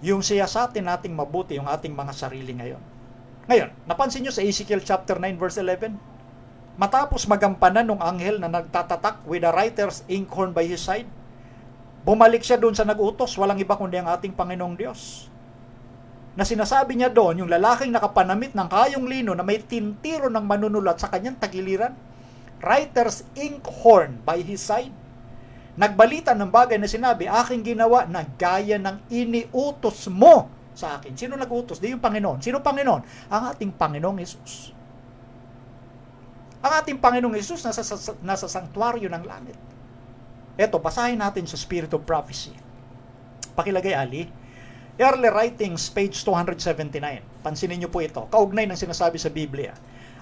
Speaker 2: yung siyasatin nating mabuti yung ating mga sarili ngayon. Ngayon, napansin nyo sa Ezekiel chapter 9 verse 11? Matapos magampanan ng anghel na nagtatatak with a writer's inkhorn by his side, bumalik siya doon sa nag-utos, walang iba kundi ang ating Panginoong Diyos. Na sinasabi niya doon, yung lalaking nakapanamit ng kayong lino na may tintiro ng manunulat sa kanyang tagiliran, writer's inkhorn by his side, nagbalita ng bagay na sinabi, aking ginawa na gaya ng iniutos mo sa akin. Sino nag-utos? Di yung Panginoon. Sino Panginoon? Ang ating Panginoong Hesus. Ang ating Panginoong Hesus nasa sanktuaryo ng langit. Eto, basahin natin sa Spirit of Prophecy. Pakilagay, Ali. Early Writings, page 279. Pansinin niyo po ito. Kaugnay ng sinasabi sa Biblia.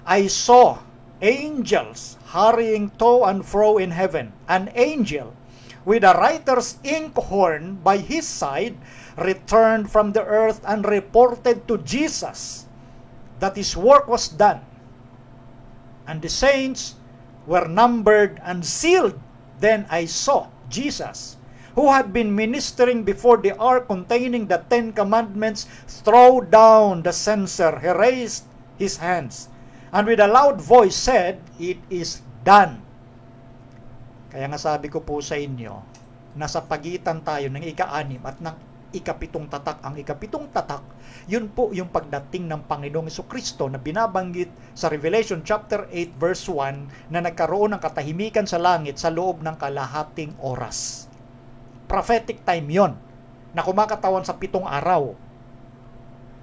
Speaker 2: I saw angels hurrying to and fro in heaven. An angel with a writer's inkhorn by his side returned from the earth and reported to Jesus that his work was done. And the saints were numbered and sealed. Then I saw Jesus, who had been ministering before the ark containing the 10 commandments, throw down the censer. He raised his hands, and with a loud voice said, "It is done." Kaya nga sabi ko po sa inyo, nasa pagitan tayo ng ika-6 at ng ika-7 tatak. Ang ika-7 tatak, yun po yung pagdating ng Panginoong Jesucristo na binabanggit sa Revelation chapter 8 verse 1 na nagkaroon ng katahimikan sa langit sa loob ng kalahating oras. Prophetic time yon na kumakatawan sa 7 araw.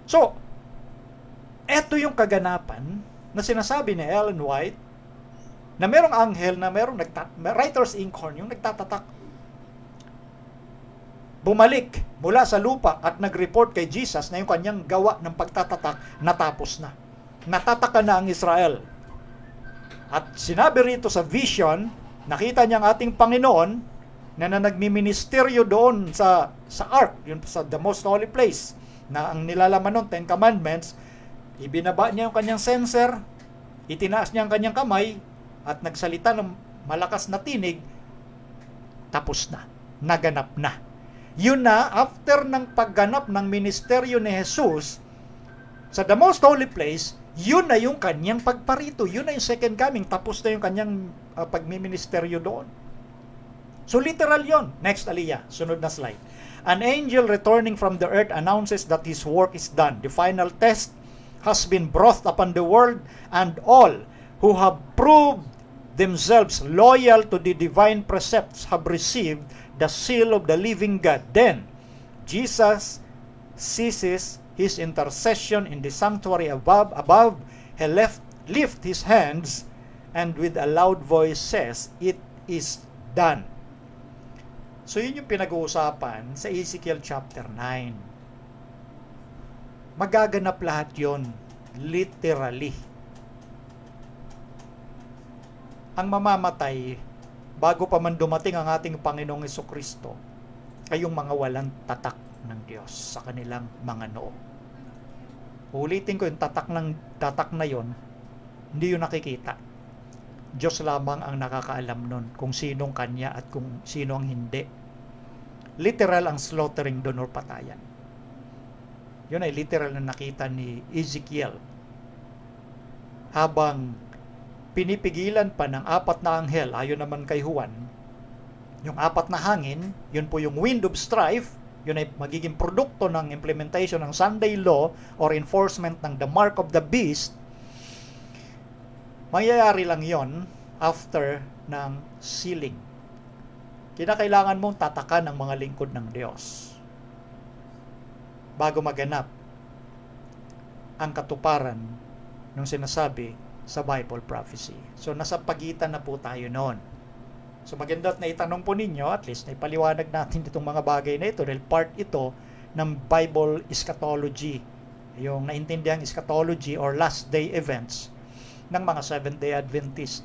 Speaker 2: So, eto yung kaganapan na sinasabi ni Ellen White na merong anghel na merong writer's inkhorn, yung nagtatatak. Bumalik mula sa lupa at nag-report kay Jesus na yung kanyang gawa ng pagtatatak natapos na. Natataka na ang Israel. At sinabi rito sa vision, nakita niya ang ating Panginoon na nagmiministeryo doon sa ark, yun sa the most holy place, na ang nilalaman nun, 10 commandments, ibinaba niya yung kanyang censer, itinaas niya ang kanyang kamay, at nagsalita ng malakas na tinig, tapos na, naganap na. Yun na, after ng pagganap ng ministeryo ni Jesus sa the most holy place, yun na yung kanyang pagparito, yun na yung second coming, tapos na yung kanyang pagmiministeryo doon. So literal yon. Next, Aliyah, sunod na slide. An angel returning from the earth announces that his work is done. The final test has been brought upon the world, and all who have proved themselves loyal to the divine precepts have received the seal of the living God. Then Jesus ceases his intercession in the sanctuary above. He lift his hands and with a loud voice says, "It is done." So yun yung pinag-uusapan sa Ezekiel chapter 9. Magaganap lahat yon literally. Ang mamamatay bago pa man dumating ang ating Panginoong Jesucristo ay yung mga walang tatak ng Diyos sa kanilang mga noo. Ulitin ko, yung tatak na yon, hindi yun nakikita. Diyos lamang ang nakakaalam nun kung sinong kanya at kung sino ang hindi. Literal ang slaughtering doon or patayan. Yun ay literal na nakita ni Ezekiel habang pinipigilan pa ng 4 na anghel, ayon naman kay Juan, yung 4 na hangin, yun po yung wind of strife, yun ay magiging produkto ng implementation ng Sunday law or enforcement ng the mark of the beast. Mangyayari lang yon after ng sealing. Kinakailangan mong tatakan ng mga lingkod ng Diyos bago maganap ang katuparan ng sinasabi sa Bible prophecy. So, nasa pagitan na po tayo noon. So, maganda na itanong po ninyo, at least, na ipaliwanag natin itong mga bagay na ito dahil part ito ng Bible eschatology, yung naintindihang eschatology or last day events ng mga Seventh-day Adventist.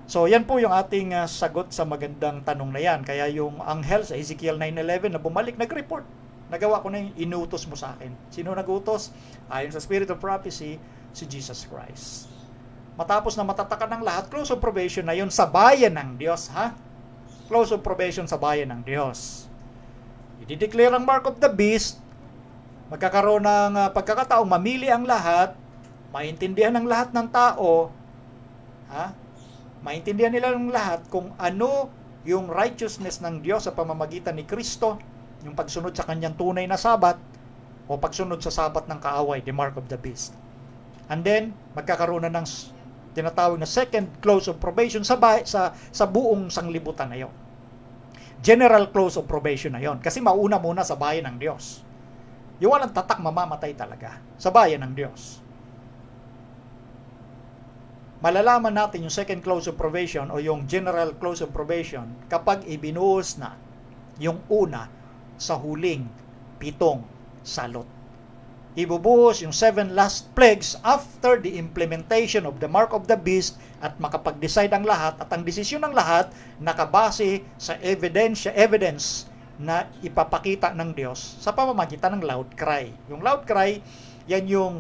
Speaker 2: So, yan po yung ating sagot sa magandang tanong na yan. Kaya yung anghel sa Ezekiel 9:11 na bumalik, nag-report Nagawa ko na yung inutos mo sa akin. Sino nagutos? Ayon sa Spirit of Prophecy, si Jesus Christ. Matapos na matatakan ng lahat, close of probation na yun sa bayan ng Diyos, ha? Close of probation sa bayan ng Diyos. I-declare ang mark of the beast, magkakaroon ng pagkakataong mamili ang lahat, maintindihan ng lahat ng tao, ha? Maintindihan nila ng lahat kung ano yung righteousness ng Diyos sa pamamagitan ni Kristo, yung pagsunod sa kanyang tunay na sabat, o pagsunod sa sabat ng kaaway, the mark of the beast. And then, magkakaroon na ng tinatawag na second close of probation sa buong sanglibutan na yon. General close of probation na yon. Kasi mauna muna sa bayan ng Diyos. Yung walang tatak, mamamatay talaga sa bayan ng Diyos. Malalaman natin yung second close of probation o yung general close of probation kapag ibinuhos na yung una sa huling 7 salot. Ibubuhos yung 7 last plagues after the implementation of the mark of the beast at makapag-decide ang lahat at ang desisyon ng lahat nakabase sa evidence na ipapakita ng Diyos sa pamamagitan ng loud cry. Yung loud cry, yan yung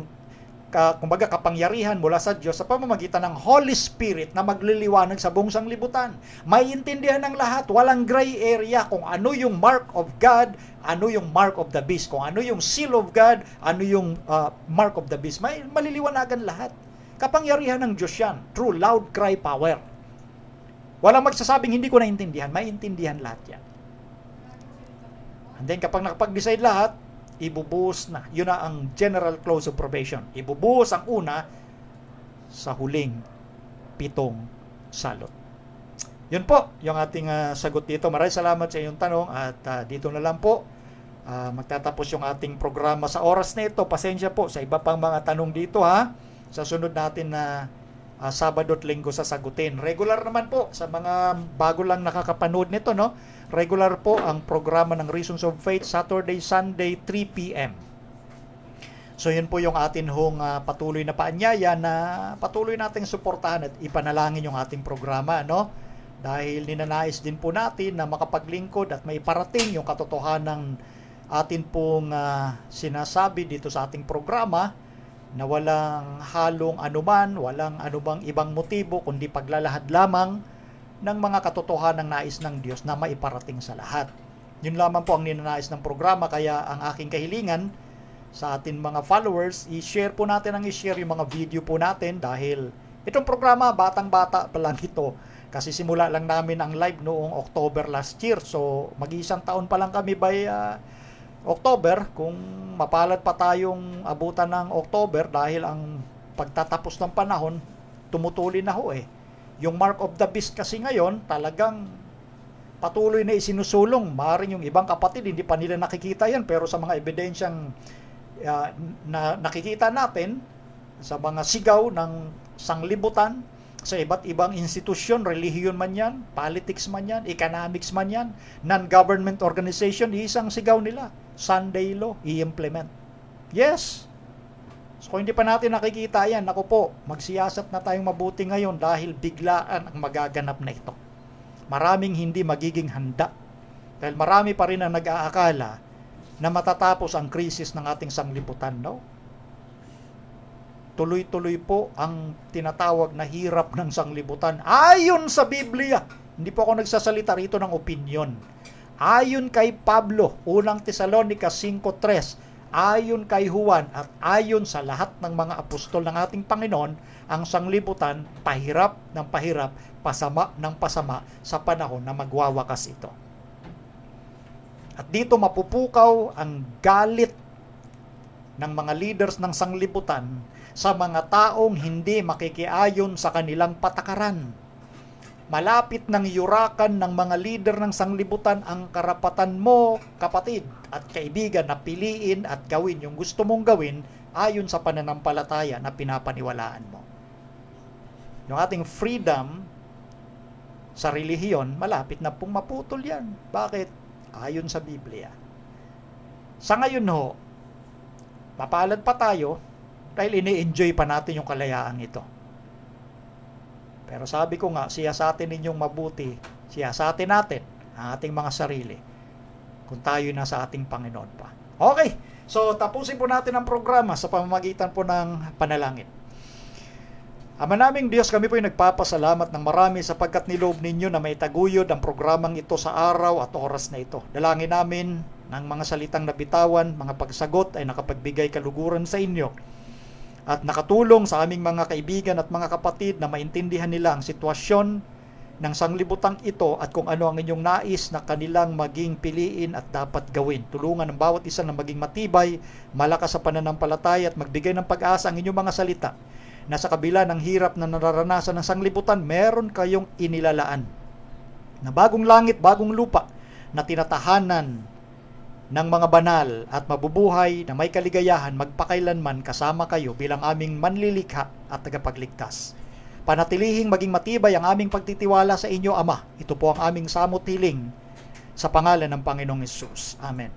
Speaker 2: kumbaga kapangyarihan mula sa Diyos sa pamamagitan ng Holy Spirit na magliliwanag sa buong sanglibutan. Maiintindihan ng lahat, walang gray area kung ano yung mark of God, ano yung mark of the beast, kung ano yung seal of God, ano yung mark of the beast. Maliliwanagan lahat. Kapangyarihan ng Diyos yan, through loud cry power. Walang magsasabing hindi ko naintindihan, maiintindihan lahat yan. And then kapag nakapag-decide lahat, ibubuhos na. Yun na ang general close of probation. Ibubuhos ang una sa huling 7 salot. Yun po, yung ating sagot dito. Maraming salamat sa iyong tanong at dito na lang po magtatapos yung ating programa sa oras na ito. Pasensya po sa iba pang mga tanong dito, ha. Sa sunod natin na Sabado at Linggo sasagutin. Regular naman po sa mga bago lang nakakapanood nito, no? Regular po ang programa ng Reasons of Faith, Saturday, Sunday, 3 p.m. So yun po yung atin hong patuloy na paanyaya na patuloy nating suportahan at ipanalangin yung ating programa, no? Dahil ninanais din po natin na makapaglingkod at maiparating yung katotohanan ng atin pong sinasabi dito sa ating programa na walang halong anuman, walang anumang ibang motibo kundi paglalahad lamang ng mga katotohanan ng nais ng Diyos na maiparating sa lahat. Yun lamang po ang ninanais ng programa, kaya ang aking kahilingan sa atin mga followers, i-share po natin yung mga video po natin dahil itong programa, batang-bata pa lang ito. Kasi simula lang namin ang live noong October last year. So, mag-isang taon pa lang kami by October. Kung mapalad pa tayong abutan ng October dahil ang pagtatapos ng panahon, tumutuloy na ho eh. Yung mark of the beast kasi ngayon, talagang patuloy na isinusulong. Maaaring yung ibang kapatid, hindi pa nila nakikita yan. Pero sa mga ebidensyang na nakikita natin, sa mga sigaw ng sanglibutan, sa iba't ibang institusyon, relihiyon man yan, politics man yan, economics man yan, non-government organization, isang sigaw nila, Sunday law, i-implement. Yes! So kung hindi pa natin nakikita yan, ako po, magsiyasat na tayong mabuti ngayon dahil biglaan ang magaganap na ito. Maraming hindi magiging handa. Dahil marami pa rin ang nag-aakala na matatapos ang krisis ng ating sanglibutan, no? Tuloy-tuloy po ang tinatawag na hirap ng sanglibutan. Ayon sa Biblia, hindi po ako nagsasalita rito ng opinion. Ayon kay Pablo, unang Tesalonica 5:3, ayon kay Juan at ayon sa lahat ng mga apostol ng ating Panginoon, ang sanglibutan pahirap ng pahirap, pasama ng pasama sa panahon na magwawakas ito. At dito mapupukaw ang galit ng mga leaders ng sanglibutan sa mga taong hindi makikiayon sa kanilang patakaran. Malapit ng yurakan ng mga leader ng sanglibutan ang karapatan mo, kapatid at kaibigan, na piliin at gawin yung gusto mong gawin ayon sa pananampalataya na pinapaniwalaan mo. Yung ating freedom sa relihiyon, malapit na pong maputol yan. Bakit? Ayon sa Biblia. Sa ngayon ho, mapalad pa tayo dahil ini-enjoy pa natin yung kalayaan ito. Pero sabi ko nga, siyasatin ninyong mabuti, siyasatin natin ang ating mga sarili. kung tayo nasa ating Panginoon pa. Okay, so tapusin po natin ang programa sa pamamagitan po ng panalangin. Ama naming Diyos, kami po ay nagpapasalamat ng marami sapagkat niloob ninyo na may taguyod ang programang ito sa araw at oras na ito. Dalangin namin ng mga salitang nabitawan, mga pagsagot ay nakapagbigay kaluguran sa inyo at nakatulong sa aming mga kaibigan at mga kapatid na maintindihan nila ang sitwasyon ng sanglibutang ito at kung ano ang inyong nais na kanilang maging piliin at dapat gawin. Tulungan ng bawat isa na maging matibay, malakas sa pananampalataya at magbigay ng pag-asa ang inyong mga salita na sa kabila ng hirap na nararanasan ng sanglibutan, meron kayong inilalaan na bagong langit, bagong lupa na tinatahanan ng mga banal at mabubuhay na may kaligayahan magpakailanman kasama kayo bilang aming manlilikha at tagapagligtas. Panatilihing maging matibay ang aming pagtitiwala sa inyo, Ama. Ito po ang aming samot hiling sa pangalan ng Panginoong Hesus. Amen.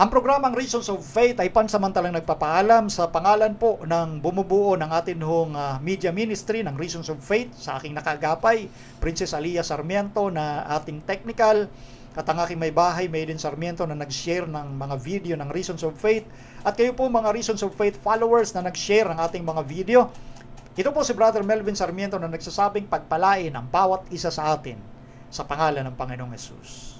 Speaker 2: Ang programang Reasons of Faith ay pansamantalang nagpapaalam sa pangalan po ng bumubuo ng atin hong media ministry ng Reasons of Faith, sa aking nakagapay, Princess Alia Sarmiento na ating technical, at ang aking may bahay, Maylin Sarmiento, na nag-share ng mga video ng Reasons of Faith, at kayo po mga Reasons of Faith followers na nag-share ng ating mga video. Ito po si Brother Melvin Sarmiento na nagsasabing pagpalain ang bawat isa sa atin sa pangalan ng Panginoong Hesus.